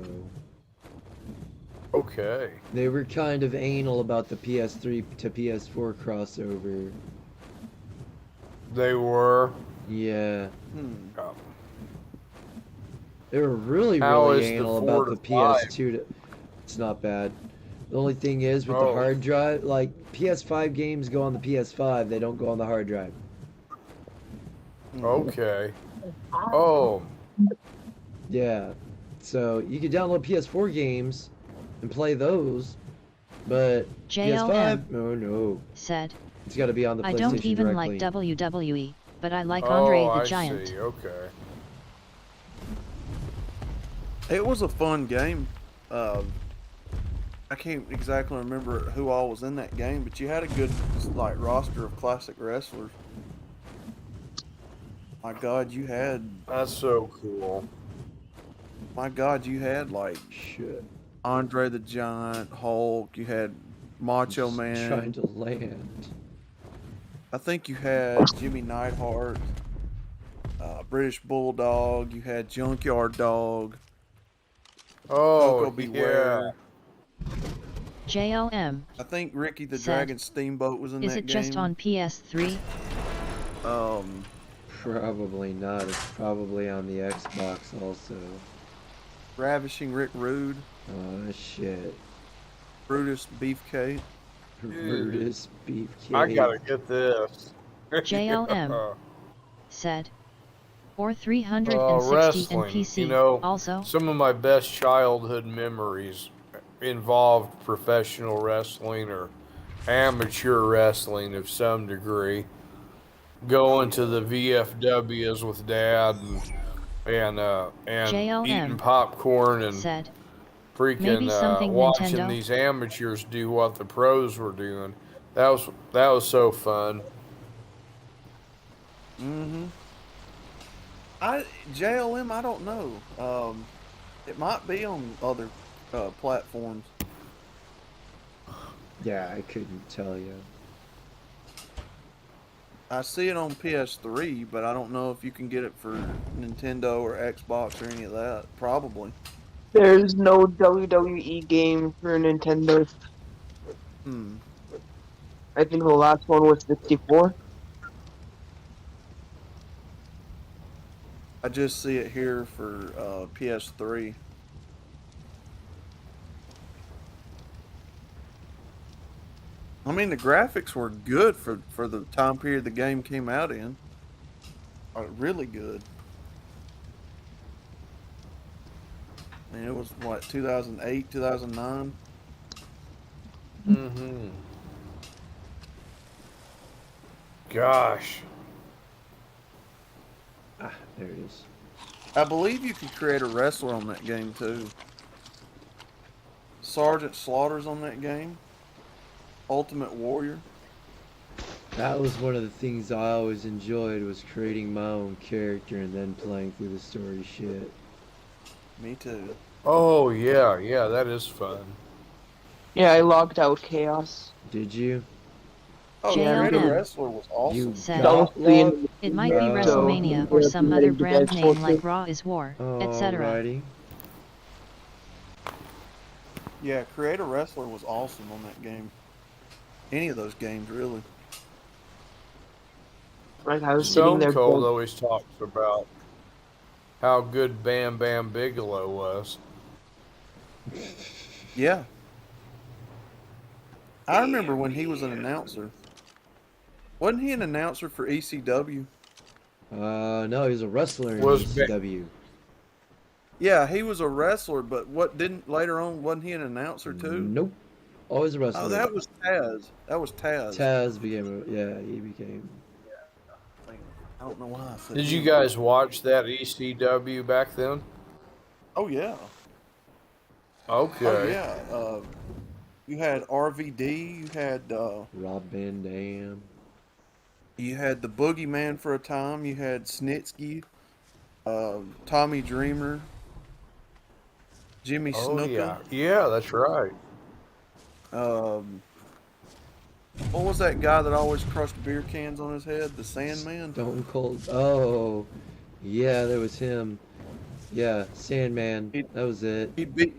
though. Okay. They were kind of anal about the PS3 to PS4 crossover. They were. Yeah. Oh. They were really, How really is the anal 4 about to the 5? PS2 to... It's not bad. The only thing is, with the Oh. hard drive, like, PS5 games go on the PS5, they don't go on the hard drive. Okay. Oh. Yeah. So, you can download PS4 games and play those, but JLM PS5? No. said. It's got to be on the PlayStation I don't even directly. like WWE, but I like Andre Oh, the I Giant. see. Okay. It was a fun game. I can't exactly remember who all was in that game, but you had a good like roster of classic wrestlers. My God, you had. That's so cool. My God, you had like Shit. Andre the Giant, Hulk. You had Macho Just Man. trying to land. I think you had Jimmy Neidhart, British Bulldog. You had Junkyard Dog, Oh Coco yeah. Beware. JLM. I think Ricky the Said, Dragon Steamboat was in Is that it game. just on PS3? Probably not. It's probably on the Xbox also. Ravishing Rick Rude, Oh shit. Brutus Beefcake. Brutus Beefcake. I gotta get this. JLM. Said. Or 360 in Wrestling. PC. You know, Also, some of my best childhood memories involved professional wrestling or amateur wrestling of some degree. Going to the VFWs with Dad and JLM eating popcorn and said. freaking Maybe something watching Nintendo? these amateurs do what the pros were doing. That was so fun. Mm-hmm. JLM, I don't know. It might be on other platforms. Yeah, I couldn't tell you. I see it on PS3, but I don't know if you can get it for Nintendo or Xbox or any of that. Probably. There's no WWE game for Nintendo. Hmm. I think the last one was 64. I just see it here for PS3. I mean, the graphics were good for the time period the game came out in. Really good. I mean, it was what, 2008, 2009? Mm-hmm. Gosh. Ah, there it is. I believe you could create a wrestler on that game too. Sergeant Slaughter's on that game. Ultimate Warrior. That was one of the things I always enjoyed, was creating my own character and then playing through the story shit. Me too. Oh yeah, that is fun. Yeah, I logged out Chaos. Did you? Oh, JLM Create a Wrestler was awesome. You Said. got logged? It might be Oh. WrestleMania or some other brand name like Raw is War, etc. Alrighty. Yeah, Create a Wrestler was awesome on that game. Any of those games, really. Like I was sitting Stone there. Cold always talks about how good Bam Bam Bigelow was. Yeah. I remember when he was an announcer. Wasn't he an announcer for ECW? No, he's a wrestler in Was ECW. Yeah, he was a wrestler, but later on, wasn't he an announcer too? Nope. Always a wrestler. Oh, that was Taz. That was Taz. Taz became he became. I don't know why I said Did you him. guys watch that ECW back then? Oh, yeah. Okay. Oh, yeah. You had RVD. You had Rob Van Dam. you had the Boogeyman for a time. You had Snitsky, Tommy Dreamer, Jimmy Oh Snuka. yeah, that's right. What was that guy that always crushed beer cans on his head? The Sandman? Stone Cold. Oh, yeah, there was him. Yeah, Sandman. That was it. He'd beat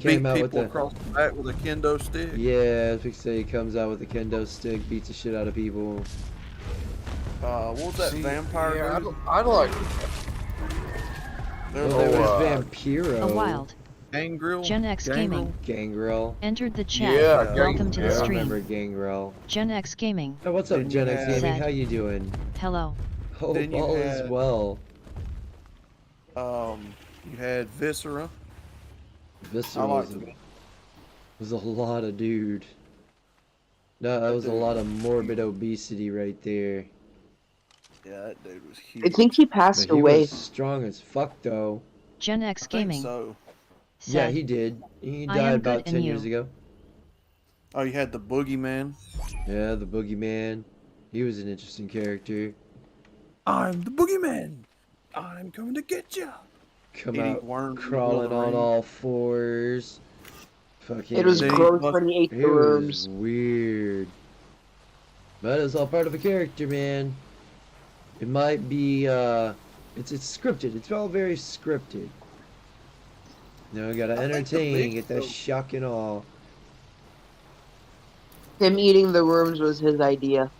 Came out with people the- across the back with a kendo stick. Yeah, I was say he comes out with a kendo stick, beats the shit out of people. What was that See, vampire yeah, dude? I'd like. There's Oh, there was uh, Vampiro. A wild. Gangrel. Gen X Gaming Gangrel. entered the chat. Yeah, Welcome to the I yeah. stream. remember Gangrel. Gen X Gaming. Oh, what's up, Then Gen you X had- Gaming? Said. How you doing? Hello. Oh, Then you all is had- well. You had Viscera. This I was, liked him. was a lot of dude. No, that was a lot of morbid obesity right there. Yeah, that dude was huge. I think he passed But he away. was strong as fuck though. Gen X I think Gaming. so. Yeah, said, he did. He I died am about good 10 and years you? ago. Oh, you had the boogeyman. Yeah, the boogeyman. He was an interesting character. I'm the boogeyman. I'm coming to get you. Come He'd eat out worms in the middle of crawling the on rain. all fours. It was Then he Fucking. gross bust. when he ate He the was worms. weird. But it's all part of a character, man. It might be, it's scripted. It's all very scripted. You know, gotta I think the entertain, big get that show. shock and awe. Him eating the worms was his idea.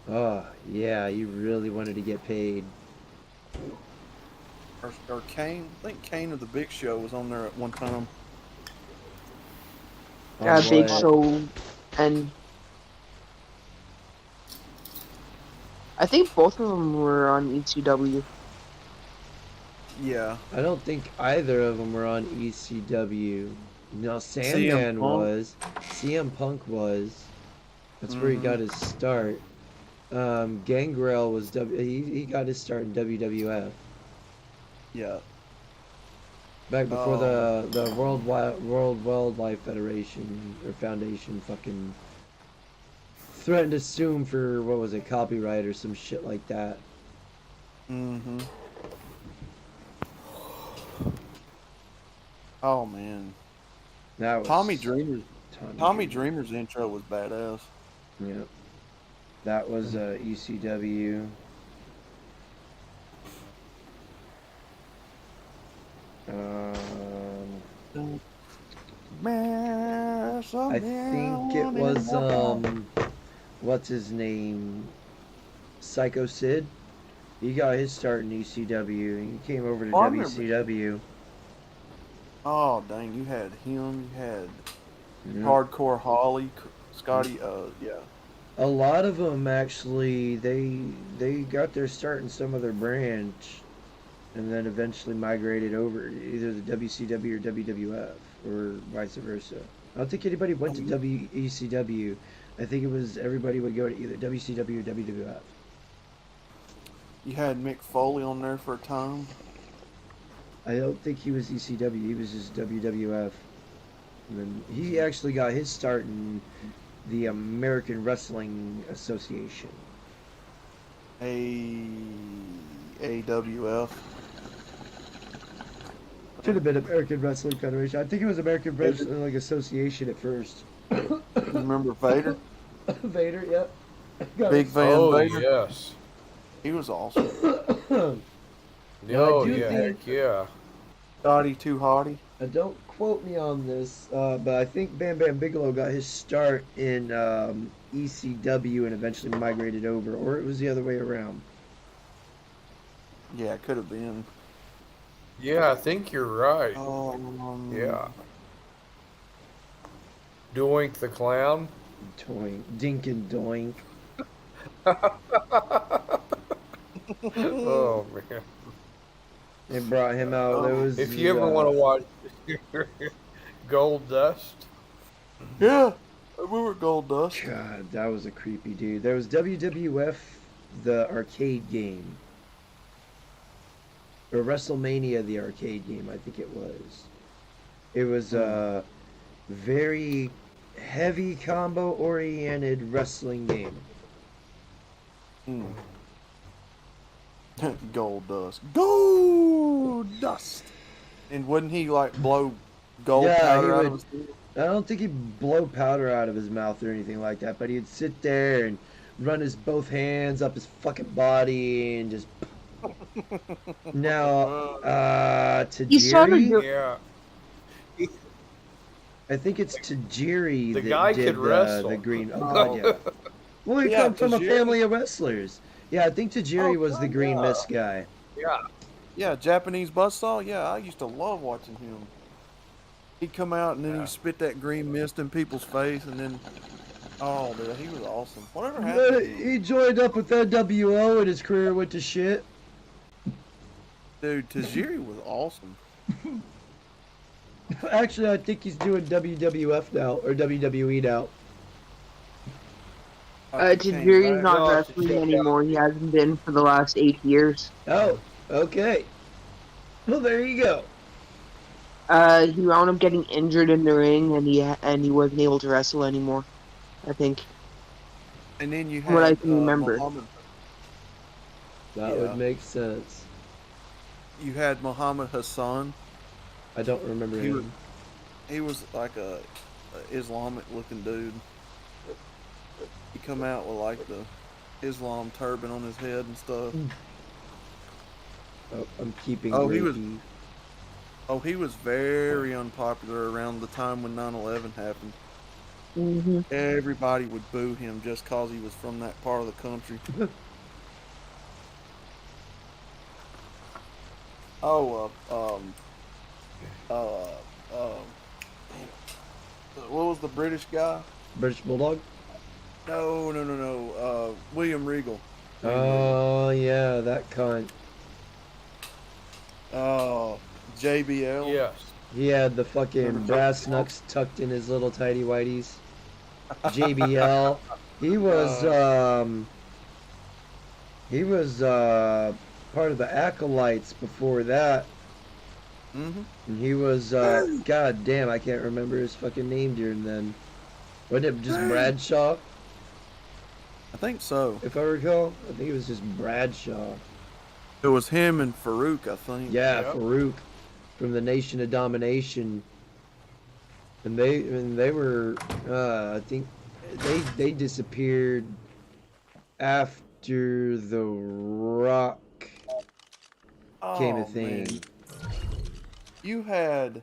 Oh, yeah, you really wanted to get paid. Or Kane. I think Kane of the Big Show was on there at one time. On Big what? Show, and I think both of them were on ECW. Yeah. I don't think either of them were on ECW. No, CM Sandman Punk. was. CM Punk was. That's where he Mhm. got his start. Gangrel was he got his start in WWF Yeah. back before Oh. the World Wildlife Federation or Foundation fucking threatened to sue him for what was it, copyright or some shit like that. Mm-hmm. Oh man. That was Tommy Dreamer's Tommy Dreamer. Dreamer's intro was badass. Yeah, that was ECW. I think it was what's his name? Psycho Sid. He got his start in ECW. He came over to Oh, I remember. WCW. Oh dang, you had him, you had Yeah. Hardcore Holly, Scotty, yeah. A lot of them actually they got their start in some other branch, and then eventually migrated over either the WCW or WWF or vice versa. I don't think anybody went to WECW. I think it was everybody would go to either WCW or WWF. You had Mick Foley on there for a time. I don't think he was ECW. He was just WWF. And then he actually got his start in the American Wrestling Association. AWF. Should have been American Wrestling Federation. I think it was American Wrestling Association at first. You remember Vader? Vader, yep. Big Van Oh Vader? yes. He was awesome. Oh do yeah, think- heck yeah. Scotty Too Hotty. Don't quote me on this, but I think Bam Bam Bigelow got his start in ECW and eventually migrated over, or it was the other way around. Yeah, it could have been. Yeah, I think you're right. Yeah. Doink the Clown. Doink, dink and doink. Oh man. They brought him out. There was, If you ever want to watch Gold Dust. Yeah, we were Gold Dust. God, that was a creepy dude. There was WWF, the arcade game. Or WrestleMania, the arcade game, I think it was. It was a very heavy combo oriented wrestling game. Gold Dust. Gold Dust. And wouldn't he like blow gold Yeah, powder he out would. of his head? I don't think he'd blow powder out of his mouth or anything like that, but he'd sit there and run his both hands up his fucking body and just. Now, He started Tajiri, doing- Yeah. I think it's Tajiri The that guy did could wrestle. the green. Oh god, yeah. Well, he Yeah, come from a Tajiri. family of wrestlers. Yeah, I think Tajiri was the green yeah. mist guy. Yeah. Yeah, Japanese buzzsaw. Yeah, I used to love watching him. He'd come out and then Yeah. he'd spit that green mist in people's face, and then, oh, dude, he was awesome. Whatever happened to him? He joined up with NWO and his career went to shit. Dude, Tajiri was awesome. Actually, I think he's doing WWF now or WWE now. Tajiri's not No, wrestling anymore. He hasn't been for the last 8 years. Oh, okay. Well, there you go. He wound up getting injured in the ring, and he wasn't able to wrestle anymore. I think, And then you from what I had can remember. Muhammad. That would Yeah. make sense. You had Muhammad Hassan. I don't remember He was him. he was like a Islamic looking dude. He come out with like the Islam turban on his head and stuff. Oh, I'm keeping Oh, he Reiki. he was very unpopular around the time when 9/11 happened. Hmm. Everybody would boo him just cause he was from that part of the country. Oh, uh, what was the British guy? British Bulldog? No. William Regal. Oh, yeah, that cunt. Oh, JBL. Yes. He had the fucking Remember brass JBL? knucks tucked in his little tidy whities. JBL. He was, part of the Acolytes before that. Mm-hmm. And he was, god damn, I can't remember his fucking name during then. Wasn't it just Bradshaw, I think so. if I recall? I think it was just Bradshaw. It was him and Farouk, I think. Yeah, Yep. Farouk from the Nation of Domination. And they were, I think they disappeared after The Rock came a Oh, thing. man. You had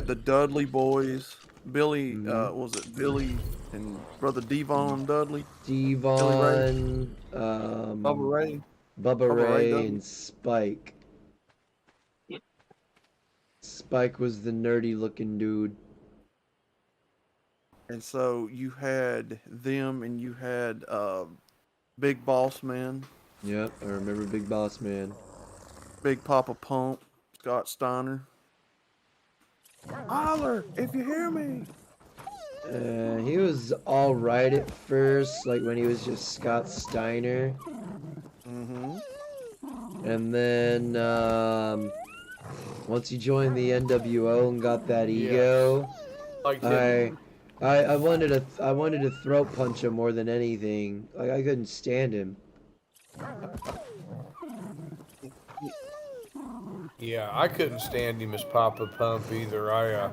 the Dudley boys, Billy, Mhm. was it Billy and brother Devon Dudley, Devon, Bubba Ray, Bubba Bubba Ray Ray, Dudley. and Spike. Spike was the nerdy looking dude. And so you had them, and you had Big Boss Man, Yep, I remember Big Boss Man. Big Papa Pump, Scott Steiner. Holler if you hear me. He was alright at first, like when he was just Scott Steiner. Mm-hmm. And then, once he joined the NWO and got that ego, Like I, him. I wanted to throat punch him more than anything. Like I couldn't stand him. Yeah, I couldn't stand him as Papa Pump either. I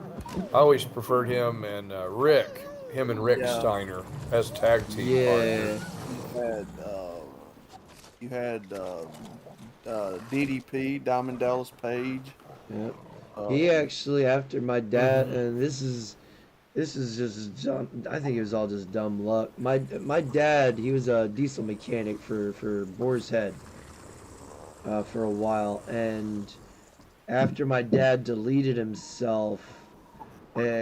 always preferred him and Rick. Him and Rick Yeah. Steiner as tag team Yeah, partners. You had DDP, Diamond Dallas Page. yep. Uh, He actually, after my dad, and this is just dumb, I think it was all just dumb luck. My dad, he was a diesel mechanic for Boar's Head for a while, and after my dad deleted himself,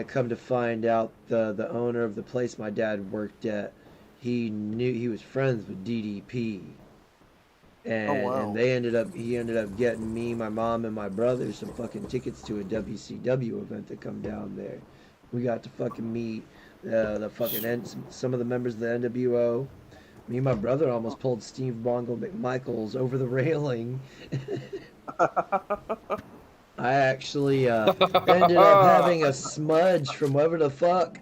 come to find out the owner of the place my dad worked at, he was friends with DDP. And, wow. and he ended up getting me, my mom, and my brother some fucking tickets to a WCW event that come down there. We got to fucking meet some of the members of the NWO. Me and my brother almost pulled Steve Bongo McMichaels over the railing. I actually ended up having a smudge from whatever the fuck.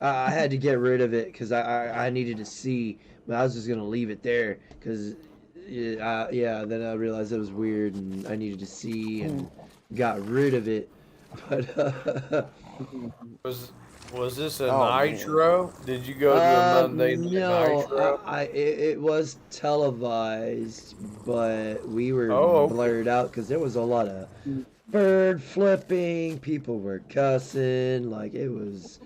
I had to get rid of it because I needed to see, but I was just gonna leave it there because then I realized it was weird and I needed to see and got rid of it. But Was this a Oh, man. Nitro? Did you go to a Monday Night no, Nitro? it was televised, but we were Oh, okay. blurred out because there was a lot of bird flipping. People were cussing. Like we was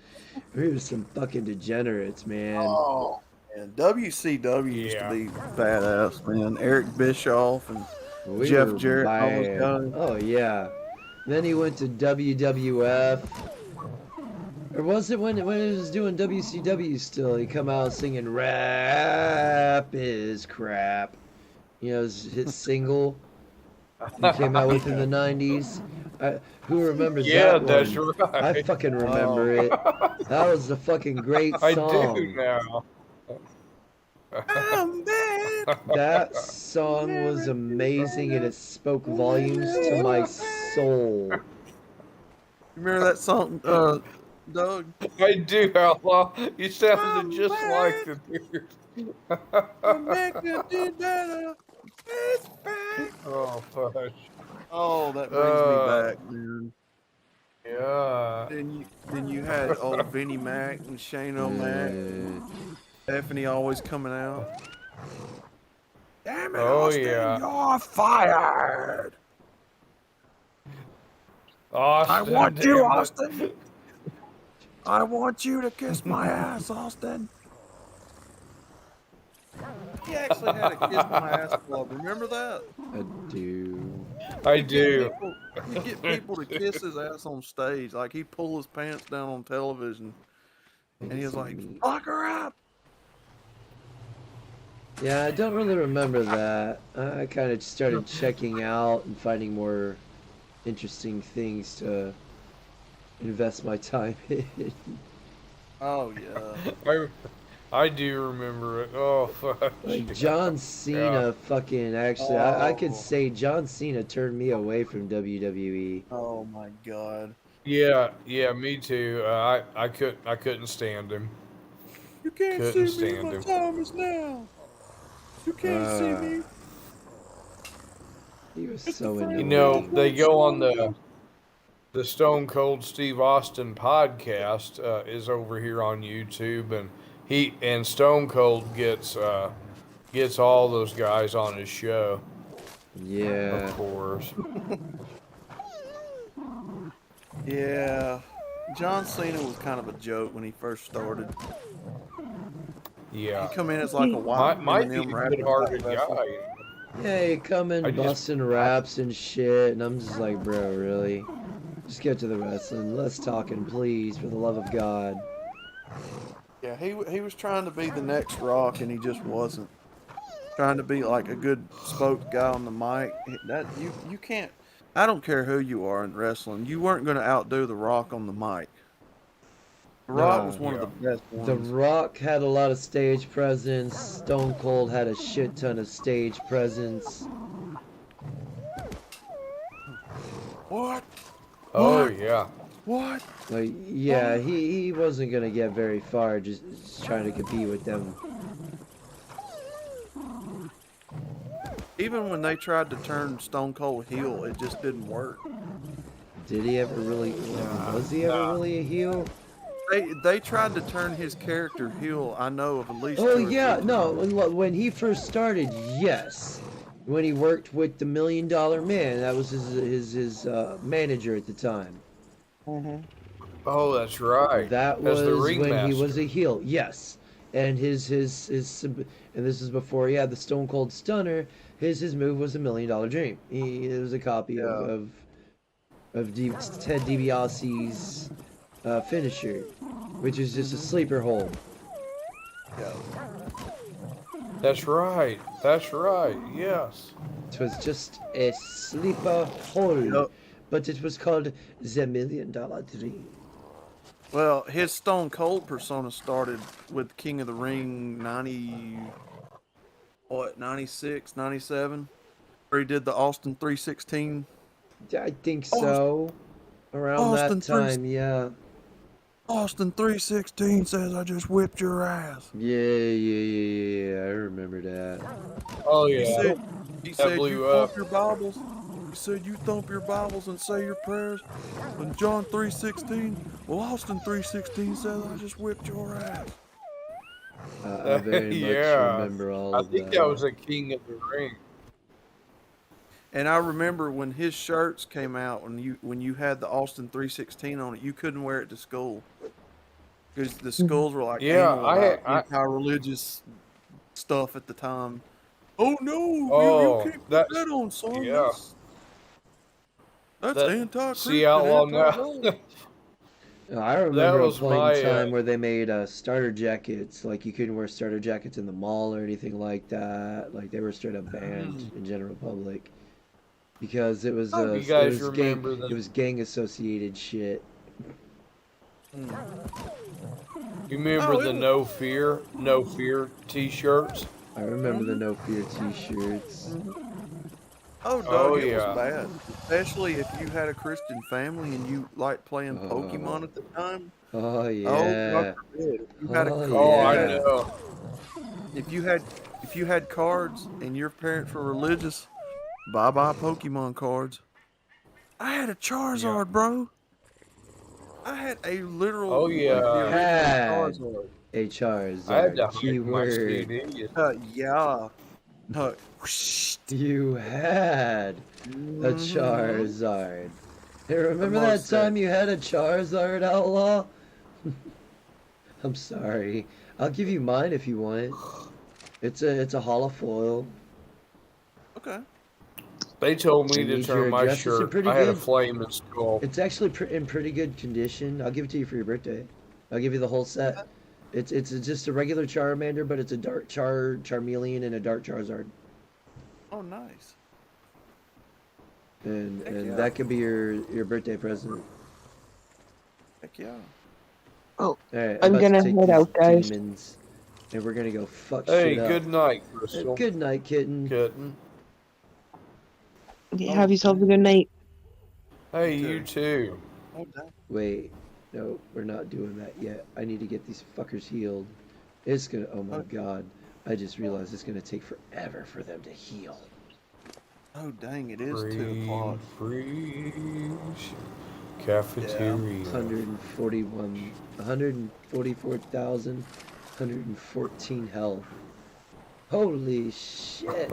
some fucking degenerates, man. Oh, man. WCW used to Yeah. be badass, man. Eric Bischoff and We Jeff were Jarrett and all those bad. guys. Oh yeah. Then he went to WWF. Or was it when he was doing WCW still? He come out singing "Rap is Crap." You know, his single he came out with in the '90s. Who remembers Yeah, that that's one? right. I fucking remember it. That was a fucking great I song. do now. I'm bad. That song was amazing and it spoke volumes to my soul. Remember that song, Doug? I do, Outlaw. You sounded I'm just like back the dude. to make it better. It's back. Oh, fudge. Oh, that brings me Uh, back, man. yeah. Then you had old Vinnie Mac and Shane O'Mac, Stephanie always coming out. Damn it, Oh, Austin, yeah. you're fired. I Austin, want you, damn it. Austin. I want you to kiss my ass, Austin. He actually had a kiss my ass club. Remember that? I do. I He'd get do. people. He'd get people to kiss his ass on stage. Like he'd pull his pants down on television, and he was like, "Fuck her up." Yeah, I don't really remember that. I kind of started checking out and finding more interesting things to invest my time in. Oh yeah. I do remember it. Oh, fudge. Like John Cena fucking actually I could Oh. say John Cena turned me away from WWE. Oh my God. Yeah, me too. I couldn't stand him. You can't Couldn't see me. stand My him. time is now. You can't see me. He was It's the so final You know, annoying. they go on the Stone Cold Steve Austin podcast is over here on YouTube, and Stone Cold gets all those guys on his show, Yeah. of course. Yeah. John Cena was kind of a joke when he first started. Yeah, He come in as like a white might be a Eminem rapper good-hearted type wrestler. guy. Yeah, he come I in just busting raps and shit, and I'm just like, bro, really? Just get to the wrestling. Less talking, please, for the love of God. Yeah, he was trying to be the next Rock, and he just wasn't. Trying to be like a good spoke guy on the mic. That you can't. I don't care who you are in wrestling. You weren't going to outdo the Rock on the mic. The Rock was No. one of the best The ones. Rock had a lot of stage presence. Stone Cold had a shit ton of stage presence. What? Oh What? yeah. What? Like, yeah, he wasn't gonna get very far just trying to compete with them. Even when they tried to turn Stone Cold heel, it just didn't work. Did he ever really? Was he ever really a heel? They tried to turn his character heel. I know of at least Oh two or yeah, three. no. When he first started, yes. When he worked with the $1 Million Man, that was his manager at the time. Oh, that's right. That As the was when he was ringmaster. a heel, yes. And and this is before he had the Stone Cold Stunner. His move was a $1 Million Dream. It was a copy Yeah. of Ted DiBiase's finisher, which is just a sleeper hold. Yeah. That's right. That's right. Yes. It was just a sleeper hold, Yep. but it was called the $1 Million Dream. Well, his Stone Cold persona started with King of the Ring 96, 97, where he did the Austin 316. I think so. Around Austin that time, yeah. Austin 316 says I just whipped your ass. Yeah. I remember that. Oh He yeah. said, That blew you up. thump your Bibles. He said you thump your Bibles and say your prayers. And John 3:16. Well, Austin 3:16 says I just whipped your ass. I very much Yeah. remember all I of think that. that was a King of the Ring. And I remember when his shirts came out, when you had the Austin 316 on it, you couldn't wear it to school because the schools were like Yeah, anal about anti-religious stuff at the time. Oh no, you can't put that's that on, son. yeah. That's That anti-Christian. see Outlaw now. I remember a was point my, in time where they made starter jackets. Like, you couldn't wear starter jackets in the mall or anything like that. Like, they were straight up banned in general public because it was You guys remember it was gang associated shit. You remember the No Fear T-shirts? I remember the No Fear T-shirts. Oh, Oh Doug, it was yeah. bad. Especially if you had a Christian family and you liked playing Pokemon at the time. Oh Oh, God yeah. forbid. If you had a Oh Oh, I yeah. know. if you had cards and your parents were religious, bye bye Pokemon cards. I had a Yeah. Charizard, bro. I had a literal Oh like the yeah. original Had Charizard. a I had Charizard. to hide my Keyword. CD. Yeah. Whoosh. You had a Mm-hmm. Charizard. Hey, remember that Most time that. you had a Charizard, Outlaw? I'm sorry. I'll give you mine if you want. It's a holofoil. Okay. They told I me to need turn your my address. It's in shirt. pretty I had a good. flame and skull. It's actually in pretty good condition. I'll give it to you for your birthday. I'll give you the whole set. It's just a regular Charmander, but it's a dark Charmeleon and a dark Charizard. Oh, nice. And Heck and yeah. that could be your birthday present. Heck yeah. Oh, Alright, I'm about to gonna take head these out, guys. demons, and we're gonna go fuck Hey, shit up. good night, Crystal. Good night, kitten. Kitten. Have yourself a good night. Hey, You you too. too. Oh, dang. Wait, no, we're not doing that yet. I need to get these fuckers healed. It's gonna, oh my god. I just realized it's gonna take forever for them to heal. Oh, dang, it is 2 Free, o'clock. free cafeteria. 144,114 health. Holy shit.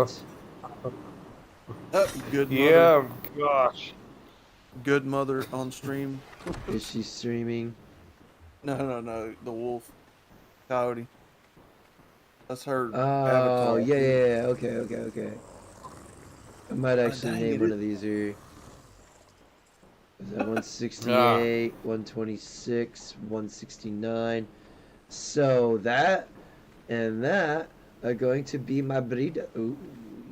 Good mother. Yeah, gosh. Good mother on stream. Is she streaming? No. The wolf. Coyote. That's her Oh, avatar. yeah. Okay. I might actually dang, name it one is- of these here. Is that Ah. 168, 126, 169? So that and that are going to be my breeder. Ooh,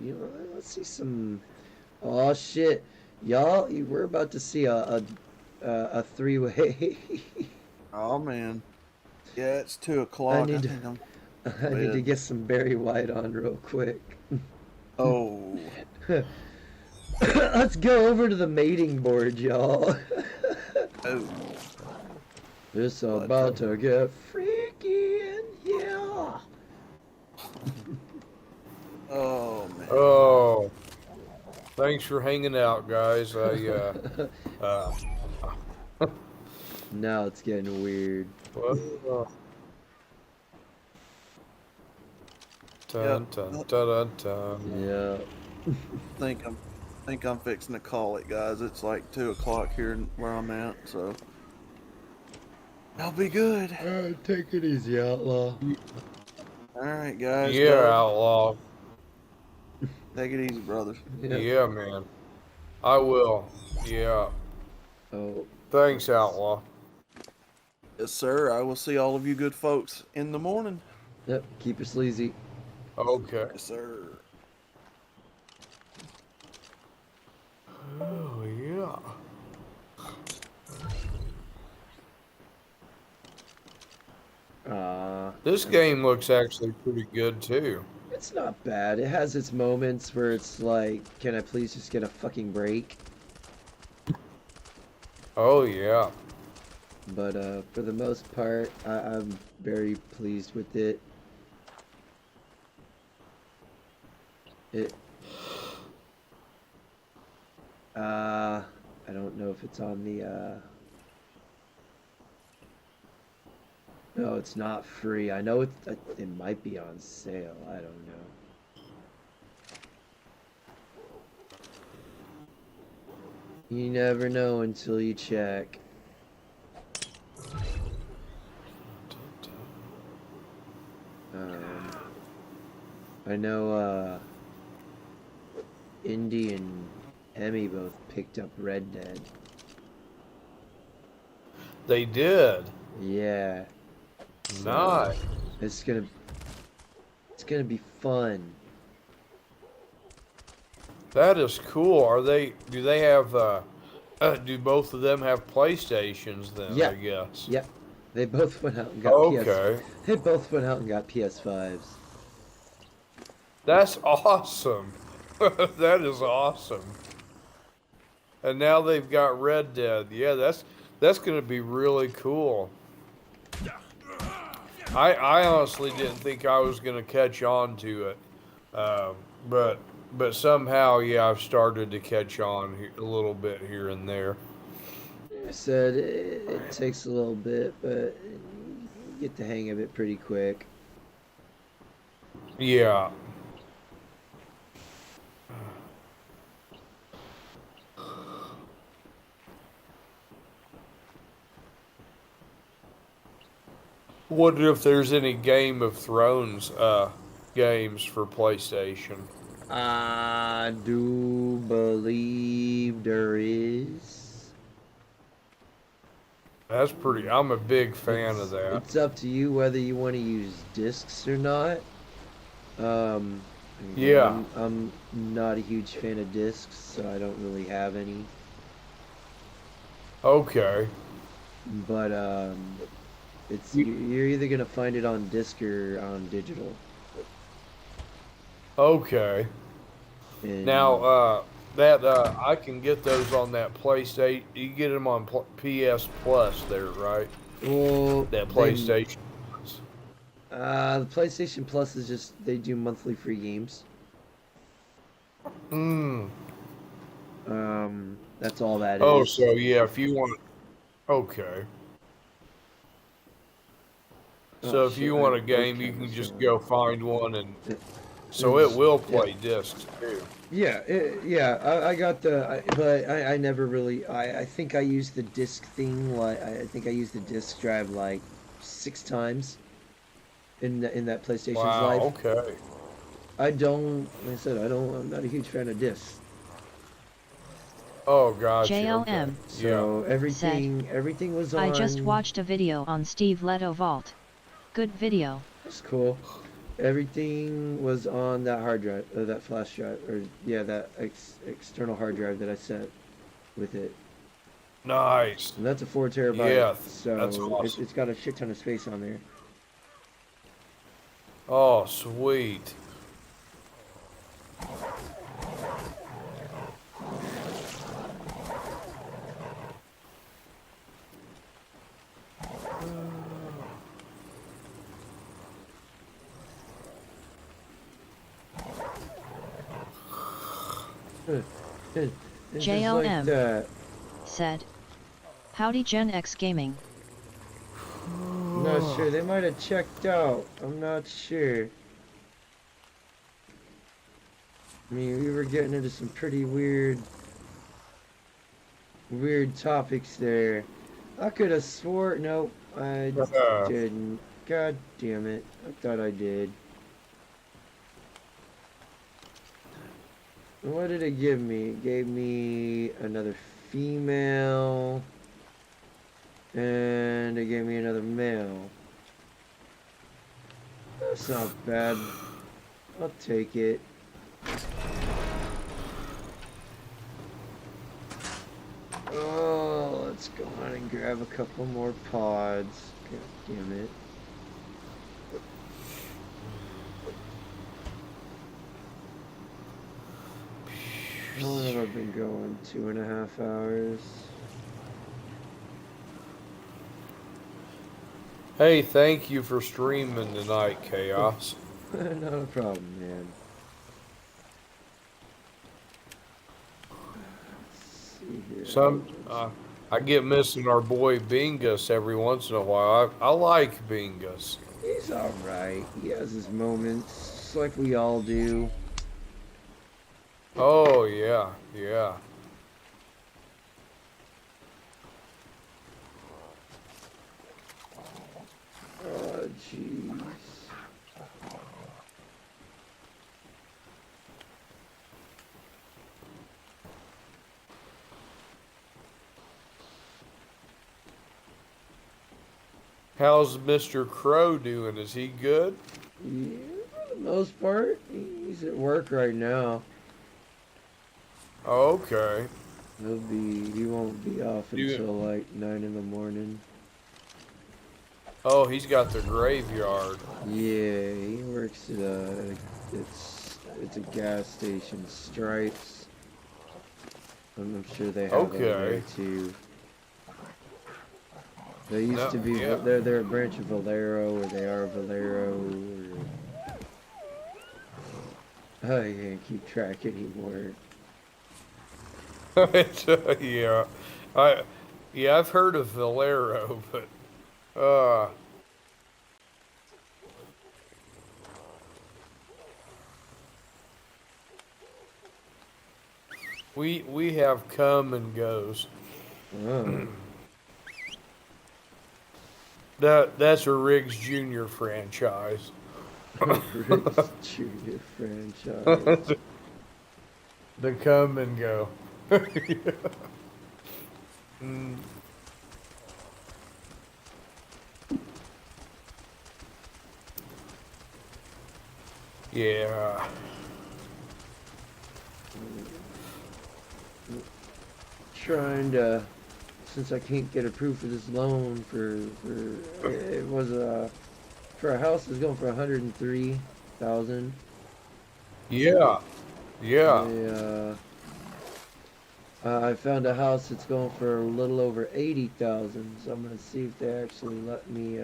you know, let's see some. Oh shit, y'all! We're about to see a three-way. Oh, man. Yeah, it's 2 o'clock. need to- think I'm... I need to bed. get some Barry White on real quick. Oh. Let's go over to the mating board, y'all. Oh. It's about to get freaky in here. Oh, man. Oh. Thanks for hanging out, guys. Now it's getting weird. Dun, dun, dun, dun. Yeah. think I'm fixing to call it, guys. It's like 2 o'clock here where I'm at, so I'll be good. Take it easy, outlaw. All right, guys. Yeah, Doug, outlaw. take it easy, brothers. Yeah, man. I will. Yeah. Oh. Thanks, outlaw. Yes, sir. I will see all of you good folks in the morning. Yep. Keep it sleazy. Okay. Yes, sir. Oh, yeah. This game looks actually pretty good, too. It's not bad. It has its moments where it's like, can I please just get a fucking break? Oh, yeah. But for the most part, I'm very pleased with it. I don't know if it's on the no, it's not free. I know it might be on sale. I don't know. You never know until you check. I know Indy and Emmy both picked up Red Dead. They did. Yeah. Nice. It's gonna be fun. That is cool. Do they have, do both of them have PlayStations then, Yeah. I guess? Yep. They both went out and got Okay. They both went out and got PS5s. That's awesome. That is awesome. And now they've got Red Dead. Yeah, that's gonna be really cool. I honestly didn't think I was gonna catch on to it, um, but but somehow, yeah, I've started to catch on a little bit here and there. I said it takes a little bit, but you get the hang of it pretty quick. Yeah. Wonder if there's any Game of Thrones games for PlayStation. I do believe there is. That's pretty. I'm a big fan of It's, that. it's up to you whether you want to use discs or not. Um, Yeah. I'm not a huge fan of discs, so I don't really have any. Okay. But you're either gonna find it on disc or on digital. Okay. Now, And that I can get those on that PlayStation. You get them on PS Plus there, right? well, That PlayStation Plus. the PlayStation Plus is just they do monthly free games. Mm. That's all that Oh, is. so yeah, if you want. Okay. So Oh if shit! you want a game, you can just go find one, and It- so it will yeah. play discs too. Yeah, I got but I never really, I think I used the disc thing, like, I think I used the disc drive like 6 times in that PlayStation's life. Wow. Okay. Like I said, I'm not a huge fan of discs. Oh, gotcha. Okay. JLM Yeah. So everything was on. I just watched a video on Steve Leto Vault. Good video. That's cool. Everything was on that hard drive, that flash drive, or yeah, that external hard drive that I sent with it. Nice. And that's a 4 TB. Yeah, So that's awesome. it's got a shit ton of space on there. Oh, sweet. It's just like JLM. that. Said. Howdy Gen X Gaming. I'm not sure. They might have checked out. I'm not sure. I mean, we were getting into some pretty weird topics there. I could have swore. Nope, I didn't. God damn it. I thought I did. What did it give me? It gave me another female. And it gave me another male. That's not bad. I'll take it. Oh, let's go on and grab a couple more pods. God damn it. How long have I been going? 2.5 hours. Hey, thank you for streaming tonight, Chaos. Not a problem, man. Let's see here. Some I get missing our boy Bingus every once in a while. I like Bingus. He's alright. He has his moments, like we all do. Oh yeah, yeah. Oh, jeez. How's Mr. Crow doing? Is he good? Yeah, for the most part, he's at work right now. Okay. He won't be off You- until like 9 in the morning. Oh, he's got the graveyard. Yeah, he works at it's a gas station. Stripes. I'm sure they have over Okay. there too. They used No, to be. yeah. They're a branch of Valero, or they are Valero. Or... I can't keep track anymore. Yeah. I yeah, I've heard of Valero, but we have come and goes. Oh. That's a Riggs Jr. franchise. Rick's Junior franchise. The come and go. Mm, yeah. Trying to, since I can't get approved for this loan it was for a house that's going for 103,000. Yeah. Yeah. I found a house that's going for a little over 80,000, so I'm gonna see if they actually let me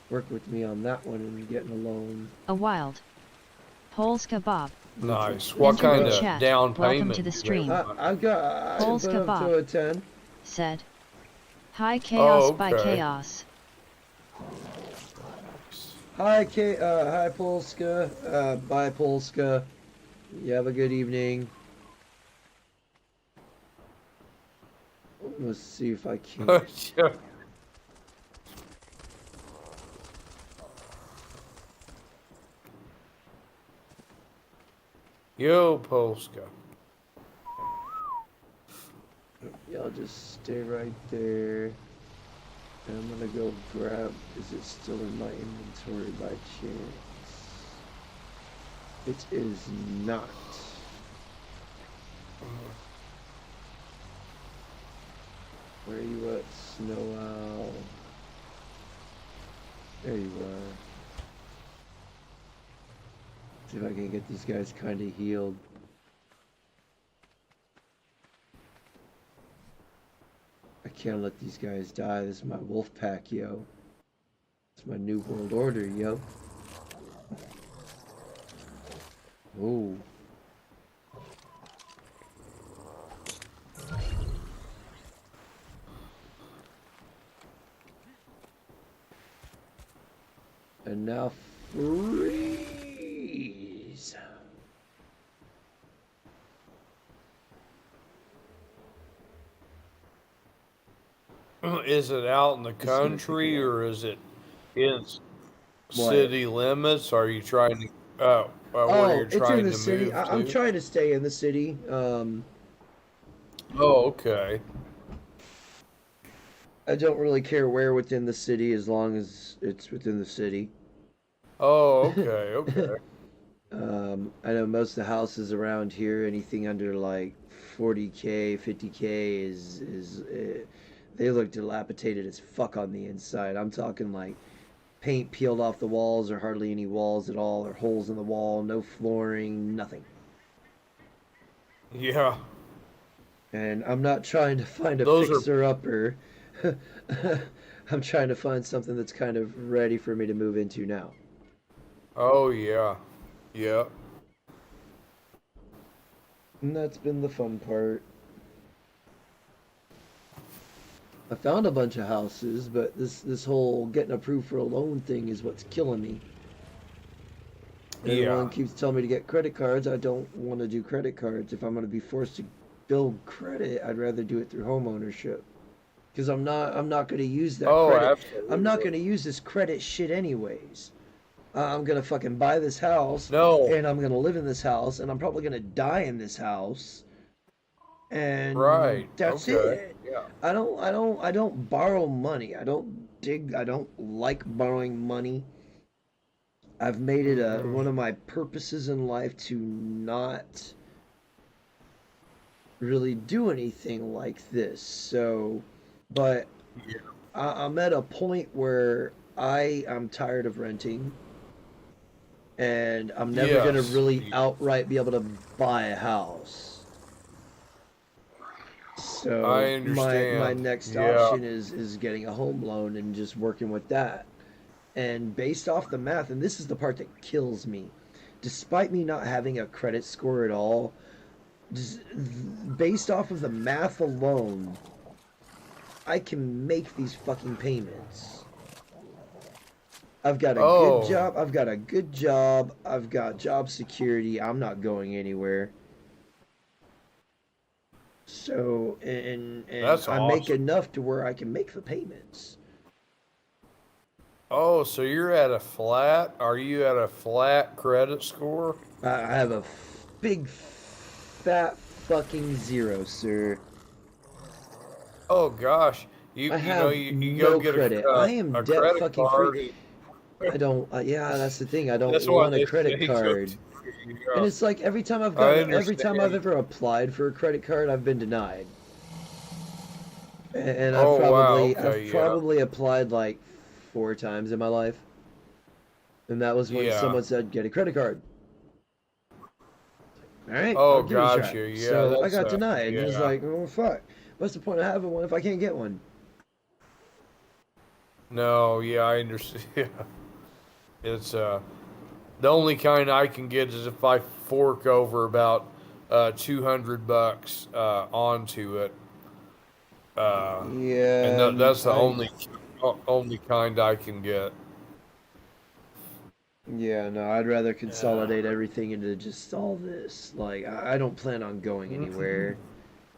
work with me on that one and getting a loan. A wild. Polska Bob. Nice. What Entered kind the of chat. down Welcome payment to the do they stream. want? I put up to a 10. Said. Hi Chaos Oh, by okay. Chaos. Hi Polska. Bye Polska. You have a good evening. Let's see if I can. Yo, Polska. Y'all just stay right there. And I'm gonna go grab. Is it still in my inventory by chance? It is not. Where are you at, Snow Owl? There you are. See if I can get these guys kind of healed. I can't let these guys die. This is my wolf pack, yo. It's my new world order, yo. Oh. And now freeze. Is it out in the country or is it in city limits? Are you trying to? What are you It's in trying the to city. move I'm to? trying to stay in the city. Oh, okay. I don't really care where within the city as long as it's within the city. Oh, okay, okay. I know most of the houses around here, anything under like 40K, 50K they look dilapidated as fuck on the inside. I'm talking like paint peeled off the walls or hardly any walls at all or holes in the wall, no flooring, nothing. Yeah. And I'm not trying to find a Those are. fixer-upper. I'm trying to find something that's kind of ready for me to move into now. Oh, yeah. Yeah. And that's been the fun part. I found a bunch of houses, but this whole getting approved for a loan thing is what's killing me. Everyone Yeah. keeps telling me to get credit cards. I don't want to do credit cards. If I'm going to be forced to build credit, I'd rather do it through home ownership. Because I'm not going to use that Oh, credit. absolutely. I'm not going to use this credit shit anyways. I'm going to fucking buy this house. No. And I'm going to live in this house. And I'm probably going to die in this house. And Right. that's Okay. it. Yeah. I don't borrow money. I don't like borrowing money. I've made it one of my purposes in life to not really do anything like this. So, but Yeah. I'm at a point where I'm tired of renting. and I'm never gonna Yes. really outright be able to buy a house. I So my understand. next Yeah. option is getting a home loan and just working with that. And based off the math, and this is the part that kills me, despite me not having a credit score at all, just based off of the math alone, I can make these fucking payments. I've got a good Oh, job. I've got a good job. I've got job security. I'm not going anywhere. So, and that's I make awesome. enough to where I can make the payments. Oh, so you're at a flat? Are you at a flat credit score? I have a big fat fucking zero, sir. Oh gosh, I you know have you go no get credit. I am a debt credit fucking free. card. I don't. Yeah, that's the thing. I don't That's what want a they credit say. Go card. to. And Yeah, it's like I every time I've understand. ever applied for a credit card, I've been denied. And Oh wow. I've Okay. Yeah. probably applied like 4 times in my life. And that was when Yeah. someone said, "Get a credit card." All right, I'll Oh, give it a try. gotcha. Yeah. So I That's got denied. And it was yeah. like, oh fuck, what's the point of having one if I can't get one? No. Yeah. I understand. Yeah. It's the only kind I can get is if I fork over about $200 onto it. And Yeah, that's the I only kind I can get. yeah, no, I'd rather Yeah. consolidate everything into just all this. Like, I don't plan on going Mhm. anywhere.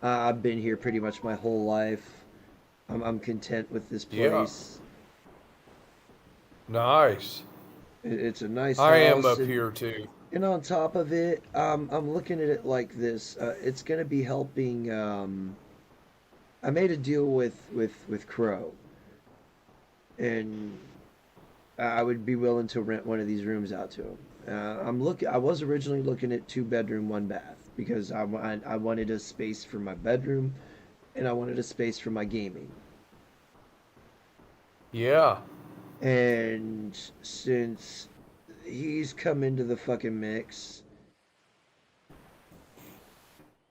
I've been here pretty much my whole life. I'm content with this Yeah. place. Nice. It's a nice I am house, up here too. and on top of it, I'm looking at it like this. It's gonna be helping. I made a deal with Crow, and I would be willing to rent one of these rooms out to him. I was originally looking at 2 bedroom, 1 bath because I wanted a space for my bedroom, and I wanted a space for my gaming. Yeah. And since he's come into the fucking mix,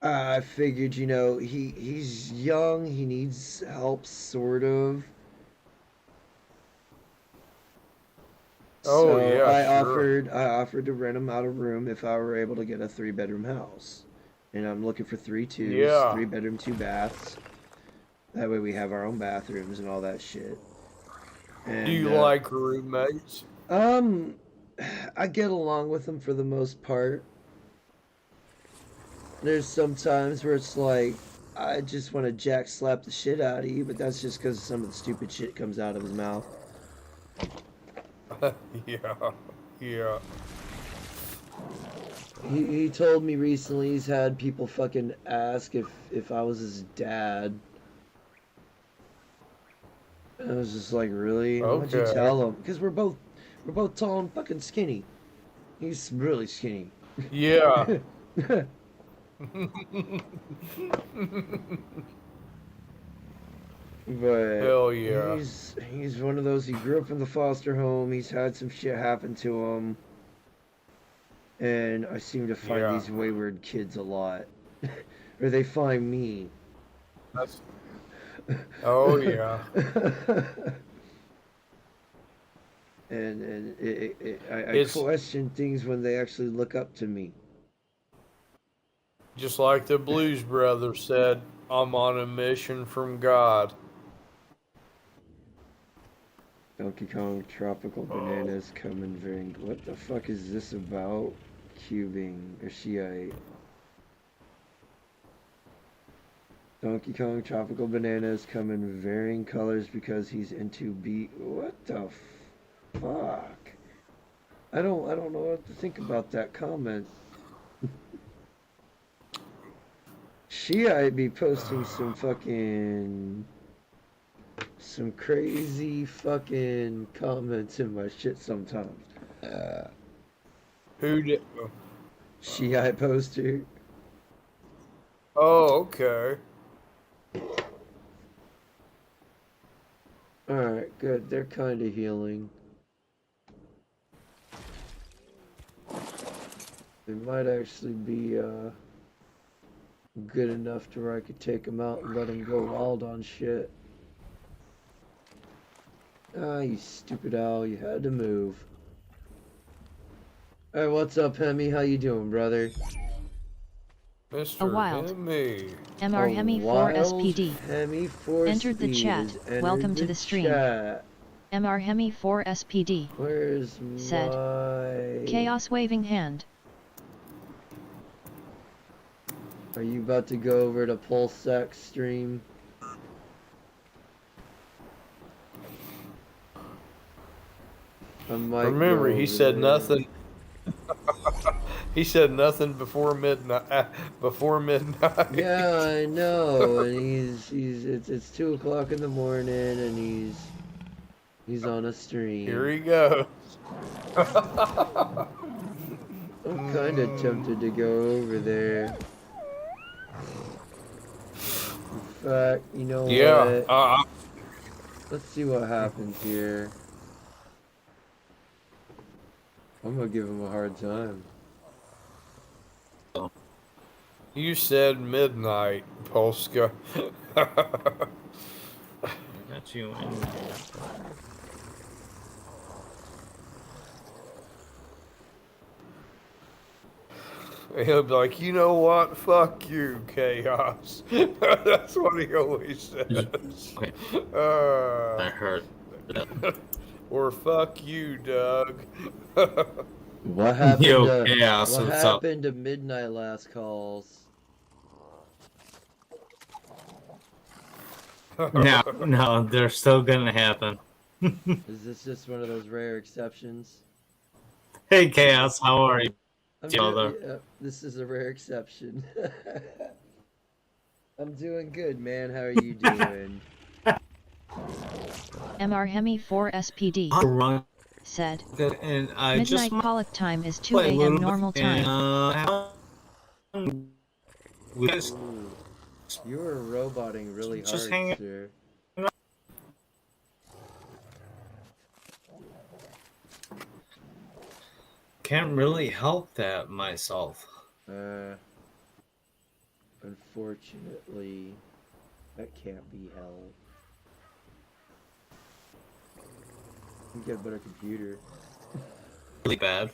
I figured, he's young, he needs help, sort of. Oh So yeah, sure. I offered to rent him out a room if I were able to get a 3 bedroom house. And I'm looking for 3 2s, Yeah. 3 bedroom, 2 baths. That way we have our own bathrooms and all that shit. Do And you like roommates? um, I get along with them for the most part. There's some times where it's like I just want to jack slap the shit out of you, but that's just because some of the stupid shit comes out of his mouth. Yeah. Yeah. He told me recently he's had people fucking ask if I was his dad. And I was just like, really? Why'd you Okay. tell him? Because we're both tall and fucking skinny. He's really skinny. Yeah. But Hell yeah. he's one of those. He grew up in the foster home. He's had some shit happen to him, and I seem to find Yeah. these wayward kids a lot, or they find me. That's Oh yeah. I It's question things when they actually look up to me. just like the Blues Brothers said, I'm on a mission from God. Donkey Kong Tropical Oh. Bananas come in varying. What the fuck is this about? Cubing or Shiite? Donkey Kong Tropical Bananas come in varying colors because he's into beat. What the fuck? I don't know what to think about that comment. Shiite be posting some crazy fucking comments in my shit sometimes. Who did? Shiite poster. Oh, okay. Alright, good. They're kind of healing. They might actually be good enough to where I could take him out and let him go wild on shit. Ah, you stupid owl, you had to move. Hey, what's up, Hemi? How you doing, brother? Mr. wild Hemi. MR Hemi 4 wild SPD. Hemi 4 Entered the speed chat. has entered Welcome to the the stream. chat. MR Hemi 4 SPD. Where's Said. my... Chaos waving hand. Are you about to go over to Pulsec stream? I might Remember, go he over said there. nothing. He said nothing before midnight. Before midnight. Yeah, I know, and it's 2 o'clock in the morning, and he's on a stream. Here he goes. I'm kind of tempted to go over there. In fact, you know Yeah. what? Let's see what happens here. I'm gonna give him a hard time. You said midnight, Polska. Got you in there. He'll be like, you know what? Fuck you, Chaos. That's what he always says. Okay. I heard. Or fuck you, Doug. What happened Yo, to Chaos, what what's up? happened to midnight last calls? No, they're still gonna happen. Is this just one of those rare exceptions? Hey, Chaos, how are you? This is a rare exception. I'm doing good, man. How are you doing? MR Hemi 4 SPD. Run Said. and I Midnight just Pollock time is 2 play a a.m. little normal bit, time. We just Ooh, you were roboting really Just hard, hang it. sir. can't really help that myself. Unfortunately, that can't be helped. You get a better computer. Really bad.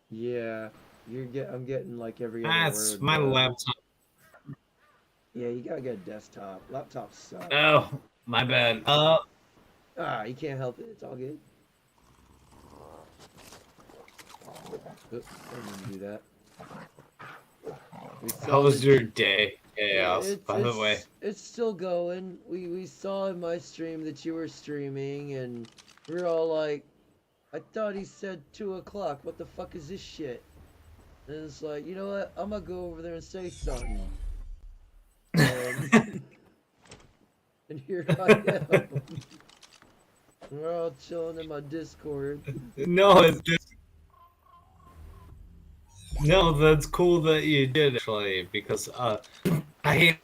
Yeah, I'm getting like every other That's word. my done. laptop. Yeah, you gotta get a desktop. Laptops suck. Oh, my bad. You can't help it. It's all good. Oops, I didn't do that. How was your day, Chaos? By the way, it's still going. We saw in my stream that you were streaming, and we were all like, I thought he said 2 o'clock. What the fuck is this shit? And it's like, you know what? I'm gonna go over there and say something. And, and here I am. We're all chilling in my Discord. no, it's just. No, that's cool that you did actually, because I hate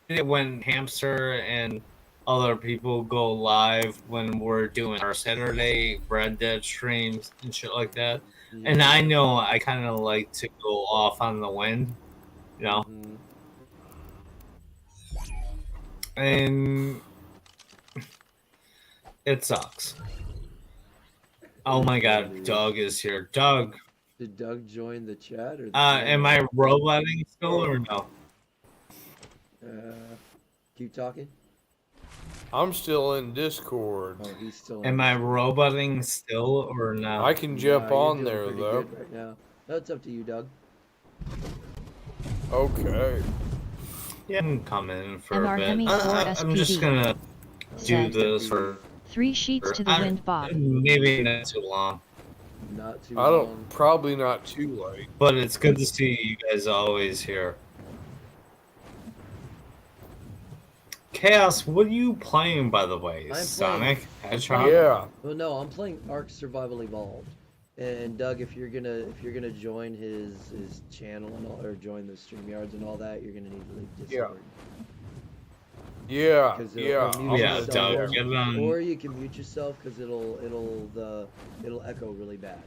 it when Hamster and other people go live when we're doing our Saturday Red Dead streams and shit like that. Yeah. And I know I kind of like to go off on the wind, you know. Mhm. And it sucks. Oh my god, Doug is here. Doug, Did Doug join the chat or? The am I roboting still or no? Keep talking. I'm still in Discord. Oh, he's still. Am I roboting still or no? I can jump Nah, you're on doing there pretty though. good right now. That's up to you, Doug. Okay. Yeah, I can come in for MR a bit. Hemi 4 I'm just SPD. gonna do Said. this for 3 sheets to the wind, Bob. maybe not too long, Not too I long. don't. Probably not too late. but it's good to see you guys always here. Chaos, what are you playing, by the way? I'm Sonic Hedgehog? Yeah. Well, no, I'm playing ARK Survival Evolved. And Doug, if you're gonna join his channel and all, or join the StreamYards and all that, you're gonna need to leave Discord. Yeah. 'Cause Yeah. it'll mute Yeah, yourself, Doug, get on. or you can mute yourself because it'll echo really bad.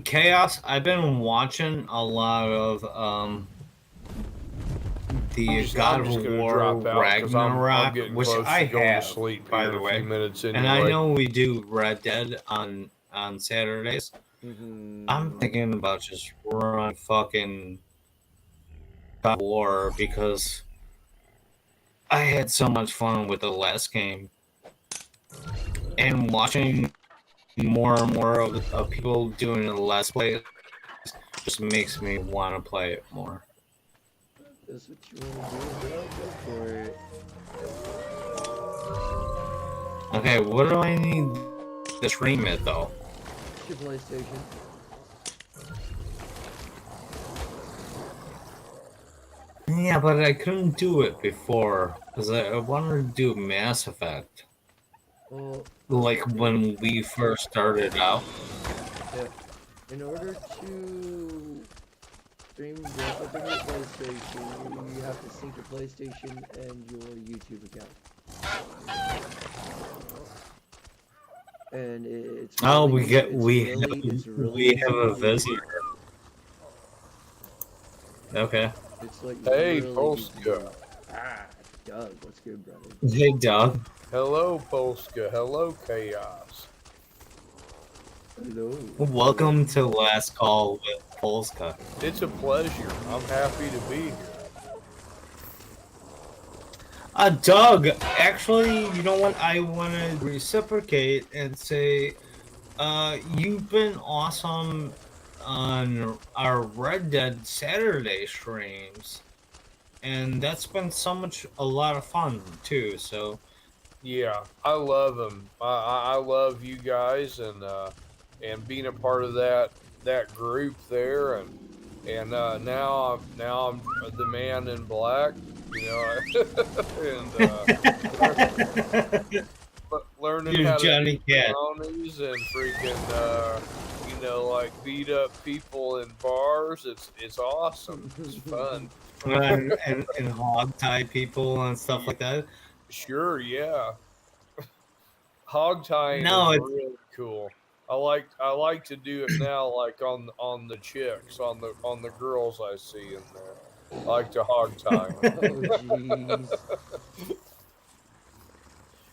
Chaos. I've been watching a lot of the God I'm just of gonna War drop out because I'm Ragnarok, getting which close I to going to have, sleep by here the in a few way. minutes And I anyway. know we do Red Dead on Saturdays. I'm thinking about just run fucking God of War because I had so much fun with the last game, and watching more and more of people doing the Let's Play just makes me want to play it more. That's what you want to do, bro. Go for it. Okay, what do I need to stream it though? It's your PlayStation. Yeah, but I couldn't do it before because I wanted to do Mass Effect. Well, Like when we first started out. yeah. In order to stream directly from your PlayStation, you have to sync your PlayStation and your YouTube account. And it's really, Oh, it's really we have a easy. visitor. Okay. It's like Hey, really Polska. Ah, Doug, what's good, brother? Hey, Doug. Hello, Polska. Hello, Chaos. Hello. Welcome to Last Call with Polska. It's a pleasure. I'm happy to be here. Doug, actually, you know what? I want to reciprocate and say, you've been awesome on our Red Dead Saturday streams, and that's been a lot of fun too. So, Yeah, I love them. I love you guys and being a part of that group there and now I'm the man in black, you know, and learning you're how to Johnny do Cat. brownies and freaking like beat up people in bars. It's awesome. It's fun. And hog tie people and stuff like that. Sure, yeah. Hog tying is No, it's really cool. I like to do it now, like on the chicks, on the girls I see in there. I like to hog tie. Oh, jeez.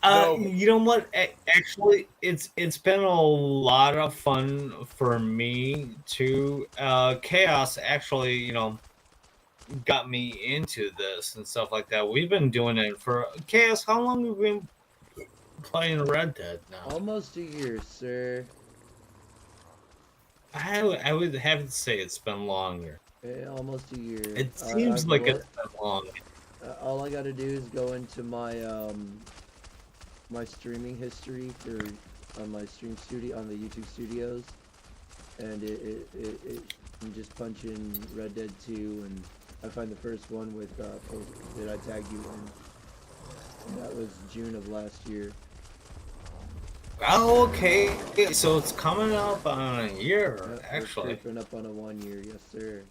No, you know what? Actually, it's been a lot of fun for me too. Chaos actually, got me into this and stuff like that. We've been doing it for Chaos. How long have we been playing Red Dead now? Almost a year, sir. I would have to say it's been longer. Almost a year. It seems like it's been long. All I gotta do is go into my my streaming history on my stream studio on the YouTube studios, and I'm just punch in Red Dead 2, and I find the first one with that I tagged you in. That was June of last year. Oh, okay. So it's coming up on a year, actually. Creeping up on a 1 year, yes sir.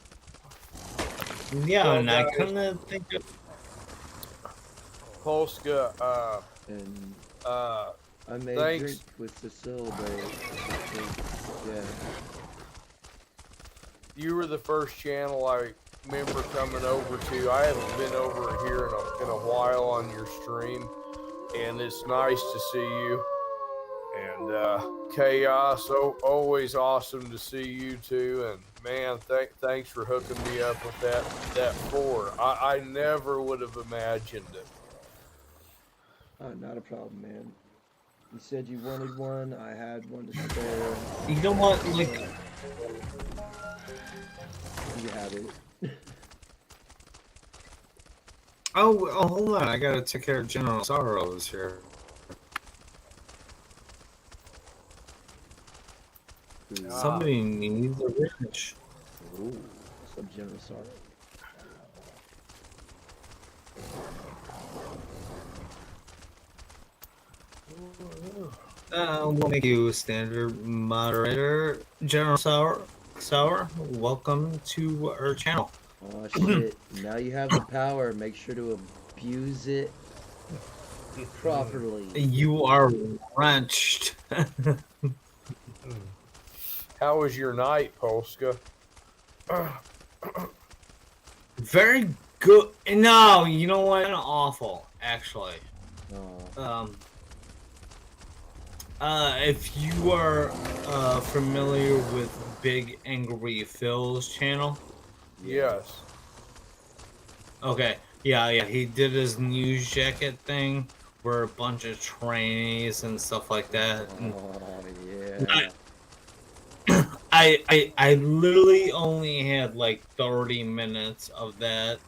Yeah, well, and I guys, couldn't think of. Polska, And uh, I made thanks. drink with the celebrate. Yeah. You were the first channel I remember coming over to. I haven't been over here in a while on your stream, and it's nice to see you. And Chaos, always awesome to see you too. And man, thanks for hooking me up with that 4. I never would have imagined it. Not a problem, man. You said you wanted one. I had one to spare. You know what? Like, You have it. oh, hold on. I gotta take care of General Sorrows here. Somebody needs a wrench. Ooh, some generous sorrow. We'll make you a standard moderator. General Sour, welcome to our channel. Oh shit! Now you have the power. Make sure to abuse it properly. You are wrenched. How was your night, Polska? Very good. No, you know what? Awful, actually. Oh. If you are familiar with Big Angry Phil's channel, Yes. okay, yeah, he did his news jacket thing where a bunch of trainees and stuff like that. And Oh, yeah. I literally only had like 30 minutes of that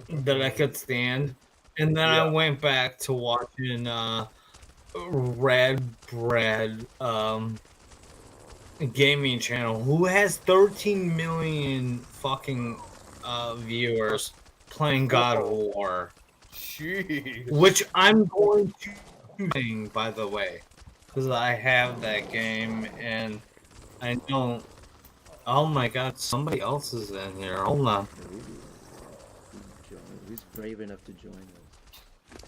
that I could stand. And then I went back to watching Red Bread gaming channel, who has 13 million fucking viewers playing God of War. Jeez. Which I'm going to sing, by the way, because I have that game and I don't. Oh my God! Somebody else is in here. Hold on. Who's brave enough to join us?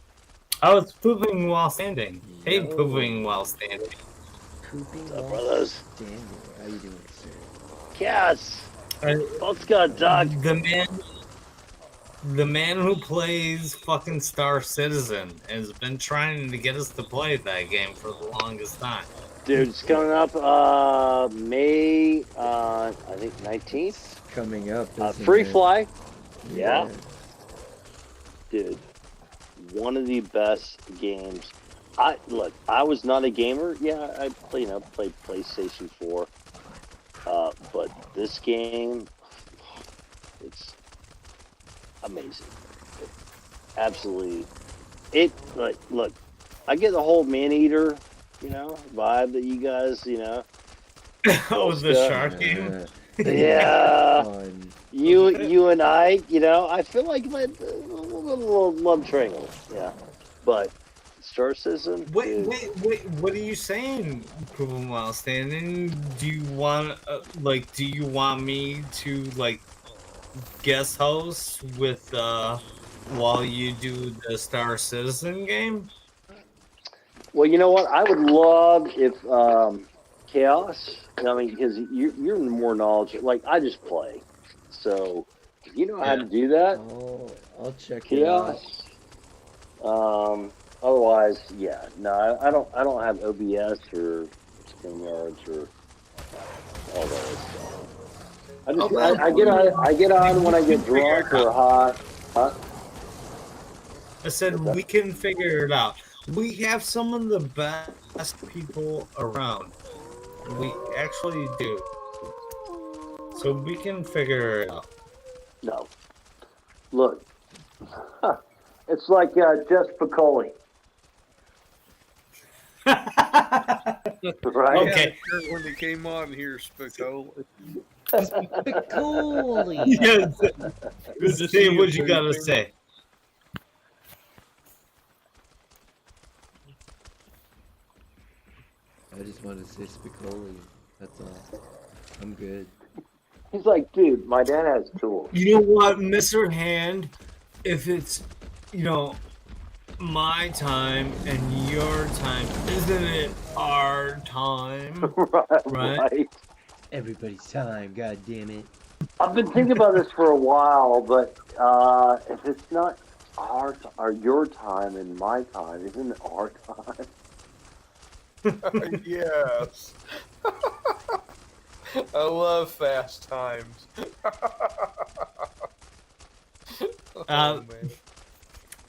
Oh, it's pooping while standing. Hey, Yo. pooping while standing. Pooping What's up, while brothers? standing. How you doing, sir? Yes. Uh, What's good, Doug? The man who plays fucking Star Citizen has been trying to get us to play that game for the longest time. Dude, it's coming up May, I think 19th. Coming up. Free isn't it? fly. Yeah. Dude, one of the best games. I was not a gamer. Yeah, I played PlayStation 4. But this game, it's amazing. Absolutely. Look, I get the whole man-eater, vibe that you guys, Oh, the shark game? Yeah. Fun. You and I feel like a little love triangle. Yeah. But Star Citizen. Wait, what are you saying, Pooping while standing? Do you want, do you want me to, guest host with, while you do the Star Citizen game? Well, you know what? I would love if Chaos. I mean, because you're more knowledgeable. Like, I just play, so you know how to do that. Oh, I'll check it out. Chaos. Otherwise, yeah. No, I don't have OBS or StreamYards or all that stuff. I get on when I get drunk or hot. Huh? I said we can figure it out. We have some of the best people around. We actually do. So we can figure it out. No. Look. It's like Jess Piccoli. Right? Okay. Yeah, when they came on here, Spicoli. Spicoli. Yes. Good to see what you gotta say. I just want to say Spicoli. That's all. I'm good. He's like, dude, my dad has tools. You know what, Mr. Hand? If it's, my time and your time, isn't it our time? Right. Everybody's time, god damn it. I've been thinking about this for a while, but if it's not or your time and my time, isn't it our time? Yes. I love fast times. Man.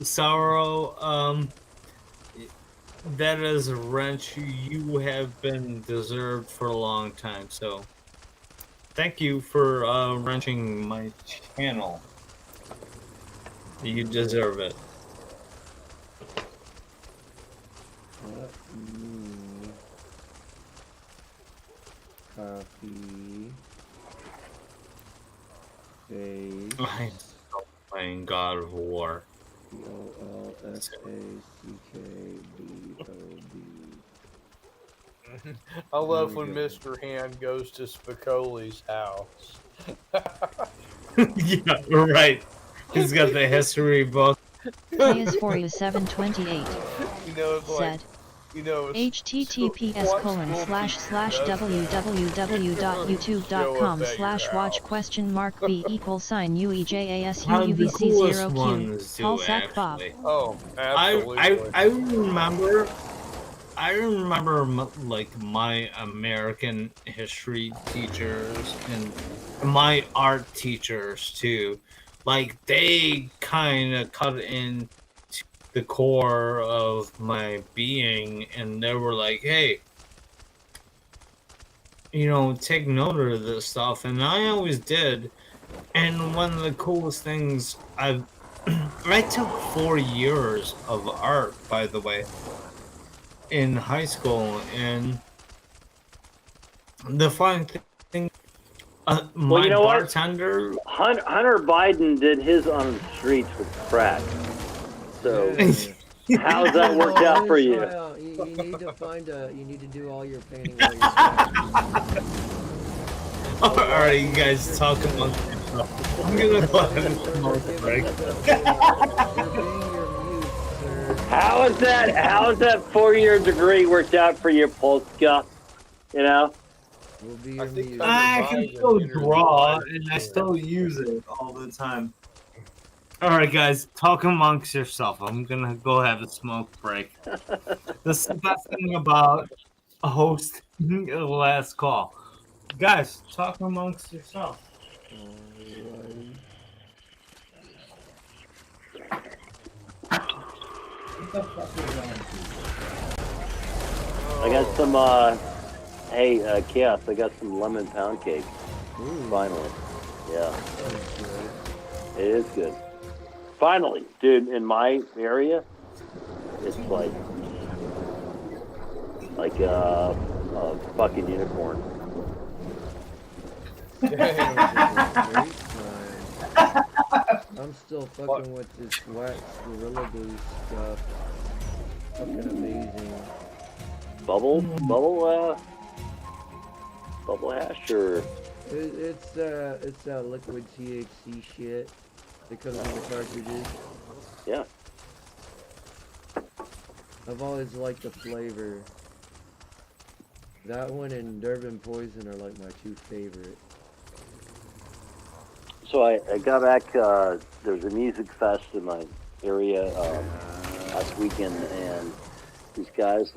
Sorrow, that is a wrench you have been deserved for a long time, so thank you for wrenching my channel. You deserve it. Coffee. Face. I'm still playing God of War. P-O-L-S-A-C-K-B-O-B. I love when Mr. Hand goes to Spicoli's house. Yeah, right. He's got the history book. He is for you 728. It's like, Said. You know, How the coolest /www.youtube.com/watchquestionmark b=sign/www.youtube.com/watchquestionmark/b=sign/UEJASU ones do /Sac actually. oh, I I absolutely. I remember I remember like my American history teachers and my art teachers too. Like they kind of cut into the core of my being, and they were like, "Hey, take note of this stuff," and I always did. And one of the coolest things I took 4 years of art, by the way, in high school, and the fun thing, Well, you my know what? bartender. Hunter Biden did his on the streets with crack. So Yeah. how's that worked out for you? You need to find a. You need to do all your painting while you're smoking. All right, you guys talk amongst yourselves. I'm gonna go ahead and smoke a break. You're being your mute, sir. How is that 4-year degree worked out for you, Polska? You know? We'll be I your think mute. I can Biden still entered the draw, Biden and I story. still use it all the time. All right, guys, talk amongst yourself. I'm gonna go have a smoke break. This is the best thing about hosting the last call. Guys, talk amongst yourself. Alright. I got some hey, Chaos, I got some lemon pound cake. Ooh, Finally. Yeah. that's good. It is good. Finally, dude, in my area, it's like a fucking unicorn. Great time. I'm still fucking with this wax Gorilla Glue stuff. Fucking amazing. Bubble hash or It's liquid THC shit that comes in the cartridges. yeah. I've always liked the flavor. That one and Durban Poison are like my two favorite. So I got back. There's a music fest in my area last weekend, and these guys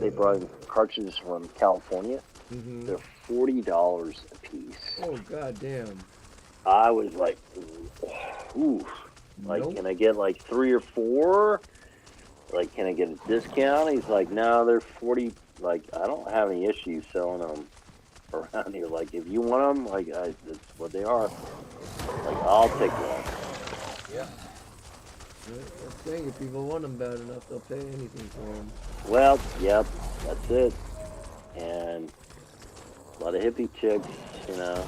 they brought in cartridges from California. Mm-hmm. They're $40 a piece. Oh goddamn! I was like, ooh, like, Nope. can I get like 3 or 4? Like, can I get a discount? He's like, no, they're 40. Like, I don't have any issues selling them around here. Like, if you want them, like, that's what they are. Like, I'll take one. Yeah. I'm saying if people want them bad enough, they'll pay anything for them. Well, yep, that's it. And a lot of hippie chicks, you know.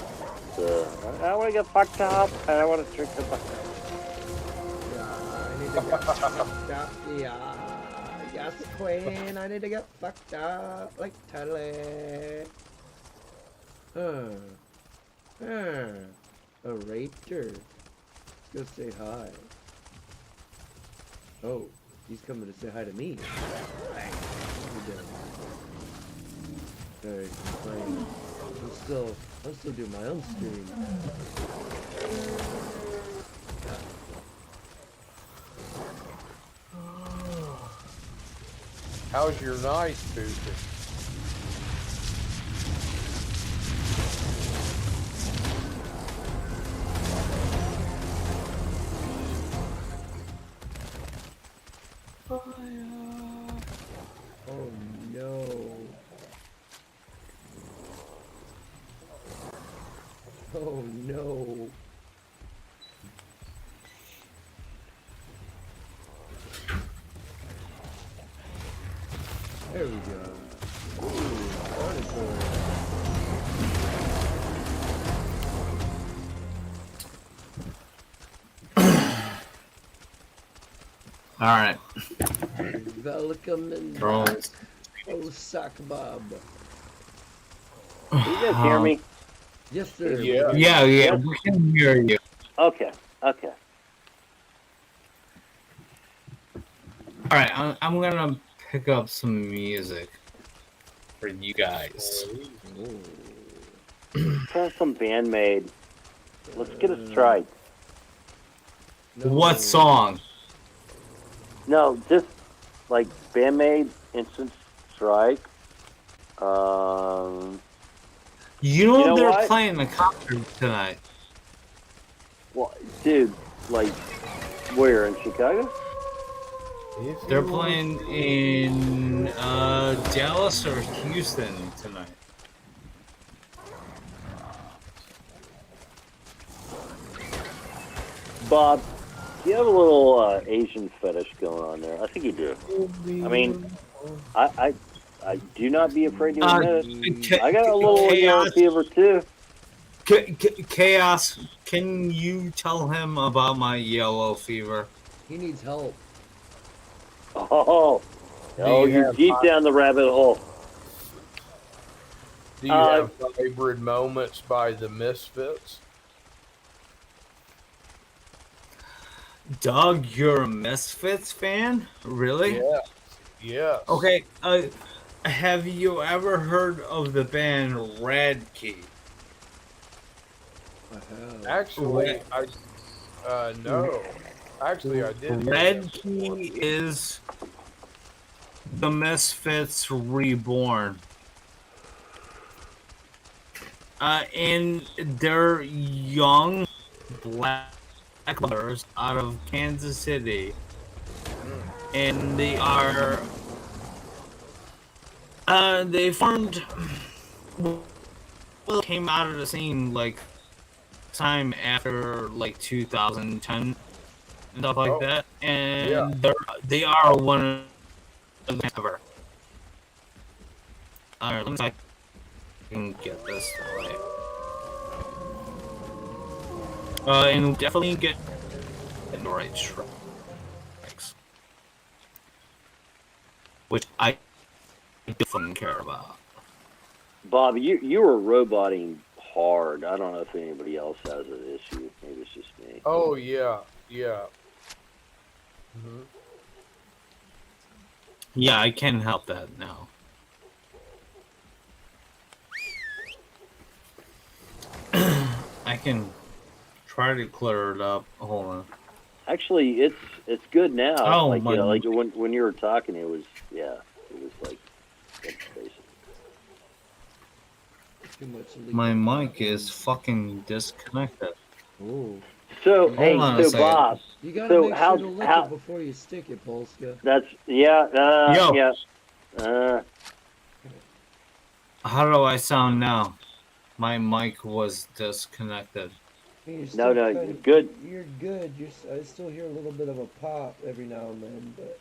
So, I want to get fucked up, and I want to drink the fuck up. Yeah, I need to get fucked up. Yeah, yes, queen. I need to get fucked up like totally. A ranger. Let's go say hi. Oh, he's coming to say hi to me. Alright, I'm playing. I'm still doing my own stream. How's your night, Tuesday? Oh no. Oh no. There we go. Ooh, dinosaur. All right. Welcome in. Drones. Oh, sack Bob. You guys hear me? Yes, sir. Yeah. Yeah, we can hear you. Okay. All right, I'm gonna pick up some music for you guys. Try some Bandmade. Let's get a strike. What song? No, just like Bandmade, Instant Strike. You know they're what? playing the concert tonight. Well, dude, like, where in Chicago? They're playing in Dallas or Houston tonight. Bob, you have a little Asian fetish going on there. I think you do. I mean, I do not be afraid to admit it. I got a little yellow fever too. Chaos, can you tell him about my yellow fever? He needs help. Oh, you're deep down the rabbit hole. Do you have hybrid moments by the Misfits? Doug, you're a Misfits fan? Really? Yeah. Yeah. Okay, have you ever heard of the band Red Key? Actually, no. Actually, I did. Red Key is the Misfits reborn. And they're young black brothers out of Kansas City. And they are they formed, well, came out of the scene like time after like 2010 and stuff like that, and they are one of the ever. Alright, let me see if I can get this right. And definitely get the right strikes, which I definitely care about. Bob, you were roboting hard. I don't know if anybody else has an issue. Maybe it's just me. Oh yeah, yeah. Mm-hmm. Yeah, I can help that now. I can try to clear it up. Hold on. Actually, it's good now. Oh, like my... like when you were talking, it was like basic. My mic is fucking disconnected. Ooh. So hey, on so Bob, You gotta so make how sure to lick it before you stick it, Polska. that's How do I sound now? My mic was disconnected. No, you're good. You're good. I still hear a little bit of a pop every now and then, but.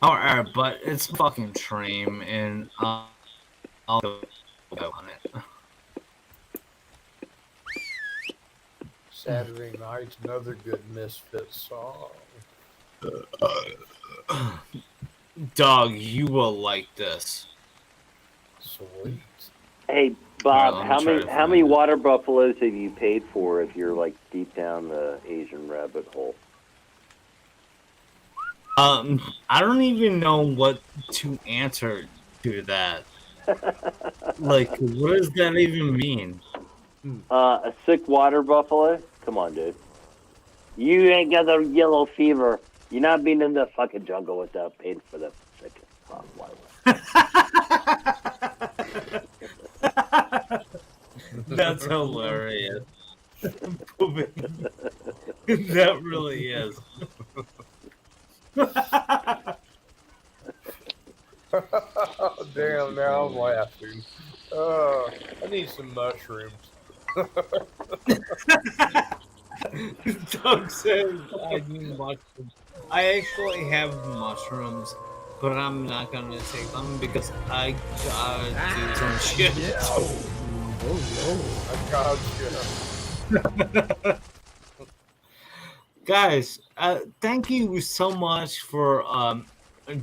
Alright, but it's fucking Treem, and I'll go on it. Saturday Night's another good Misfits song. Dog, you will like this. Sweet. Hey Bob, Right, how many water buffaloes have you paid for if you're like deep down the Asian rabbit hole? I don't even know what to answer to that. Like, what does that even mean? A sick water buffalo? Come on, dude. You ain't got the yellow fever. You're not being in the fucking jungle without paying for the sick water. That's hilarious. That really is. Damn, now I'm laughing. I need some mushrooms. Doug says I need mushrooms. I actually have mushrooms, but I'm not gonna take them because I gotta do some shit. I gotcha. Guys, thank you so much for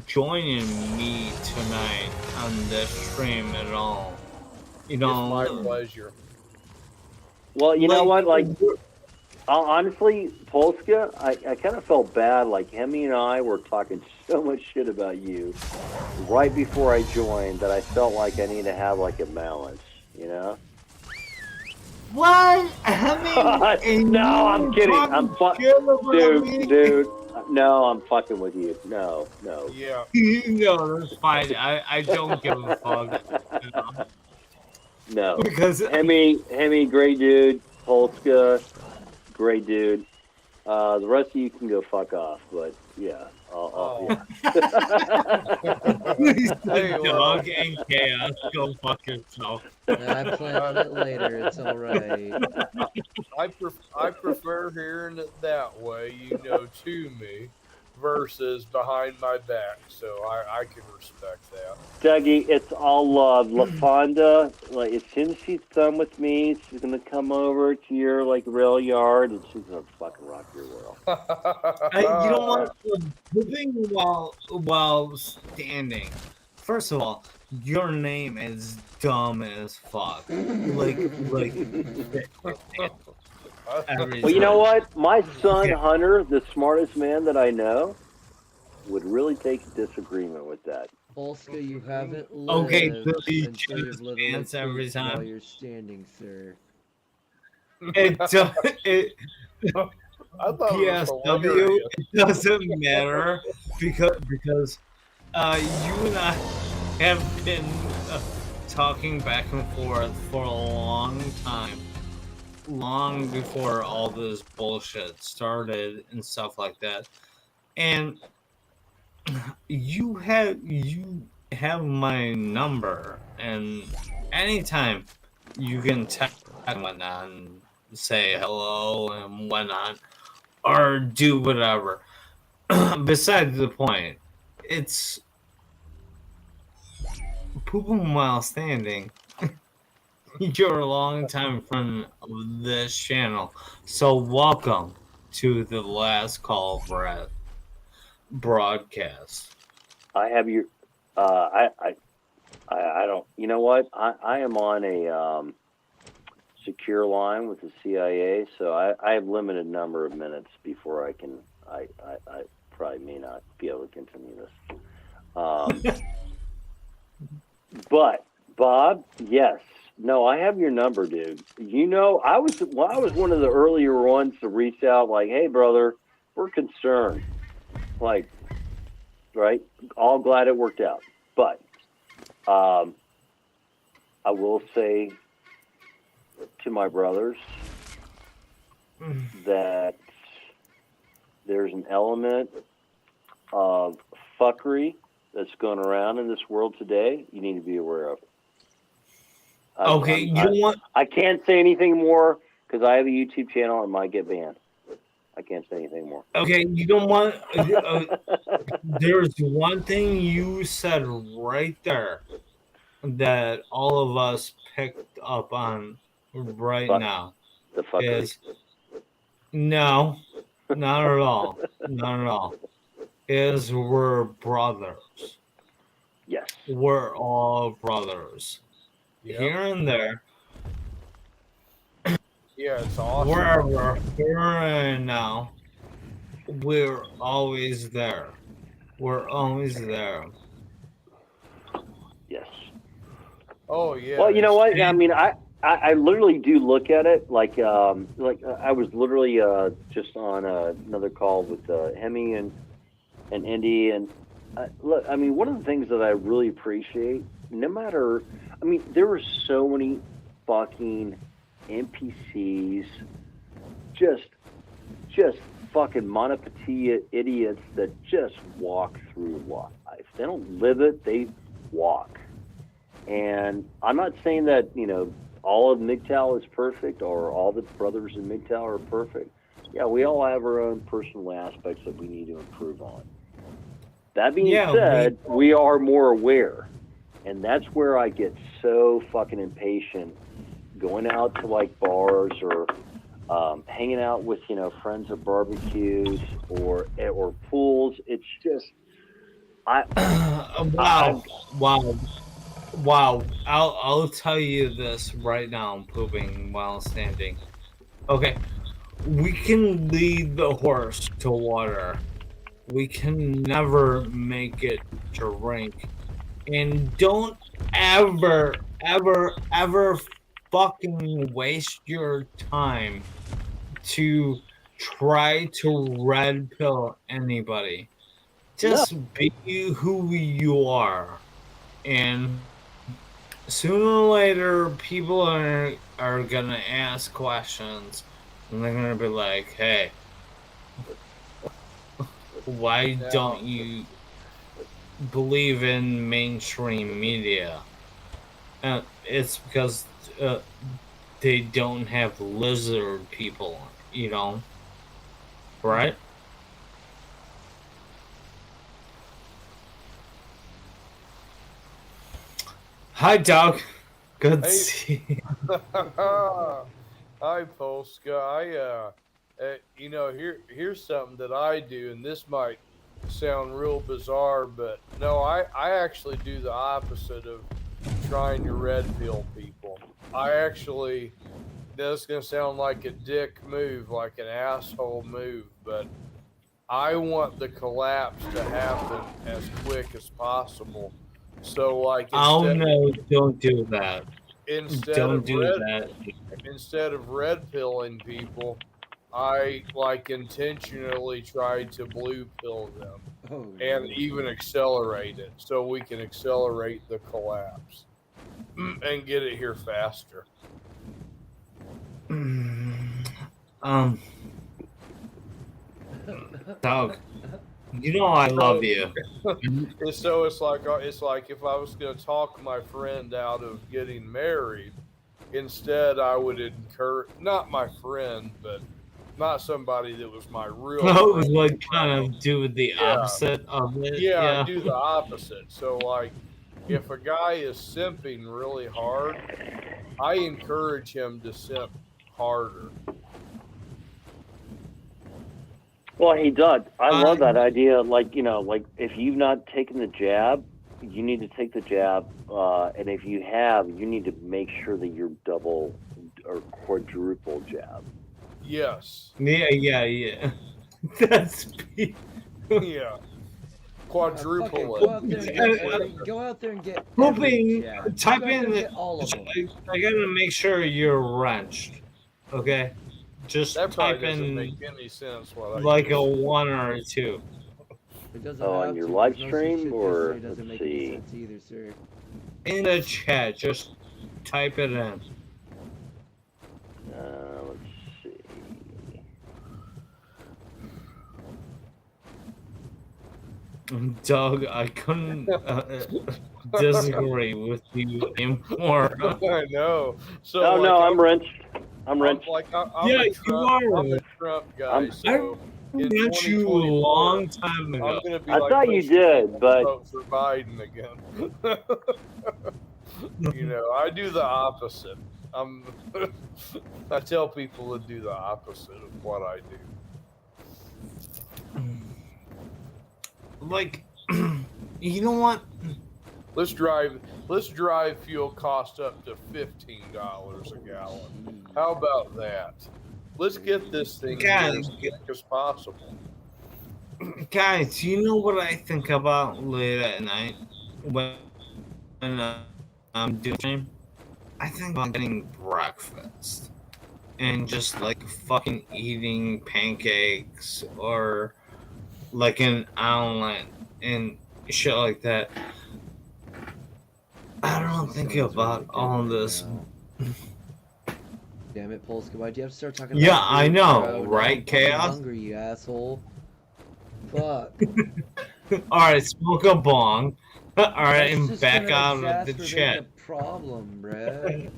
joining me tonight on this stream at all. You know, It's my pleasure. Well, you know what? Like, honestly, Polska, I kind of felt bad. Like Hemi and I were talking so much shit about you right before I joined that I felt like I need to have like a balance. You know? What? I mean, No, I'm kidding. Dude, me? dude. No, I'm fucking with you. No. Yeah. No, that's fine. I don't give a fuck. No. Because Hemi, great dude. Polska, great dude. The rest of you can go fuck off. But yeah, Oh. he's Hey, the well, dog and chaos. Go fuck yourself. I plan on it later. It's all right. I prefer hearing it that way, to me, versus behind my back. So I can respect that. Dougie, it's all love. LaFonda, like as soon as she's done with me, she's gonna come over to your like rail yard and she's gonna fucking rock your world. You know what? Moving while standing. First of all, your name is dumb as fuck. Like. Well, you know what? My son Hunter, the smartest man that I know, would really take disagreement with that. Polska, you haven't lived Okay, does he until choose you've literally stance every think while time? you're standing, sir. It I thought it was PSW, hilarious. it doesn't matter because you and I have been talking back and forth for a long time, long before all this bullshit started and stuff like that. And you have my number, and anytime you can text and whatnot and say hello and whatnot, or do whatever. Besides the point, it's pooping while standing. You're a long time friend of this channel, so welcome to the last call broadcast. I have your, I don't. You know what? I am on a secure line with the CIA, so I have limited number of minutes before I can. I probably may not be able to continue this. But Bob, yes, no, I have your number, dude. I was one of the earlier ones to reach out, like, hey, brother, we're concerned, like, right? All glad it worked out, but I will say to my brothers that there's an element of fuckery that's going around in this world today you need to be aware of. I can't say anything more because I have a YouTube channel and might get banned. I can't say anything more. Okay, you don't want. There's one thing you said right there that all of us picked up on now. The fuckery. Is no, not at all. Not at all. Is we're brothers. Yes. We're all brothers. Yep. Here and there. Yeah, it's awesome. Wherever, here and now, we're always there. We're always there. Yes. Oh yeah. Well, you know what? I mean, I literally do look at it like I was literally just on another call with Hemi and Indy, and look, I mean, one of the things that I really appreciate, no matter, I mean, there were so many fucking NPCs, just fucking monopatia idiots that just walk through life. They don't live it, they walk. And I'm not saying that, all of MGTOW is perfect or all the brothers in MGTOW are perfect. Yeah, we all have our own personal aspects that we need to improve on. That being said, we are more aware. And that's where I get so fucking impatient going out to like bars or hanging out with, friends at barbecues or pools. It's just, Wow. I'll tell you this right now. I'm pooping while standing. Okay. we can lead the horse to water. We can never make it drink. And don't ever, ever, ever fucking waste your time to try to red pill anybody. No. Just be who you are. And sooner or later, people are gonna ask questions, and they're gonna be like, "Hey, why Now, don't you believe in mainstream media?" It's because uh, they don't have lizard people, you know, right? Hi, Doug. Good to hey, see you. hi, Polska. Here's something that I do, and this might sound real bizarre, but no, I actually do the opposite of trying to red pill people. I actually, that's gonna sound like a dick move, like an asshole move, but I want the collapse to happen as quick as possible. So, like, Oh no, don't do that. instead Don't of do red that. instead of red pilling people, I like intentionally try to blue pill them Oh and no. even accelerate it so we can accelerate the collapse and get it here faster. Um, Doug, you know I love So, you. it's like if I was going to talk my friend out of getting married, instead I would encourage not my friend, but not somebody that was my real I friend. was like kind of do the Yeah, opposite of it. yeah, I Yeah. do the opposite. So like, if a guy is simping really hard, I encourage him to simp harder. Well, he does. I Uh, love that idea. Like, like if you've not taken the jab, you need to take the jab. And if you have, you need to make sure that you're double or quadruple jab. Yes, yeah. That's yeah, quadruple Go it. out there and uh, get uh, go out there and get every hoping. jab. Just Type go out there in. and get all of them. I gotta make sure you're wrenched. Okay, just That probably type doesn't make in any sense what I like a just said. 1 or 2 It doesn't Oh, on have your to, live because most of the stream, shit they say or doesn't let's make any see. sense either, sir. in the chat. Just type it in. Let's see. Doug, I couldn't disagree with you anymore. I know. So Oh like no, I'm wrenched. I'm I'm wrenched. like Yeah, you I'm are. a Trump guy. I'm. So I in met you a 2024, long time I'm ago. gonna be I like thought you pushing people did, to but vote for Biden again. I do the opposite. I'm I tell people to do the opposite of what I do. Like, you know what? Let's drive fuel cost up to $15 a gallon. How about that? Let's get this thing here as quick as possible. Guys, you know what I think about late at night when I'm doing stream? I think about getting breakfast and just like fucking eating pancakes or like an omelet and shit like that. I don't think about all this. Damn it, Polska, why'd you have to start talking Yeah, about food, I know, bro? Now right, I'm fucking Chaos? hungry, you asshole. Fuck. Alright, smoke a bong. Alright, That's and just back gonna out of the exacerbate chat. the problem, bruh.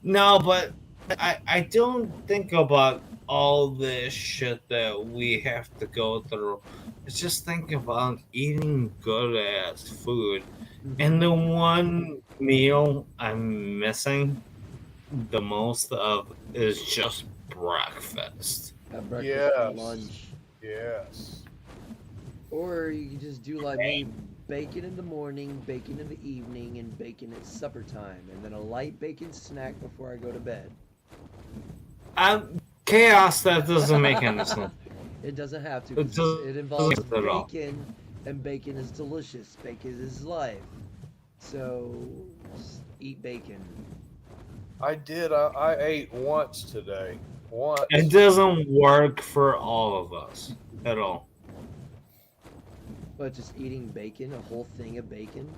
No, but I don't think about all this shit that we have to go through. It's just think about eating good ass food. And the one meal I'm missing the most of is just breakfast. Have breakfast Yes. and lunch. Yes. Or you can just do like me, bacon in the morning, bacon in the evening, and bacon at supper time, and then a light bacon snack before I go to bed. Chaos, that doesn't make any sense. It doesn't have to. It 'Cause doesn't it involves at all. bacon, and bacon is delicious. Bacon is life. So just eat bacon. I did. I ate once today. Once. It doesn't work for all of us at all. But just eating bacon, a whole thing of bacon.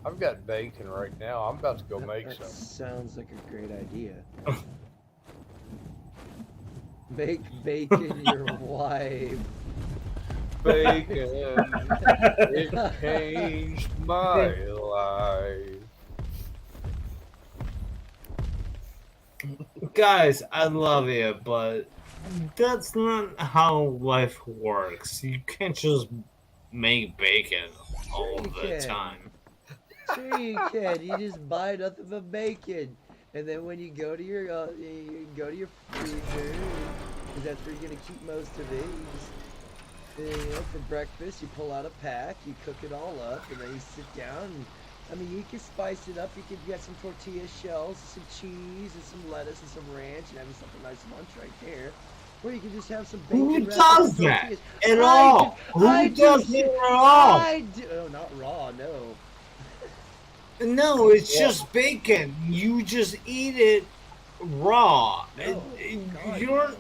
I've got bacon right now. I'm about to go make That some. sounds like a great idea. Make bacon your wife. Bacon. It changed my life. Guys, I love you, but that's not how life works. You can't just make bacon all you the can. time. Sure you can. You just buy nothing but bacon, and then when you go to your freezer, because that's where you're gonna keep most of it. You just, for breakfast, you pull out a pack, you cook it all up, and then you sit down. And, I mean, you can spice it up. You can get some tortilla shells, some cheese, and some lettuce, and some ranch, and have yourself a nice lunch right there. Or you can just have some bacon. Who wrapped does in that tortillas. at all? Who does it at all? I do. Oh, not raw, no. No, it's just bacon. You just eat it raw. No, God, You don't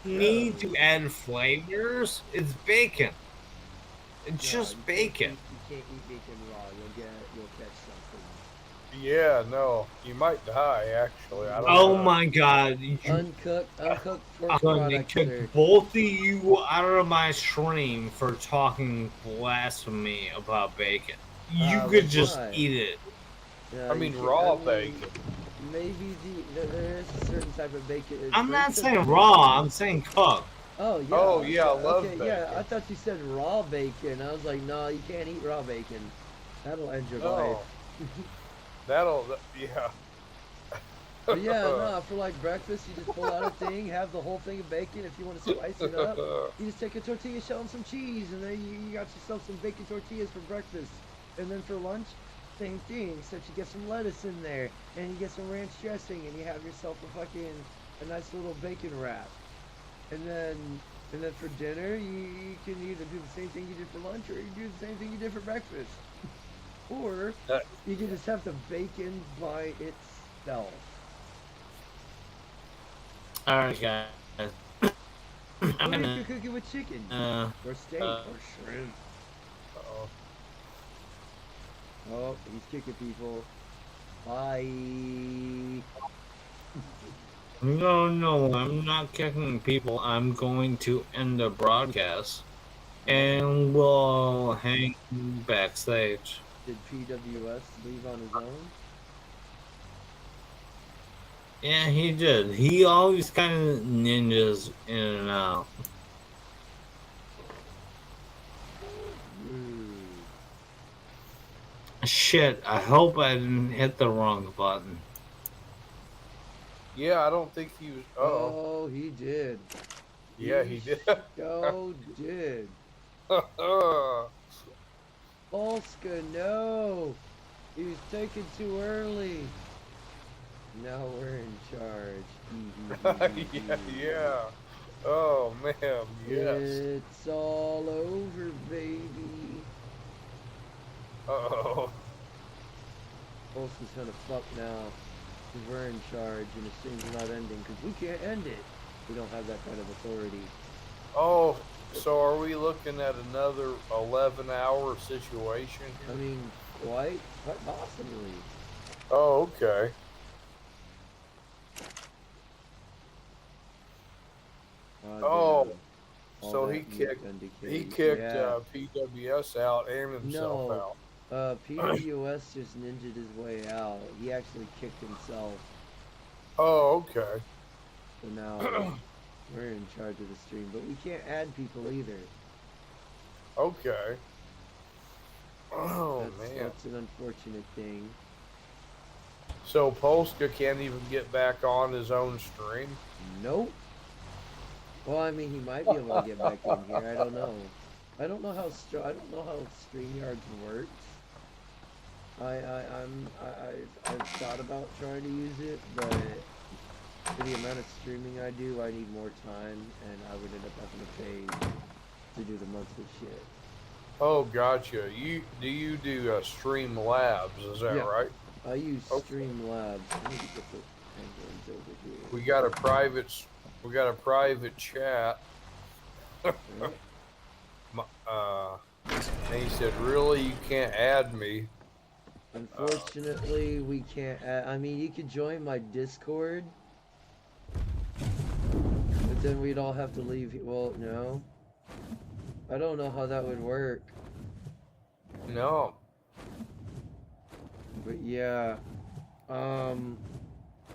no. need to add flavors. It's bacon. It's just bacon. You can't eat bacon raw. You'll catch something. Yeah, no. You might die, actually. I don't Oh know. my god. Uncooked pork I'm gonna products. kick both of you out of my stream for talking blasphemy about bacon. You could just why? eat it. I mean, raw bacon. Maybe there is a certain type of bacon. I'm not saying raw, I'm saying cooked. Oh yeah. Oh, yeah, I love okay, bacon. yeah, I thought you said raw bacon. I was like, no, you can't eat raw bacon. That'll end your No. life. Yeah. But yeah, no, for like breakfast, you just pull out a thing, have the whole thing of bacon. If you want to spice it up, you just take a tortilla shell and some cheese, and then you got yourself some bacon tortillas for breakfast. And then for lunch, same thing, except you get some lettuce in there, and you get some ranch dressing, and you have yourself a nice little bacon wrap. And then for dinner, you can either do the same thing you did for lunch, or you do the same thing you did for breakfast. Or you can just have the bacon by itself. Alright, guys. I'm Or you gonna. can cook it with chicken, or steak, or shrimp. Uh-oh. Oh, he's kicking people. Bye. No, I'm not kicking people. I'm going to end the broadcast. And we'll hang backstage. Did PWS leave on his own? Yeah, he did. He always kind of ninjas in and out. Shit, I hope I didn't hit the wrong button. Yeah, I don't think he was. Oh, he did. Yeah, he did. Oh, did. Polska, no! He was taken too early. Now we're in charge. yeah. Oh, man, yes. It's all over, baby. Uh-oh. Polska's gonna fuck now. Because we're in charge and this thing's not ending. Because we can't end it. We don't have that kind of authority. Oh, so are we looking at another 11-hour situation? I mean, quite possibly. Oh, okay. Oh, so he kicked PWS out and himself out. PWS just ninja'd his way out. He actually kicked himself. Oh, okay. So now we're in charge of the stream, but we can't add people either. Okay. Oh, man. That's an unfortunate thing. So Polska can't even get back on his own stream? Nope. Well, I mean, he might be able to get back in here. I don't know. I don't know how StreamYard works. I've thought about trying to use it, but For the amount of streaming I do, I need more time, and I would end up having to pay to do the monthly shit. Oh, gotcha. Do you do Stream Labs? Is that Yeah. right? I use Okay. Streamlabs. I need to get the penguins over here. We got a private chat. Right. And he said, "Really, you can't add me." Unfortunately, we can't. I mean, you could join my Discord, but then we'd all have to leave. Well, no. I don't know how that would work. No. But yeah,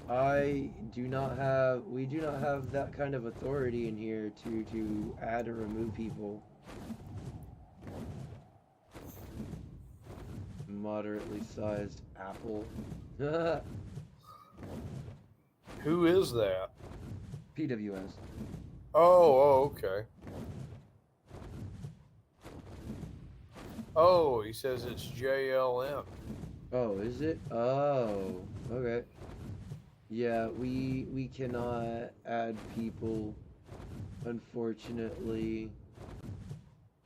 we do not have that kind of authority in here to add or remove people. Moderately sized apple. Who is that? PWS. Oh, okay. Oh, he says it's JLM. Oh, is it? Oh, okay. Yeah, we cannot add people, unfortunately.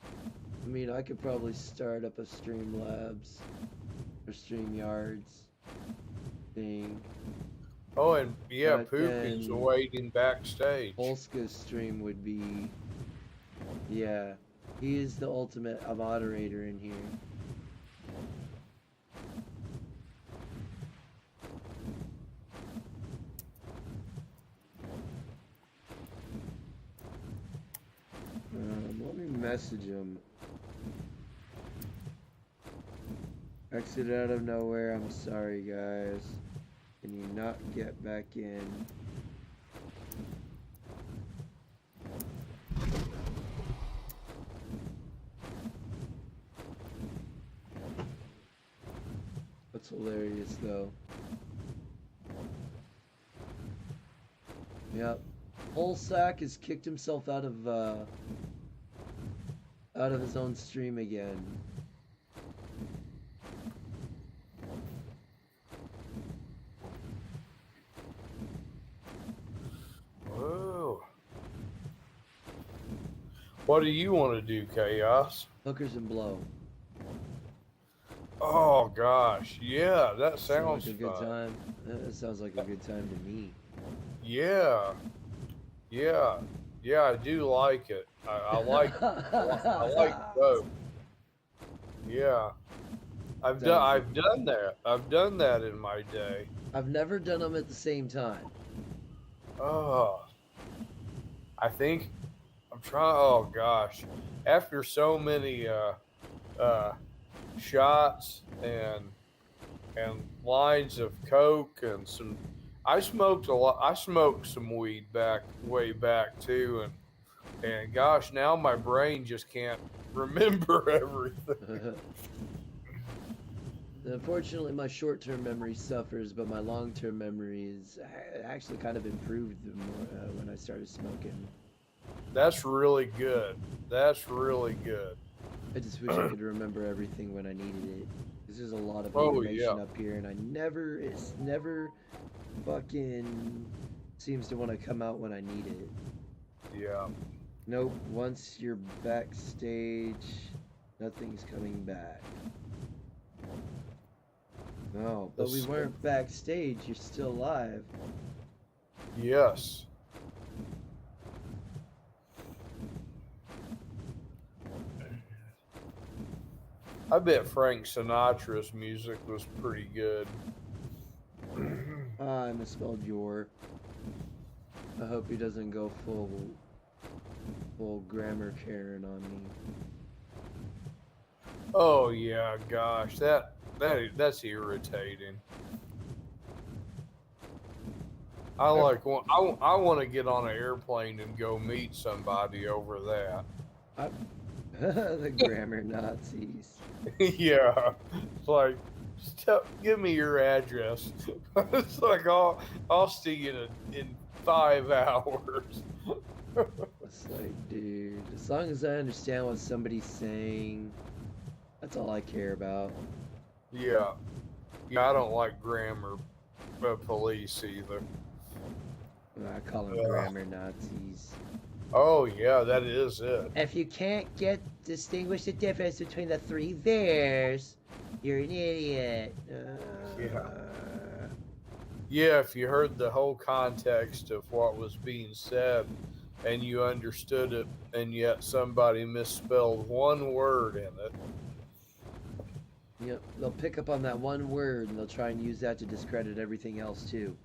I mean, I could probably start up a Streamlabs or StreamYards thing. Oh, and yeah, But Poopy's then waiting backstage. Polska's stream would be, yeah, he is the ultimate moderator in here. Let me message him. Exit out of nowhere. I'm sorry, guys. Can you not get back in? That's hilarious, though. Yep. Polsak has kicked himself out of his own stream again. Whoa. What do you want to do, Chaos? Hookers and blow. Oh gosh, yeah, that sounds like a good fun. time. That sounds like a good time to me. Yeah, I do like it. I like both. Yeah, I've done that. I've done that in my day. I've never done them at the same time. Oh, I think I'm trying. Oh gosh, after so many shots and lines of coke and some, I smoked a lot. I smoked some weed way back too, and gosh, now my brain just can't remember everything. Unfortunately, my short-term memory suffers, but my long-term memory is actually kind of improved when I started smoking. That's really good. That's really good. I just wish I could remember everything when I needed it. There's a lot of information up here, and it's never fucking seems to want to come out when I need it. Yeah. Nope, once you're backstage, nothing's coming back. No, but we weren't backstage, you're still alive. Yes. I bet Frank Sinatra's music was pretty good. I misspelled your. I hope he doesn't go full grammar Karen on me. Oh yeah, gosh, that's irritating. I want to get on an airplane and go meet somebody over that. The grammar Nazis. Yeah, it's like, give me your address. It's like I'll see you in 5 hours. It's like, dude, as long as I understand what somebody's saying, that's all I care about. Yeah, I don't like grammar police either. I call them Ugh. grammar Nazis. Oh yeah, that is it. If you can't distinguish the difference between the three theirs, you're an idiot. Yeah. Yeah, if you heard the whole context of what was being said and you understood it, and yet somebody misspelled one word in it. Yep, they'll pick up on that one word and they'll try and use that to discredit everything else too.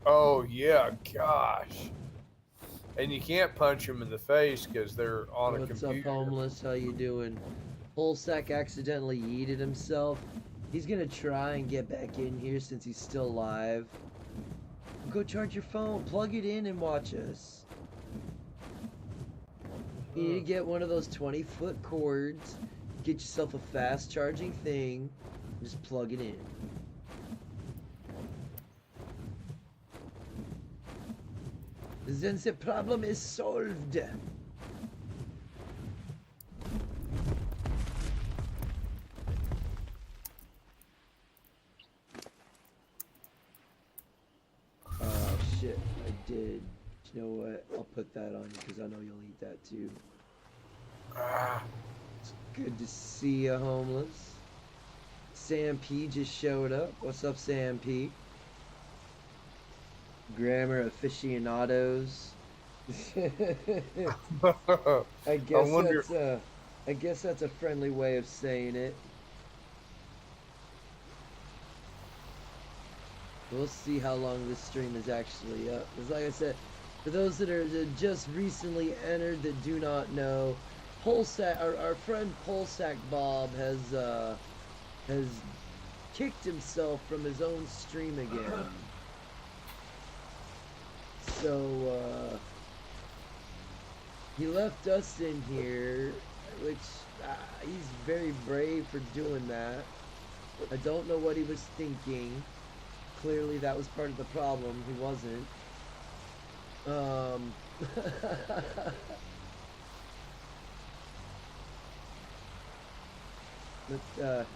Oh yeah, gosh. And you can't punch them in the face because they're on a What's computer. up, homeless? How you doing? Polsack accidentally yeeted himself. He's gonna try and get back in here since he's still alive. Go charge your phone, plug it in, and watch us. You need to get one of those 20-foot cords, get yourself a fast charging thing, and just plug it in. Then the problem is solved. Oh shit, I did. You know what? I'll put that on you because I know you'll eat that too. It's good to see you, homeless. Sam P just showed up. What's up, Sam P? Grammar aficionados. I guess that's a friendly way of saying it. We'll see how long this stream is actually up. Because like I said, for those that just recently entered that do not know, Polsack, our friend Polsack Bob has kicked himself from his own stream again. So he left us in here, which he's very brave for doing that. I don't know what he was thinking. Clearly that was part of the problem. He wasn't. But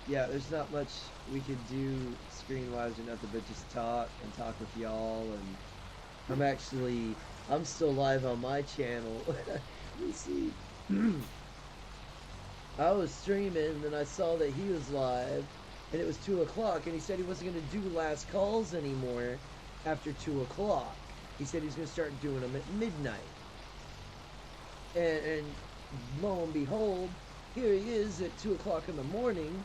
yeah, there's not much we could do screen-wise or nothing but just talk with y'all. And I'm still live on my channel. Let me see. I was streaming and then I saw that he was live. And it was 2 o'clock, and he said he wasn't going to do last calls anymore after 2 o'clock. He said he was going to start doing them at midnight. And lo and behold, here he is at 2 o'clock in the morning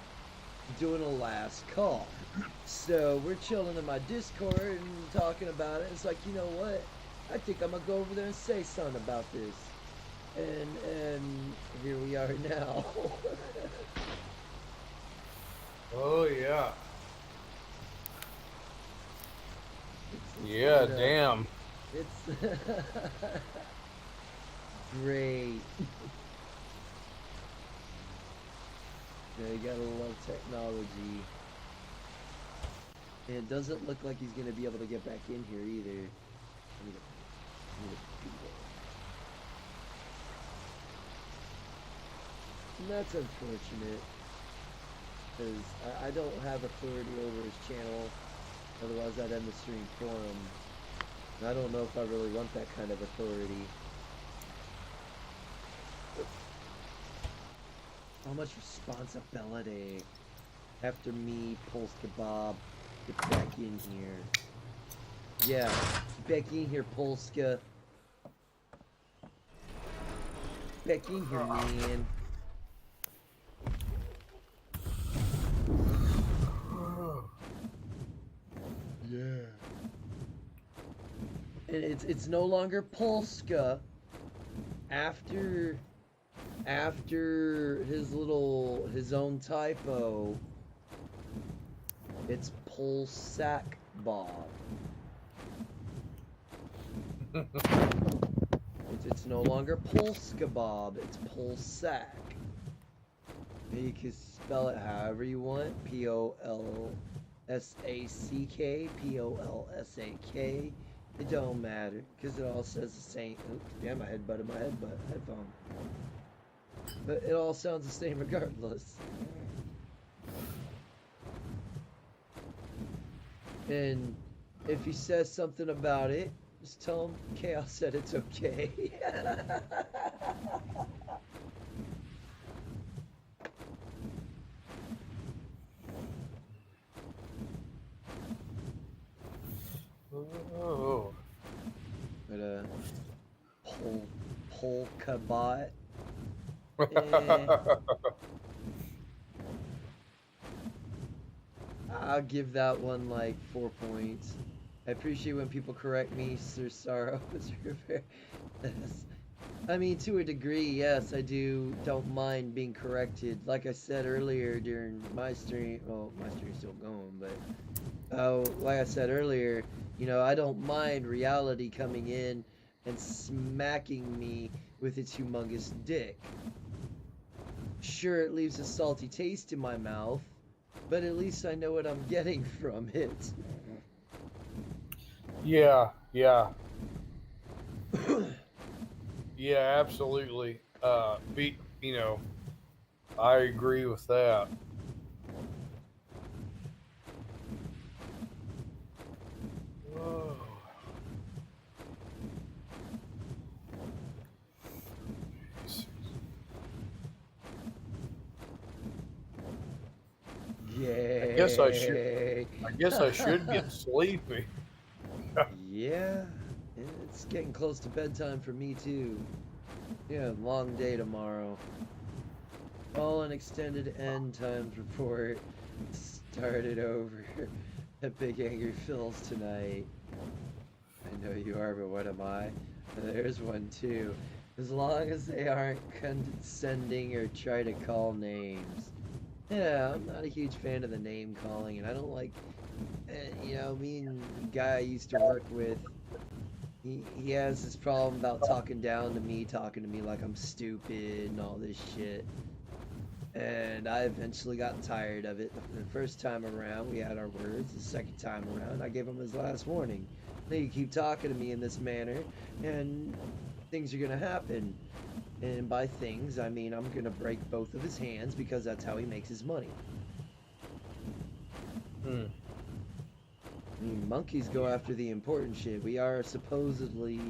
doing a last call. So we're chilling in my Discord and talking about it. It's like, you know what? I think I'm going to go over there and say something about this. And here we are now. Oh yeah. Yeah, damn. It's great. Yeah, you gotta love technology. And it doesn't look like he's gonna be able to get back in here either. I need a people. And that's unfortunate. Because I don't have authority over his channel, otherwise I'd end the stream for him. And I don't know if I really want that kind of authority. So much responsibility. After me, Pulse Kebab, get back in here. Yeah, get back in here, Polska. Back in here, man. Yeah. And it's no longer Polska after his own typo. It's Polsack Bob. It's no longer Polska Bob, it's Polsack. And you can spell it however you want. Polsack, Polsak. It don't matter, because it all says the same. Oops, damn, I headbutted my headphone. But it all sounds the same regardless. And if he says something about it, Just tell him Chaos said it's okay. Oh. But polka bot. I'll give that one like 4 points. I appreciate when people correct me, Sir Sorrow. I mean, to a degree, yes, I don't mind being corrected. Like I said earlier during my stream, well, my stream's still going, but like I said earlier, you know, I don't mind reality coming in and smacking me with its humongous dick. Sure, it leaves a salty taste in my mouth, but at least I know what I'm getting from it. Yeah. Yeah, absolutely. You know, I agree with that. Whoa. Yay. I guess I should get sleepy. Yeah, it's getting close to bedtime for me too. Yeah, long day tomorrow. All an extended end times report started over at Big Angry Phil's tonight. I know you are, but what am I? There's one too. As long as they aren't condescending or try to call names. Yeah, I'm not a huge fan of the name calling, and I don't like, you know, me and the guy I used to work with, he has this problem about talking down to me, talking to me like I'm stupid and all this shit. And I eventually got tired of it. The first time around, we had our words. The second time around, I gave him his last warning. Now you keep talking to me in this manner, and things are gonna happen. And by things, I mean I'm gonna break both of his hands because that's how he makes his money. I mean, monkeys go after the important shit. We are supposedly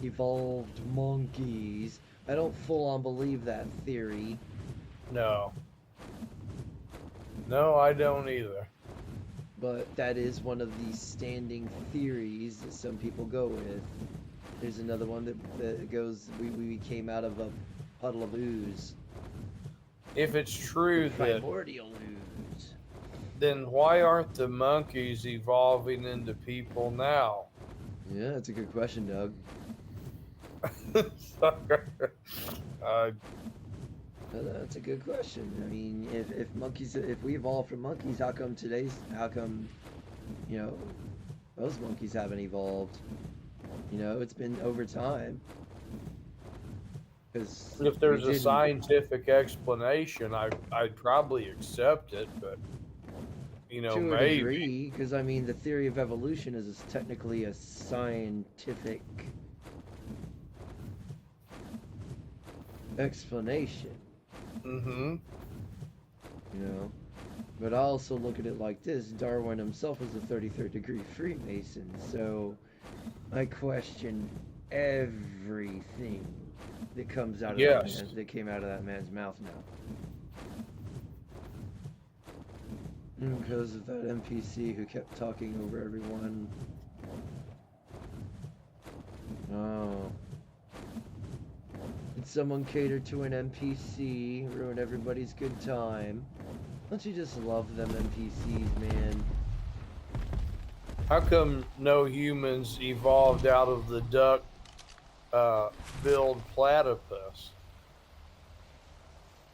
evolved monkeys. I don't full on believe that theory. No, I don't either. But that is one of the standing theories that some people go with. There's another one that goes, we came out of a puddle of ooze. If it's true that, Primordial ooze. then why aren't the monkeys evolving into people now? Yeah, that's a good question, Doug. That's a good question. I mean, if we evolved from monkeys, how come, you know, those monkeys haven't evolved? You know, it's been over time. Because if there's a scientific explanation, I'd probably accept it, but you know, to a maybe. degree, because I mean, the theory of evolution is technically a scientific explanation. You know, but I also look at it like this: Darwin himself was a 33rd degree Freemason, so I question everything that comes out of that came out of that man's mouth now. Because of that NPC who kept talking over everyone. Oh. Did someone cater to an NPC, ruin everybody's good time? Don't you just love them NPCs, man? How come no humans evolved out of the duck-billed platypus?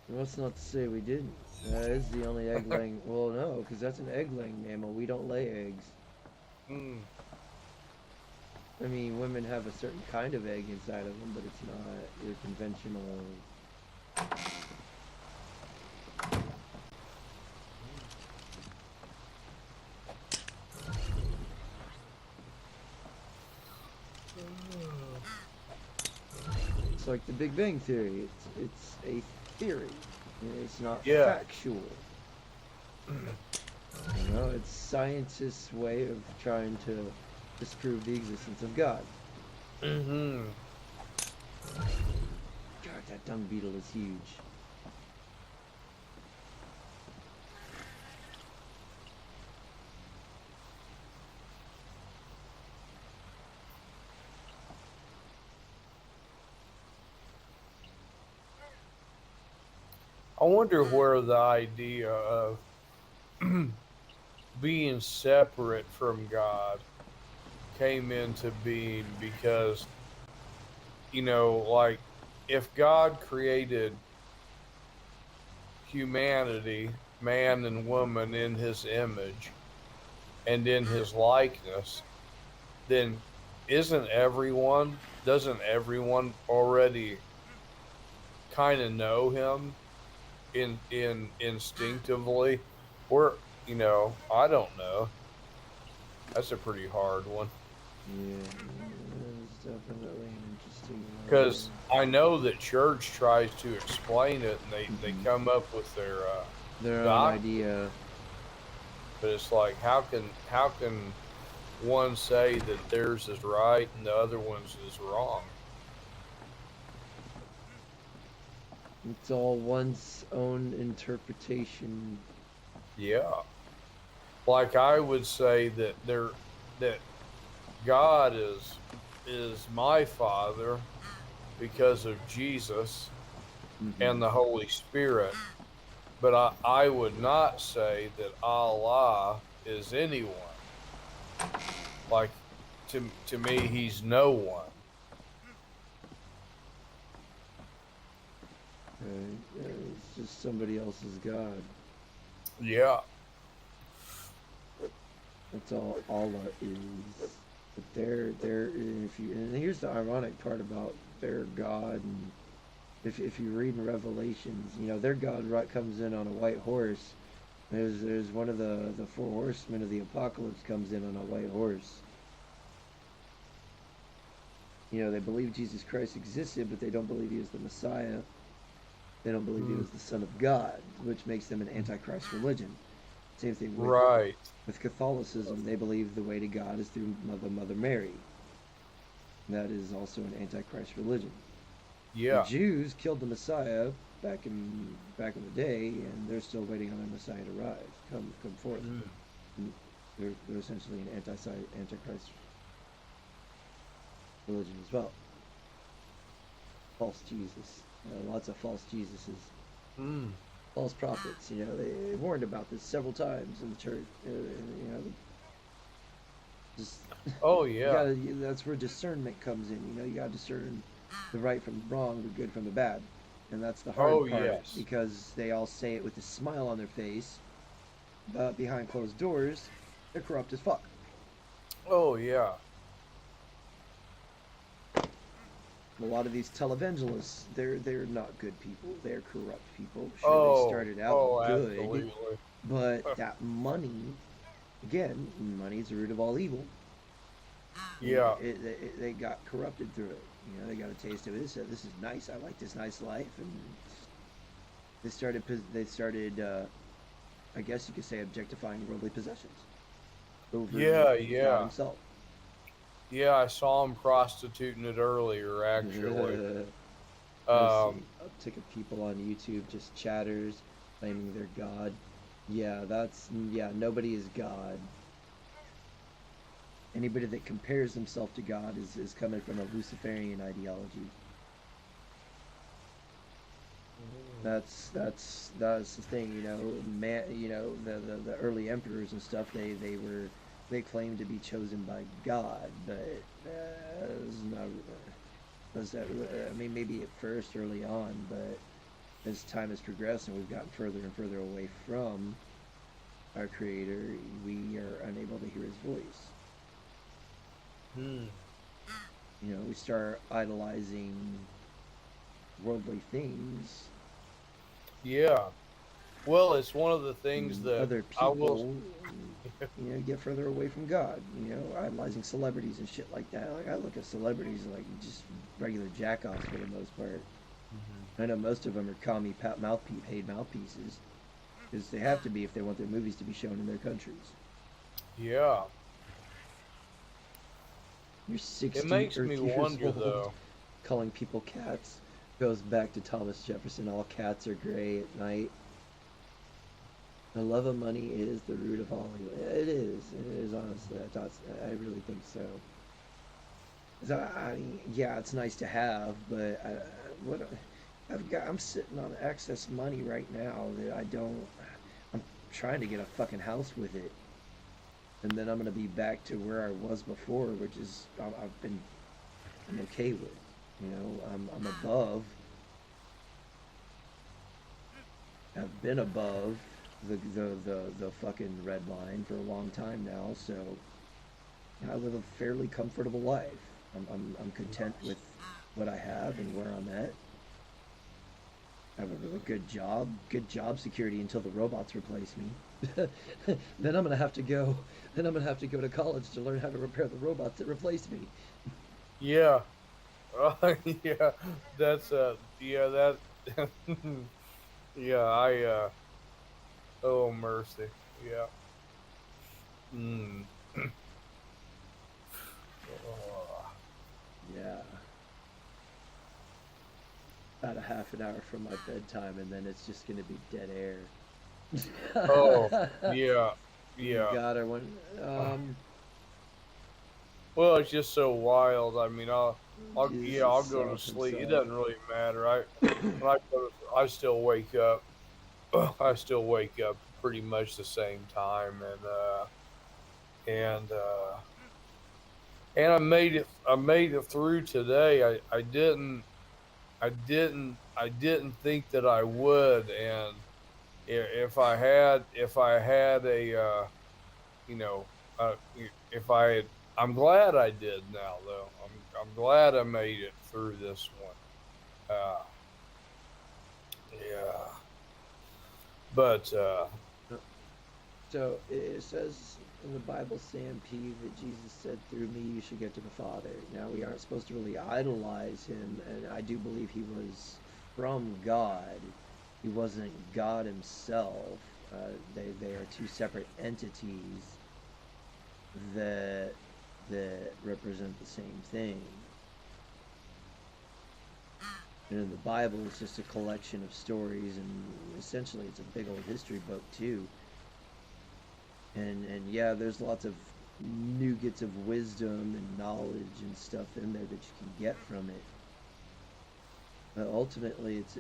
Well, that's not to say we didn't. That is the only egg-laying... Well, no, because that's an egg-laying mammal. We don't lay eggs. I mean, women have a certain kind of egg inside of them, but it's not your conventional... It's like the Big Bang Theory. It's a theory. It's not factual. You know, it's scientists' way of trying to disprove the existence of God. Mm-hmm. God, that dung beetle is huge. I wonder where the idea of being separate from God came into being because, like if God created humanity, man and woman, in his image and in his likeness, then doesn't everyone already kind of know him in instinctively? Or, I don't know. That's a pretty hard one. Yeah, it's definitely an interesting one. Because I know that church tries to explain it, and they come up with Their own doctrine, idea. but it's like how can one say that theirs is right and the other one's is wrong? It's all one's own interpretation. Yeah, like I would say that God is my Father because of Jesus and the Holy Spirit, but I would not say that Allah is anyone. Like to me, he's no one. Right? It's just somebody else's God. Yeah. That's all Allah is. But they're if you and here's the ironic part about their God, and if you read in Revelations, their God comes in on a white horse. There's one of the four horsemen of the apocalypse comes in on a white horse. They believe Jesus Christ existed, but they don't believe he was the Messiah. They don't believe he was the Son of God, which makes them an antichrist religion. Same thing with Right. Catholicism. They believe the way to God is through Mother Mary. That is also an antichrist religion. The Yeah. Jews killed the Messiah back in the day, and they're still waiting on their Messiah to rise, come forth. They're essentially an antichrist religion as well. False Jesus, lots of false Jesuses, false prophets. They warned about this several times in the church. Just Oh yeah. that's where discernment comes in. You gotta discern the right from the wrong, the good from the bad, and that's the hard Oh part yes. because they all say it with a smile on their face, but behind closed doors, they're corrupt as fuck. Oh yeah. A lot of these televangelists, they're not good people. They're corrupt people. Sure, they started out good, absolutely. but that money, again, money is the root of all evil. Yeah. They got corrupted through it. They got a taste of it. They said, "This is nice. I like this nice life," and they started. I guess you could say, objectifying worldly possessions over God himself. Yeah, I saw him prostituting it earlier, actually. Uptick of people on YouTube, just chatters, claiming they're God. Yeah, nobody is God. Anybody that compares himself to God is coming from a Luciferian ideology. That's the thing, man. The early emperors and stuff. They claimed to be chosen by God, but it's not. Was that? I mean, maybe at first, early on, but as time has progressed and we've gotten further and further away from our Creator, we are unable to hear His voice. We start idolizing worldly things. Yeah. Well, it's one of the things that other I will. people, get further away from God. Idolizing celebrities and shit like that. Like I look at celebrities like just regular jackoffs for the most part. I know most of them are commie paid mouthpieces, because they have to be if they want their movies to be shown in their countries. Yeah. You're 60 It makes or me years wonder, old. though. Calling people cats goes back to Thomas Jefferson. All cats are gray at night. The love of money is the root of all evil. It is. It is, honestly. I really think so. Yeah, it's nice to have, but I'm sitting on excess money right now that I don't. I'm trying to get a fucking house with it, and then I'm gonna be back to where I was before, which is I'm okay with. You know, I'm above. I've been above the fucking red line for a long time now, so I live a fairly comfortable life. I'm content with what I have and where I'm at. I have a really good job security until the robots replace me. Then I'm gonna have to go. Then I'm gonna have to go to college to learn how to repair the robots that replace me. Yeah. Yeah. That's yeah, that yeah, oh mercy. Yeah. Mm. Oh, Yeah, about a half an hour from my bedtime, and then it's just gonna be dead air. oh, yeah. Yeah. God, I want. Well, it's just so wild. I mean, Jesus yeah, I'll go to himself, sleep. It himself. doesn't really matter. When I go I still wake up. I still wake up pretty much the same time, and and I made it through today. I didn't think that I would, and if I had a you know if I had, I'm glad I did now though. I'm glad I made it through this one. Yeah, but So it says in the Bible, Sam P, that Jesus said, "Through me you should get to the Father." Now we aren't supposed to really idolize him, and I do believe he was from God. He wasn't God himself. They are two separate entities that represent the same thing. And in the Bible, it's just a collection of stories, and essentially, it's a big old history book too. And yeah, there's lots of nuggets of wisdom and knowledge and stuff in there that you can get from it. But ultimately, it's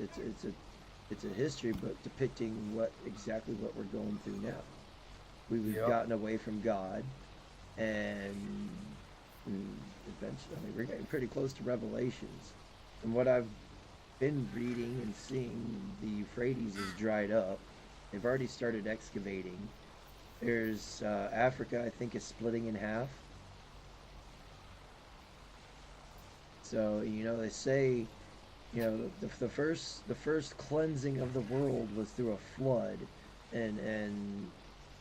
a history book depicting exactly what we're going through now. We've yep, gotten away from God, and, eventually, I mean, we're getting pretty close to Revelations. And what I've been reading and seeing, the Euphrates is dried up. They've already started excavating. There's Africa, I think, is splitting in half. So they say, the first cleansing of the world was through a flood, and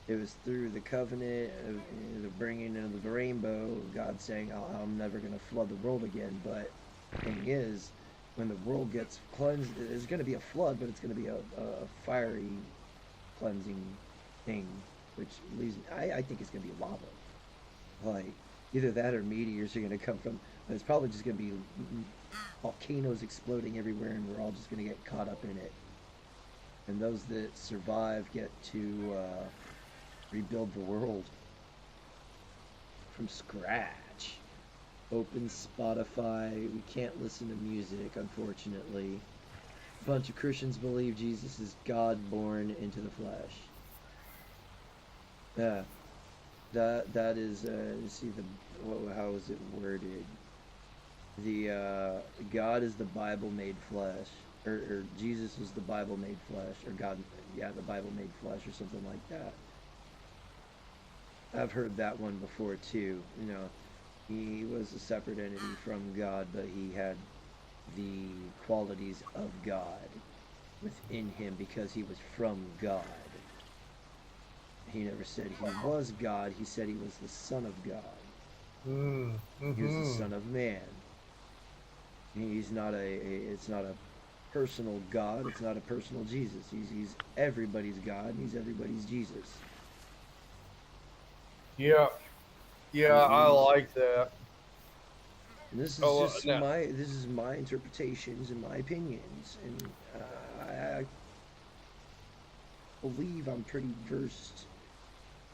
it was through the covenant of the bringing of the rainbow. God saying, I'm never going to flood the world again. But the thing is, when the world gets cleansed, there's going to be a flood, but it's going to be a fiery cleansing thing, which leaves. I think it's going to be lava. Like, either that or meteors are going to come from. It's probably just going to be volcanoes exploding everywhere, and we're all just going to get caught up in it. And those that survive get to rebuild the world from scratch. Open Spotify. We can't listen to music, unfortunately. A bunch of Christians believe Jesus is God born into the flesh. Yeah, that is. See how is it worded? The God is the Bible made flesh, or Jesus was the Bible made flesh, or God, yeah, the Bible made flesh, or something like that. I've heard that one before too. He was a separate entity from God, but he had the qualities of God within him because he was from God. He never said he was God. He said he was the Son of God. He was the Son of Man. He's not it's not a personal God. It's not a personal Jesus. He's everybody's God, and he's everybody's Jesus. yeah, yeah. I like that. And this is Oh, just no. this is my interpretations and my opinions, and I believe I'm pretty versed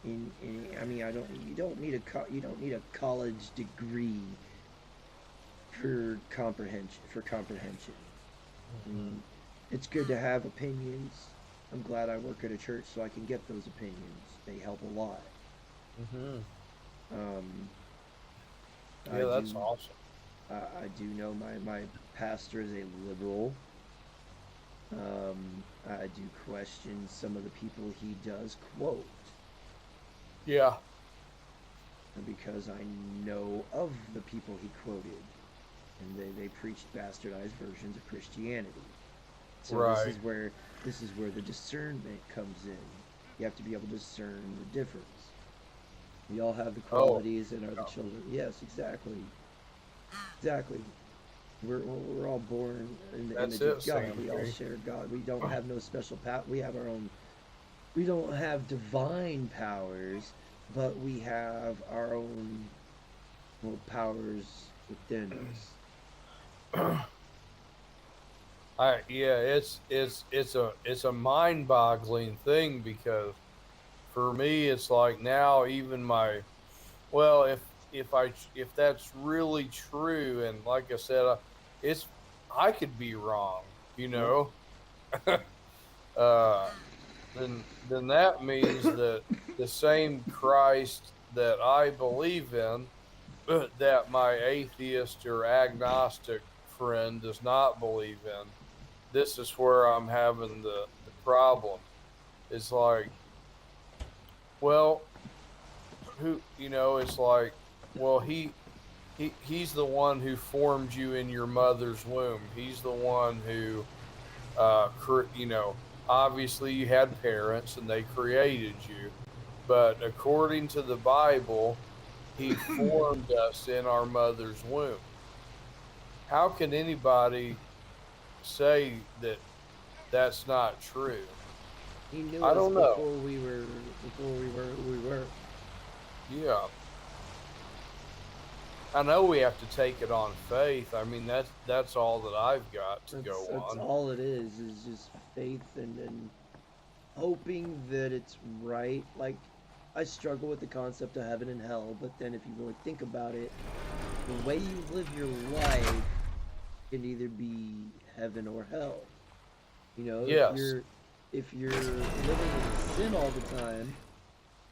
in. I mean, you don't need a college degree for comprehension. And it's good to have opinions. I'm glad I work at a church so I can get those opinions. They help a lot. Um, Yeah, that's awesome. I do know my pastor is a liberal. I do question some of the people he does quote Yeah. because I know of the people he quoted, and they preached bastardized versions of Christianity. So Right. this is where the discernment comes in. You have to be able to discern the difference. We all have the qualities and are the children. Yes, exactly. Exactly. We're all born in the image of God. We all share God. We don't have no special power. We have our own. We don't have divine powers, but we have our own powers within us. It's a mind-boggling thing because for me it's like now even if that's really true, and like I said, it's I could be wrong, you know. uh, then that means that the same Christ that I believe in, that my atheist or agnostic friend does not believe in. This is where I'm having the problem. It's like, well, it's like, well, he's the one who formed you in your mother's womb. He's the one who, obviously you had parents and they created you, but according to the Bible, he formed us in our mother's womb. How can anybody say that that's not true? He knew I us don't know. before we were who we were. Yeah. I know we have to take it on faith. I mean, that's all that I've got to go That's on. all it is just faith and hoping that it's right. Like, I struggle with the concept of heaven and hell, but then if you really think about it, the way you live your life can either be heaven or hell. You know, Yes. if you're living in sin all the time,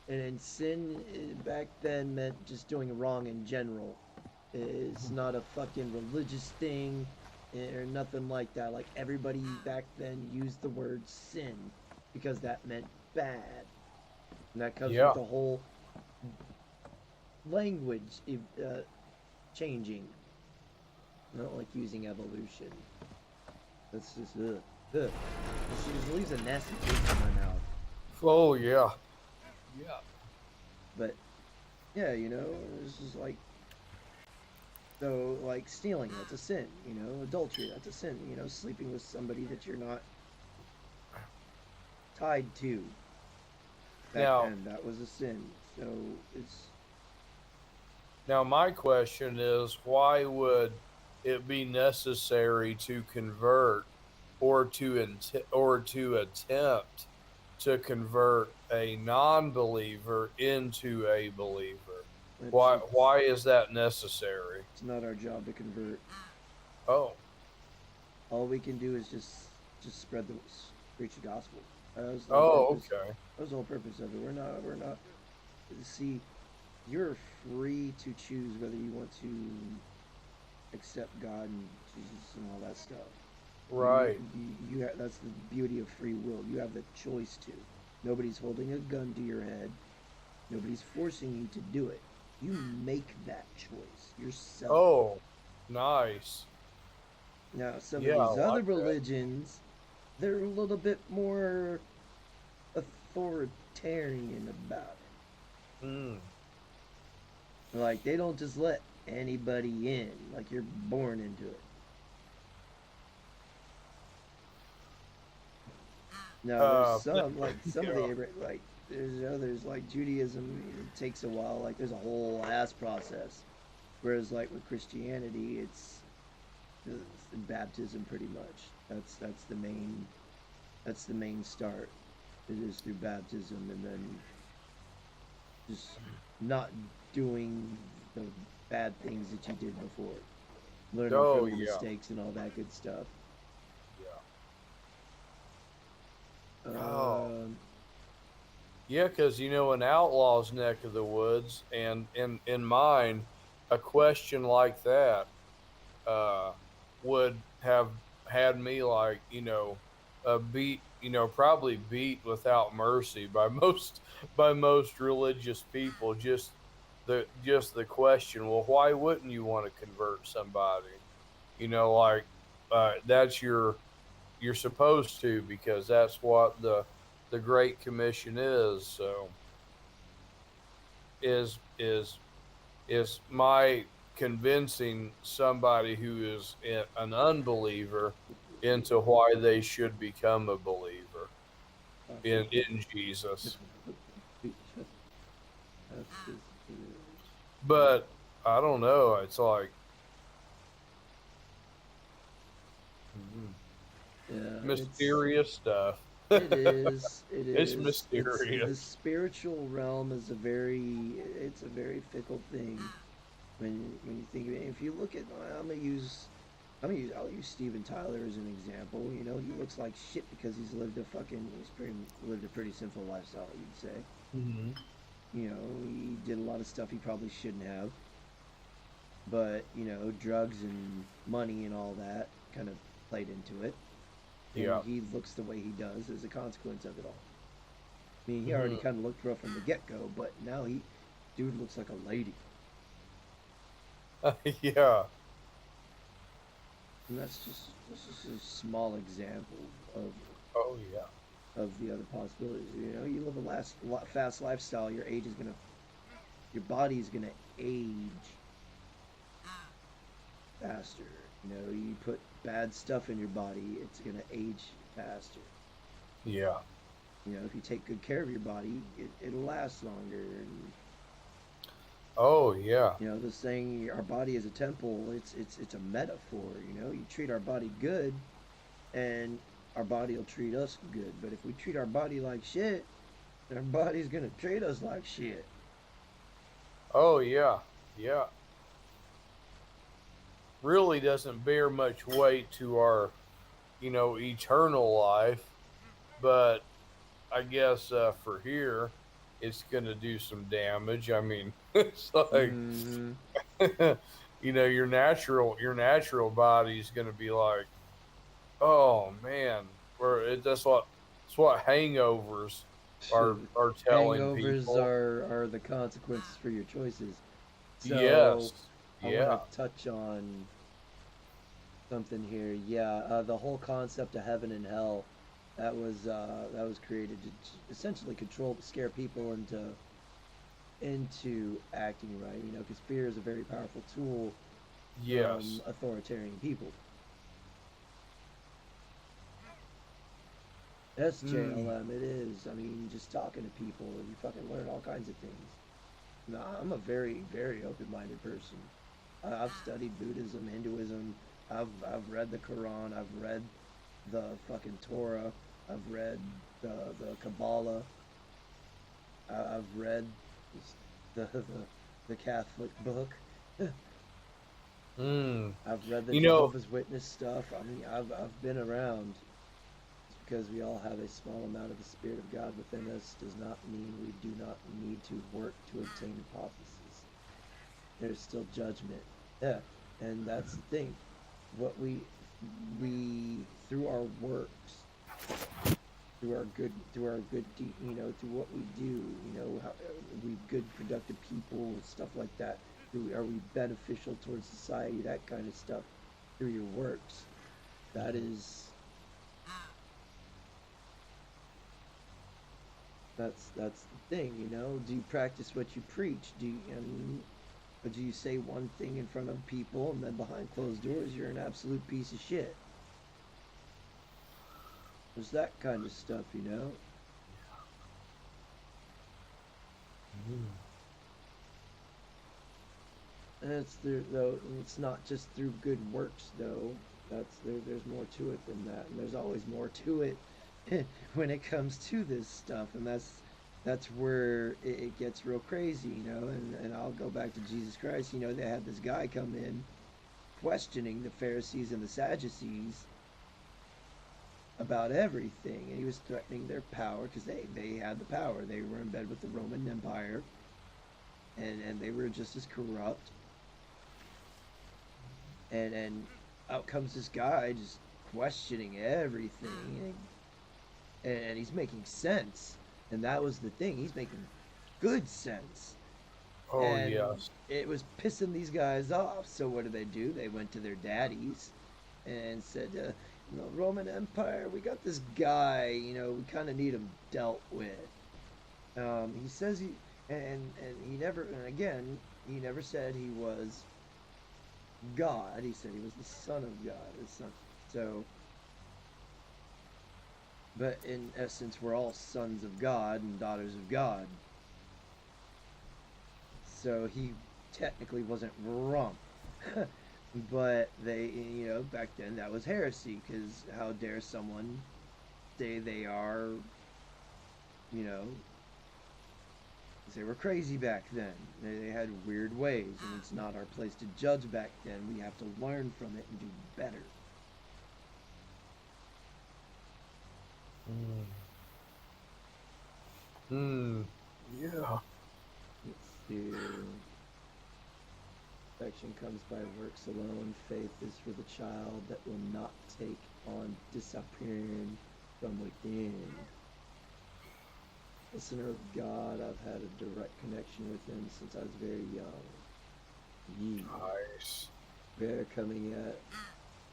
and sin back then meant just doing wrong in general. It's not a fucking religious thing or nothing like that. Like, everybody back then used the word sin because that meant bad. And that comes with the whole language changing. I don't like using evolution. That's just ugh. Ugh. It just leaves a nasty taste in my mouth. Oh yeah. Yeah. But yeah, it's just like, so, like, stealing, that's a sin. Adultery, that's a sin. Sleeping with somebody that you're not tied to. Back then, that was a sin. So it's. Now my question is, why would it be necessary to convert or to attempt to convert a non-believer into a believer? Why is that necessary? It's not our job to convert. Oh. All we can do is just preach the gospel. Okay. That was the whole purpose of it. We're not. See, you're free to choose whether you want to accept God and Jesus and all that stuff. Right. That's the beauty of free will. You have the choice to. Nobody's holding a gun to your head. Nobody's forcing you to do it. You make that choice yourself. Oh, nice. Now, some of these other religions, they're a little bit more authoritarian about it. Like, they don't just let anybody in. Like, you're born into it. Now, there's some of the, like, there's others, like Judaism, it takes a while. Like, there's a whole ass process. Whereas like with Christianity, it's baptism pretty much. That's the main start. It is through baptism, and then just not doing the bad things that you did before. Learning Oh from your yeah, mistakes and all that good stuff. yeah. Oh Um, yeah, because in Outlaw's neck of the woods, and in mine, a question like that uh, would have had me like beat probably beat without mercy by most religious people. Just the question, well, why wouldn't you want to convert somebody? Like that's you're supposed to, because that's what the Great Commission is. So is is my convincing somebody who is an unbeliever into why they should become a believer in Jesus. that's just, But I don't know. It's like yeah, mysterious stuff. it is. It It's is. It's the mysterious. spiritual realm is it's a very fickle thing when you think of it. If you look at, I'll use Steven Tyler as an example. He looks like shit because lived a pretty sinful lifestyle, you'd say. Hmm. He did a lot of stuff he probably shouldn't have, but drugs and money and all that kind of played into it, and Yeah. he looks the way he does as a consequence of it all. I mean, he already Hmm. kind of looked rough from the get go, but now dude looks like a lady, Yeah. and that's just a small example of Oh yeah. the other possibilities. You live fast lifestyle, your body's gonna age faster. You put bad stuff in your body, it's gonna age faster. Yeah. If you take good care of your body, it'll last longer. And Oh yeah. the saying, "Our body is a temple." It's a metaphor. You treat our body good, and our body will treat us good. But if we treat our body like shit, then our body's gonna treat us like shit. Oh yeah. Yeah. Really doesn't bear much weight to our eternal life, but I guess for here, it's going to do some damage. I mean, it's like Mm-hmm. your natural body's going to be like, oh man, that's what hangovers are telling Hangovers people. are the consequences for your choices. So Yes, I want to yeah, touch on something here. Yeah, the whole concept of heaven and hell that was created to essentially scare people into acting right. Because fear is a very powerful tool from yes. authoritarian people. SJLM, it is. I mean, just talking to people, you fucking learn all kinds of things. No, I'm a very, very open-minded person. I've studied Buddhism, Hinduism. I've read the Quran. I've read the fucking Torah. I've read the Kabbalah. I've read the Catholic book. Mm. I've read the You know, Jehovah's Witness stuff. I mean, I've been around. Just because we all have a small amount of the Spirit of God within us does not mean we do not need to work to obtain hypothesis. There's still judgment. Yeah, and that's the thing. What we through our works, through our good deed, through what we do, how we good productive people, stuff like that. Are we beneficial towards society? That kind of stuff through your works. That is that's the thing. Do you practice what you preach? Or do you say one thing in front of people and then behind closed doors you're an absolute piece of shit? There's that kind of stuff. And it's through though. It's not just through good works though. There's more to it than that, and there's always more to it when it comes to this stuff, and that's where it gets real crazy, you know. And I'll go back to Jesus Christ. You know, they had this guy come in questioning the Pharisees and the Sadducees about everything, and he was threatening their power because they had the power. They were in bed with the Roman Empire, and they were just as corrupt. And out comes this guy just questioning everything, and he's making sense. And that was the thing, he's making good sense. Oh, And yes. it was pissing these guys off. So what did they do? They went to their daddies and said, you know, Roman Empire, we got this guy, you know, we kind of need him dealt with. He says and he never, and again, he never said he was God. He said he was the son of God. His son. So, but in essence, we're all sons of God and daughters of God. So he technically wasn't wrong. But they, you know, back then that was heresy, because how dare someone say they are, you know, they were crazy back then. They had weird ways, and it's not our place to judge back then. We have to learn from it and do better. Yeah. Let's see. Perfection comes by works alone. Faith is for the child that will not take on disappearing from within. Listener of God, I've had a direct connection with him since I was very young. Ye. Nice. Bear coming at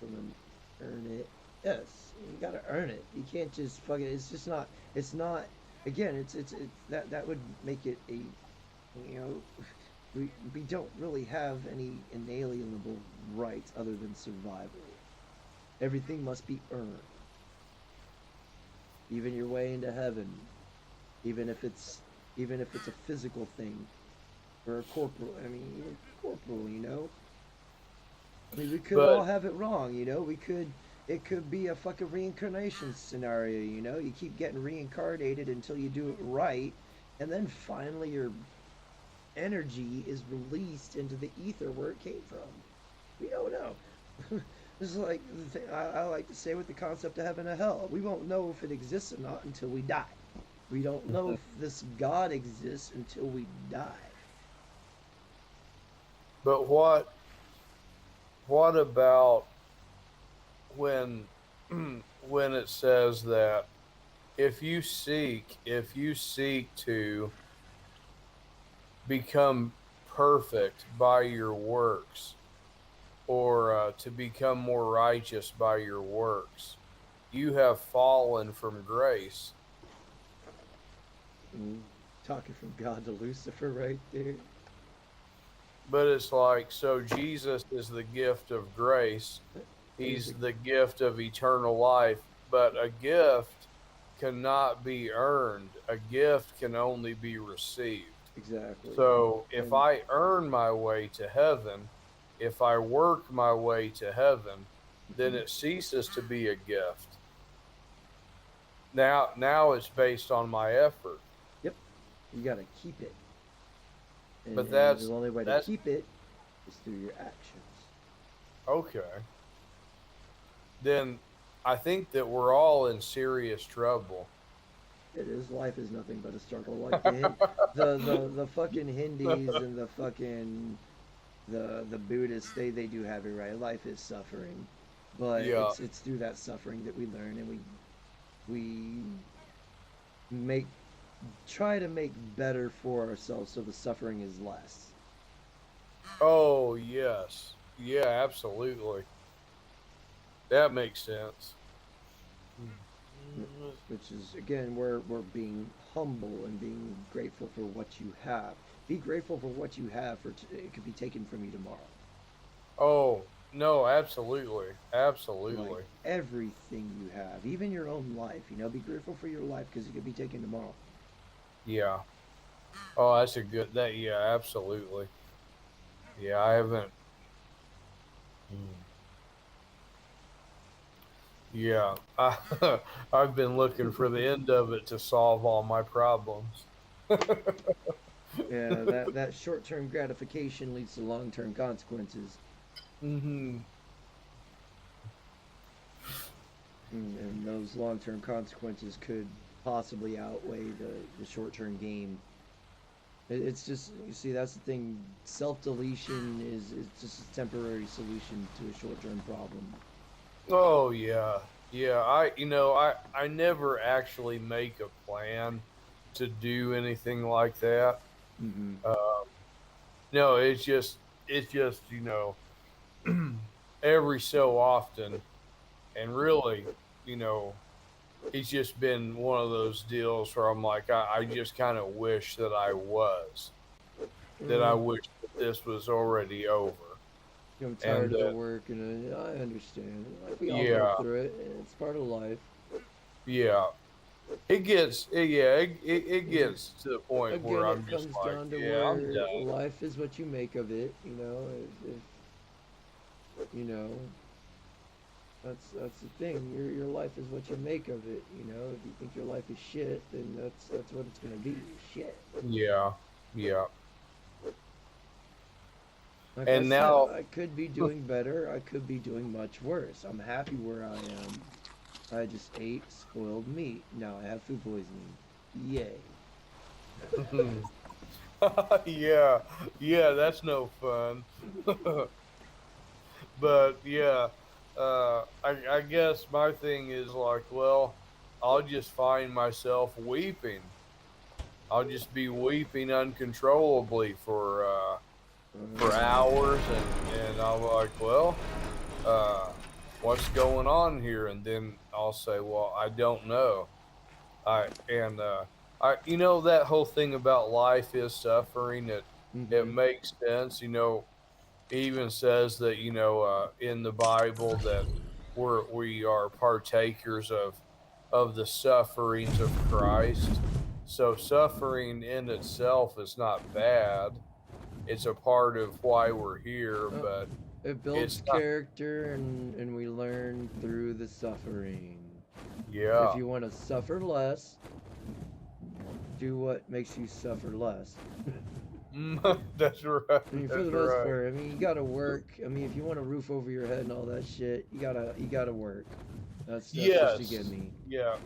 from an earn it. Yes, you gotta earn it. You can't just fuck it. It's just not. It's not. Again, it's that would make it a, you know, we don't really have any inalienable rights other than survival. Everything must be earned. Even your way into heaven, even if it's a physical thing or a corporal. I mean, even corporal. You know. I mean, we could all have it wrong. You know, we could. It could be a fucking reincarnation scenario. You know, you keep getting reincarnated until you do it right, and then finally your energy is released into the ether where it came from. We don't know. This is like the thing I like to say with the concept of heaven and hell. We won't know if it exists or not until we die. We don't know if this God exists until we die. But what about when when it says that if you seek to become perfect by your works, or to become more righteous by your works, you have fallen from grace. Talking from God to Lucifer right there. But it's like, so Jesus is the gift of grace. He's the gift of eternal life. But a gift cannot be earned. A gift can only be received. Exactly. So if I earn my way to heaven, if I work my way to heaven, then it ceases to be a gift. Now it's based on my effort. Yep. You gotta keep it. But that's the only way to keep it is through your actions. Okay. Then I think that we're all in serious trouble. It is. Life is nothing but a struggle. Like the fucking Hindus and the fucking the Buddhists, they do have it right. Life is suffering, but it's through that suffering that we learn, and we try to make better for ourselves so the suffering is less. Oh yes, yeah, absolutely. That makes sense. Which is, again, we're being humble and being grateful for what you have. Be grateful for what you have, for it could be taken from you tomorrow. Oh no, absolutely, absolutely. Like everything you have, even your own life. You know, be grateful for your life because it could be taken tomorrow. Yeah. Oh, that's a good. Yeah, absolutely. Yeah, I haven't. Yeah, I've been looking for the end of it to solve all my problems. Yeah, that short-term gratification leads to long-term consequences. Hmm. And those long-term consequences could possibly outweigh the short-term gain. It's just, you see, that's the thing. Self-deletion is just a temporary solution to a short-term problem. Oh yeah, yeah. I never actually make a plan to do anything like that. Mm-hmm. Uh, no, it's just every so often, and really, you know, it's just been one of those deals where I'm like, I just kind of wish that I Mm. wish that this was already over, I'm and tired of the work, and I understand. Like, we all go yeah, through it. It's part of life. yeah. It Mm. gets to the point where Again, it I'm just comes like, down to yeah, I'm where done. life is what you make of it. If you know, that's the thing. Your life is what you make of it. If you think your life is shit, then that's what it's gonna be. Shit. Yeah, yeah. Like I And said, now, I could be doing better. I could be doing much worse. I'm happy where I am. I just ate spoiled meat. Now I have food poisoning. Yay. yeah, yeah, that's no fun. But yeah, I guess my thing is like, well, I'll just find myself weeping. I'll just be weeping uncontrollably for hours, and I'm like, well, what's going on here? And then I'll say, well, I don't know. That whole thing about life is suffering. It Mm-hmm. makes sense. It even says that in the Bible that we are partakers of the sufferings of Christ. So suffering in itself is not bad. It's a part of why we're here, Uh, but it builds it's not. character, and we learn through the suffering. If Yeah. you want to suffer less, do what makes you suffer less. That's right. I mean, for That's the most right. part, I mean, you gotta work. I mean, if you want a roof over your head and all that shit, you gotta work. That's just to get Yes. me. Yeah.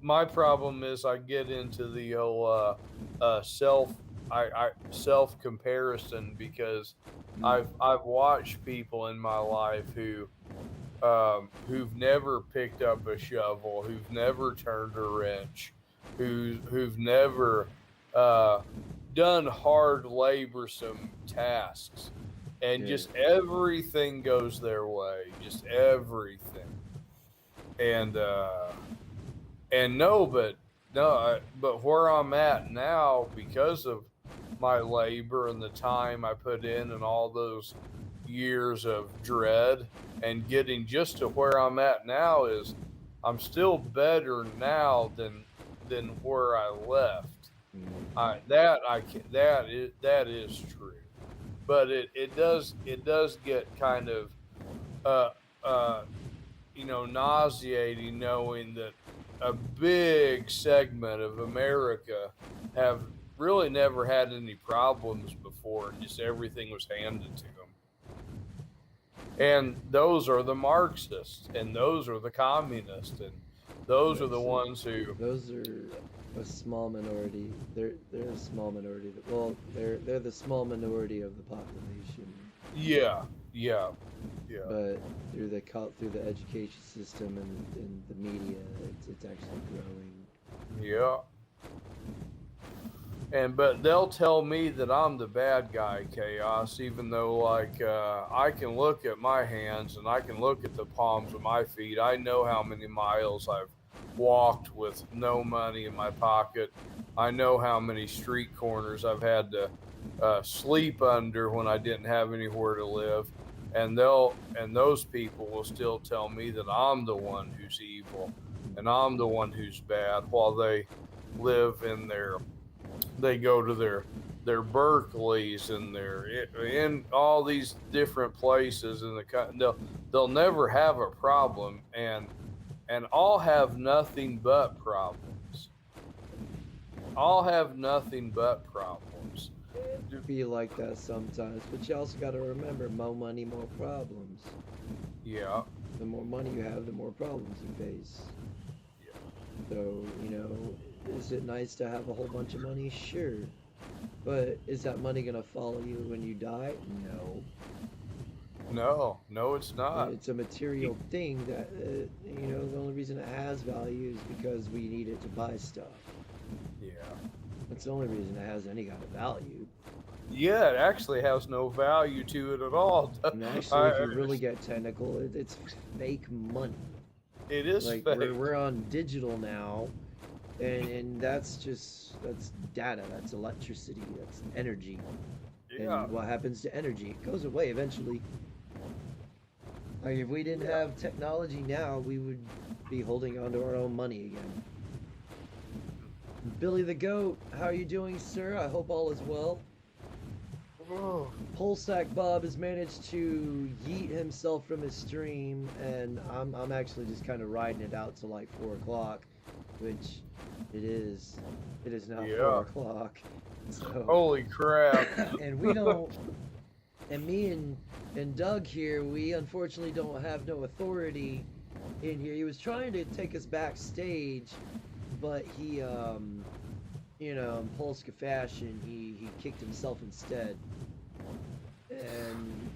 My problem is I get into the whole self self comparison because Mm, I've watched people in my life who've never picked up a shovel, who've never turned a wrench, who've never uh, done hard laborsome tasks, and yeah. just everything goes their way, just everything, and no, but where I'm at now, because of my labor and the time I put in and all those years of dread and getting just to where I'm at now is I'm still better now than where I left. Mm, That is true, but it does get kind of uh uh nauseating knowing that a big segment of America have really never had any problems before, and just everything was handed to them. And those are the Marxists, and those are the communists, and those are right. the So ones who, those are a small minority. They're a small minority. Well, they're the small minority of the population. yeah, yeah, yeah, But through the education system and the media, it's actually growing. yeah. But they'll tell me that I'm the bad guy, Chaos, even though like I can look at my hands and I can look at the palms of my feet. I know how many miles I've walked with no money in my pocket. I know how many street corners I've had to sleep under when I didn't have anywhere to live. And those people will still tell me that I'm the one who's evil and I'm the one who's bad while they live in their They go to their Berkeleys and their in all these different places in the country. They'll never have a problem, and all have nothing but problems. All have nothing but problems. Be like that sometimes, but you also got to remember, more money, more problems. Yeah. The more money you have, the more problems you face. Yeah. So, is it nice to have a whole bunch of money? Sure. But is that money going to follow you when you die? No. No, it's not. It's a material thing that, the only reason it has value is because we need it to buy stuff. Yeah. That's the only reason it has any kind of value. Yeah, it actually has no value to it at all. And actually, if you really get technical, it's fake money. It is like fake. we're on digital now, and that's data, that's electricity, that's energy. Yeah. And what happens to energy? It goes away eventually. Like if we didn't have technology now, we would be holding on to our own money again. Billy the Goat, how are you doing, sir? I hope all is well. Polsack Bob has managed to yeet himself from his stream, and I'm actually just kind of riding it out to like 4 o'clock, which it is now 4 o'clock. So, holy crap! And we don't, and me and Doug here, we unfortunately don't have no authority in here. He was trying to take us backstage, but he in Polska fashion, he kicked himself instead. And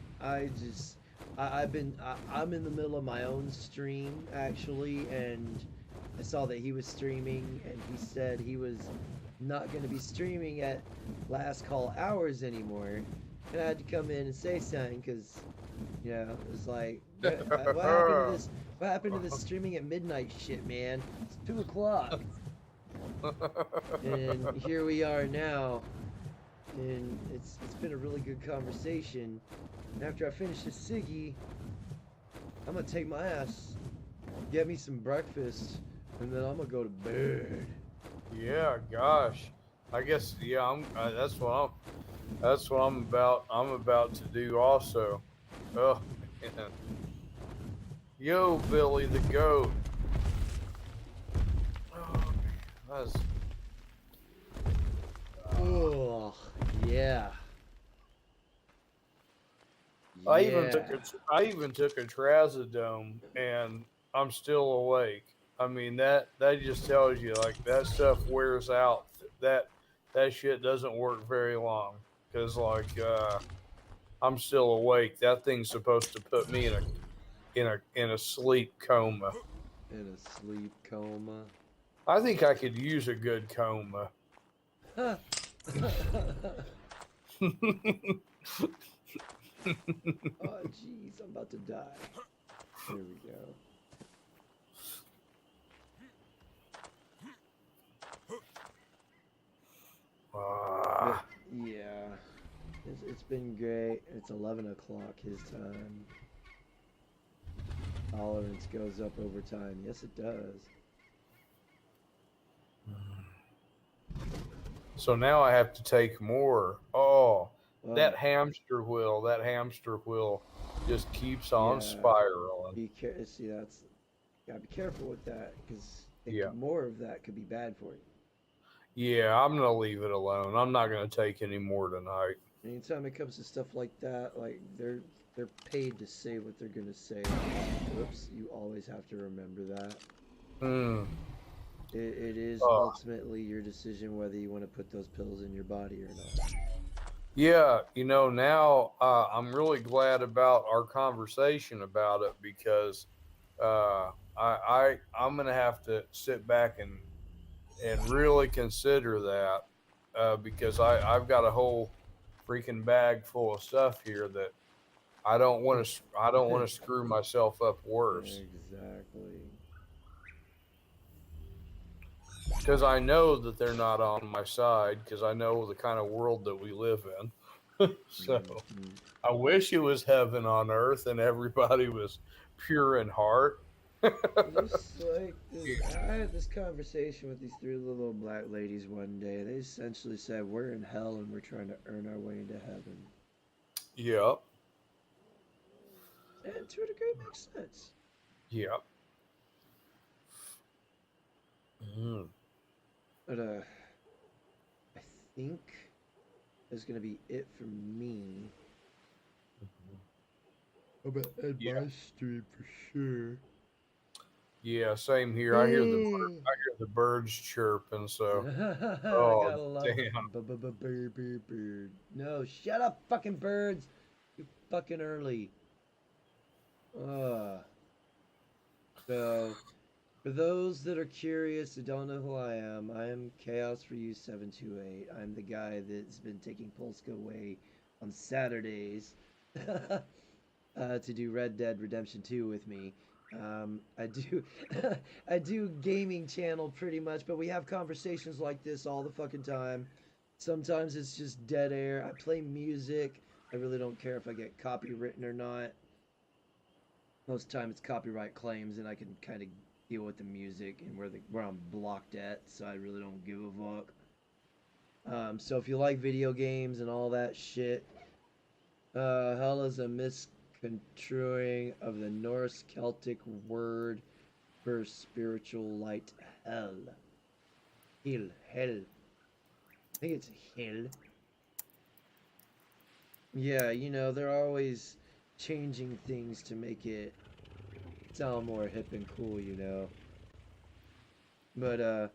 I'm in the middle of my own stream actually, and I saw that he was streaming, and he said he was not going to be streaming at last call hours anymore, and I had to come in and say something because it was like, what happened to this? What happened to this streaming at midnight shit, man? It's 2 o'clock. And here we are now, and it's been a really good conversation. And after I finish this ciggy, I'm gonna take my ass, get me some breakfast, and then I'm gonna go to bed. Yeah, gosh, I guess that's what I'm about. I'm about to do also. Oh man. Yo, Billy the Goat. Oh, that's. Oh, yeah. I even took a trazodone and I'm still awake. I mean that just tells you like that stuff wears out. That shit doesn't work very long because I'm still awake. That thing's supposed to put me in a sleep coma. In a sleep coma. I think I could use a good coma. Oh, jeez, I'm about to die. Here we go. Yeah, it's been great. It's 11 o'clock his time. Tolerance goes up over time. Yes, it does. So now I have to take more. Oh, Well, that hamster wheel just keeps on spiraling. See, gotta be careful with that because Yeah. more of that could be bad for you. Yeah, I'm gonna leave it alone. I'm not gonna take any more tonight. Anytime it comes to stuff like that, like they're paid to say what they're gonna say. Whoops, you always have to remember that. It is ultimately your decision whether you want to put those pills in your body or not. Yeah, now I'm really glad about our conversation about it because I'm gonna have to sit back and really consider that because I've got a whole freaking bag full of stuff here that I don't want to screw myself up worse. Exactly. Because I know that they're not on my side because I know the kind of world that we live in. So I wish it was heaven on earth and everybody was pure in heart. Just like this, I had this conversation with these three little black ladies one day. They essentially said we're in hell and we're trying to earn our way into heaven. Yep. And to a degree, it makes sense. Yep. Mm. But I think that's gonna be it for me. I'm gonna end Yeah. my stream for sure. Yeah, same here. Hey. I hear the birds chirping. So, I oh gotta love damn. bird. No, shut up, fucking birds. You fucking early. Uh, so, for those that are curious that don't know who I am Chaos for You 728. I'm the guy that's been taking Polska away on Saturdays to do Red Dead Redemption 2 with me. I do I do gaming channel pretty much, but we have conversations like this all the fucking time. Sometimes it's just dead air. I play music. I really don't care if I get copywritten or not. Most of the time it's copyright claims and I can kind of deal with the music and where I'm blocked at, so I really don't give a fuck. So if you like video games and all that shit, hell is a misconstruing of the Norse Celtic word for spiritual light. Hell. Hell. I think it's hell. Yeah, they're always changing things to make it sound more hip and cool. But for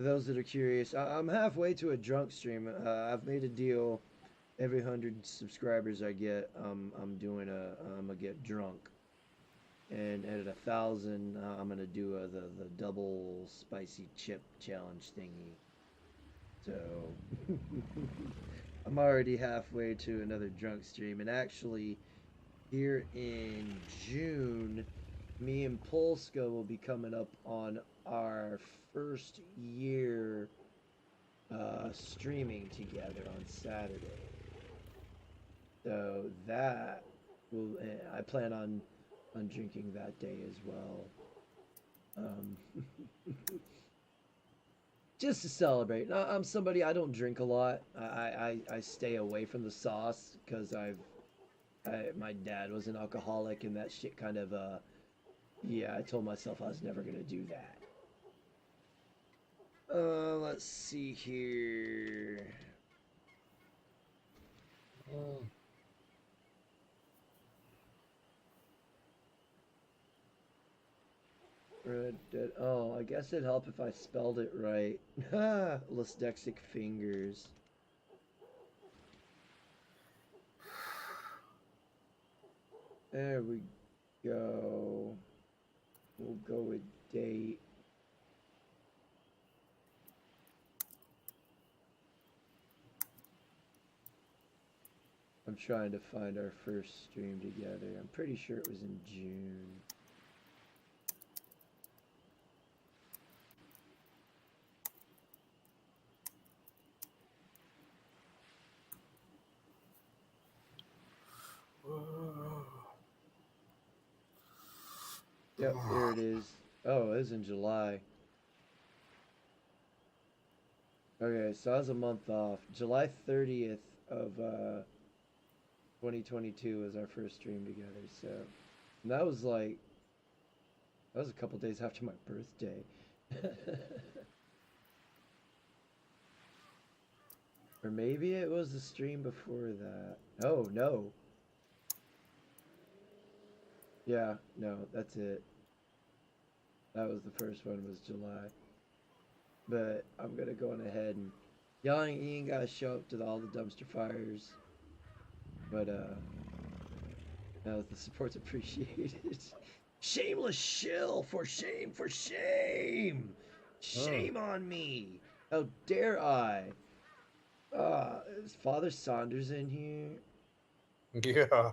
those that are curious, I'm halfway to a drunk stream. I've made a deal. Every 100 subscribers I get, I'm doing I'm gonna get drunk. And at 1,000, I'm gonna do the double spicy chip challenge thingy. So I'm already halfway to another drunk stream, and actually, here in June, me and Polska will be coming up on our first year streaming together on Saturday. So that will I plan on drinking that day as well. Um, just to celebrate. I'm somebody, I don't drink a lot. I stay away from the sauce because my dad was an alcoholic and that shit kind of yeah, I told myself I was never gonna do that. Let's see here. Mm. Red Dead. Oh, I guess it'd help if I spelled it right. Lysdexic fingers. There we go. We'll go with date. I'm trying to find our first stream together. I'm pretty sure it was in June. Yep, here it is. Oh, it was in July. Okay, so I was a month off. July 30th of 2022 was our first stream together. So, and that was a couple days after my birthday. Or maybe it was the stream before that. Oh, no. Yeah, no, that's it. That was the first one, was July. But I'm gonna go on ahead and y'all ain't gotta show up to all the dumpster fires. But no, the support's appreciated. Shameless shill, for shame, for shame! Shame on me! How dare I? Is Father Saunders in here? Yeah.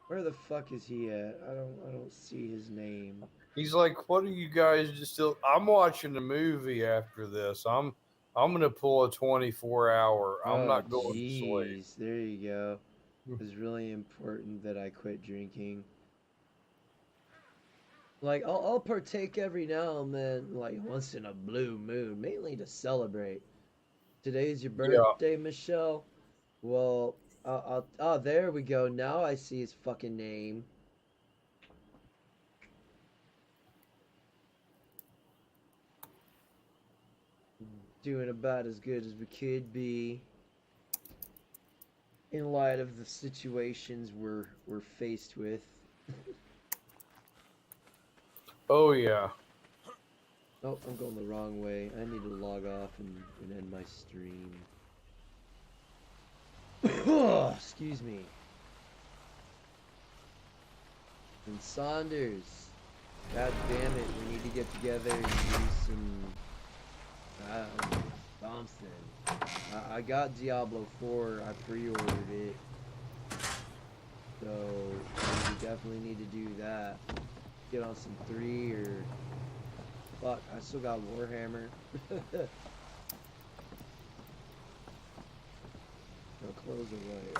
Where the fuck is he at? I don't see his name. He's like, "What are you guys just still?" I'm watching the movie after this. I'm gonna pull a 24-hour. I'm Oh not going to sleep. jeez, there you go. It was really important that I quit drinking. Like, I'll partake every now and then, like once in a blue moon, mainly to celebrate. Today's your Yeah. birthday, Michelle. Well, oh, there we go. Now I see his fucking name. Doing about as good as we could be in light of the situations we're faced with. Oh yeah. Oh, I'm going the wrong way. I need to log off and end my stream. Excuse me. And Saunders. God damn it, we need to get together and do some something. I got Diablo 4, I pre-ordered it. So we definitely need to do that. Get on some 3 or fuck, I still got Warhammer. No clothes away.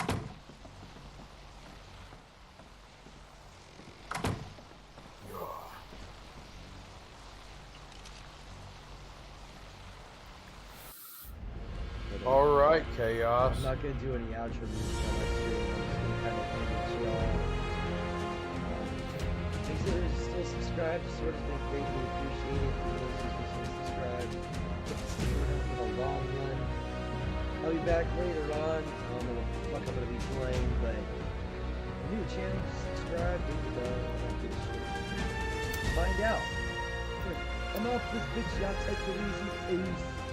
All right, Chaos. I'm not gonna do any outro music on my stream. I'm just gonna kind of end it chill. Consider still subscribed. Sort has been greatly appreciated. For those who still subscribed, get to stay around for the long run. I'll be back later on. I don't know what the fuck I'm gonna be playing, but if you're new to the channel, just subscribe. Do don't give a shit. Find out. I'm off this bitch. Y'all take it easy. Peace.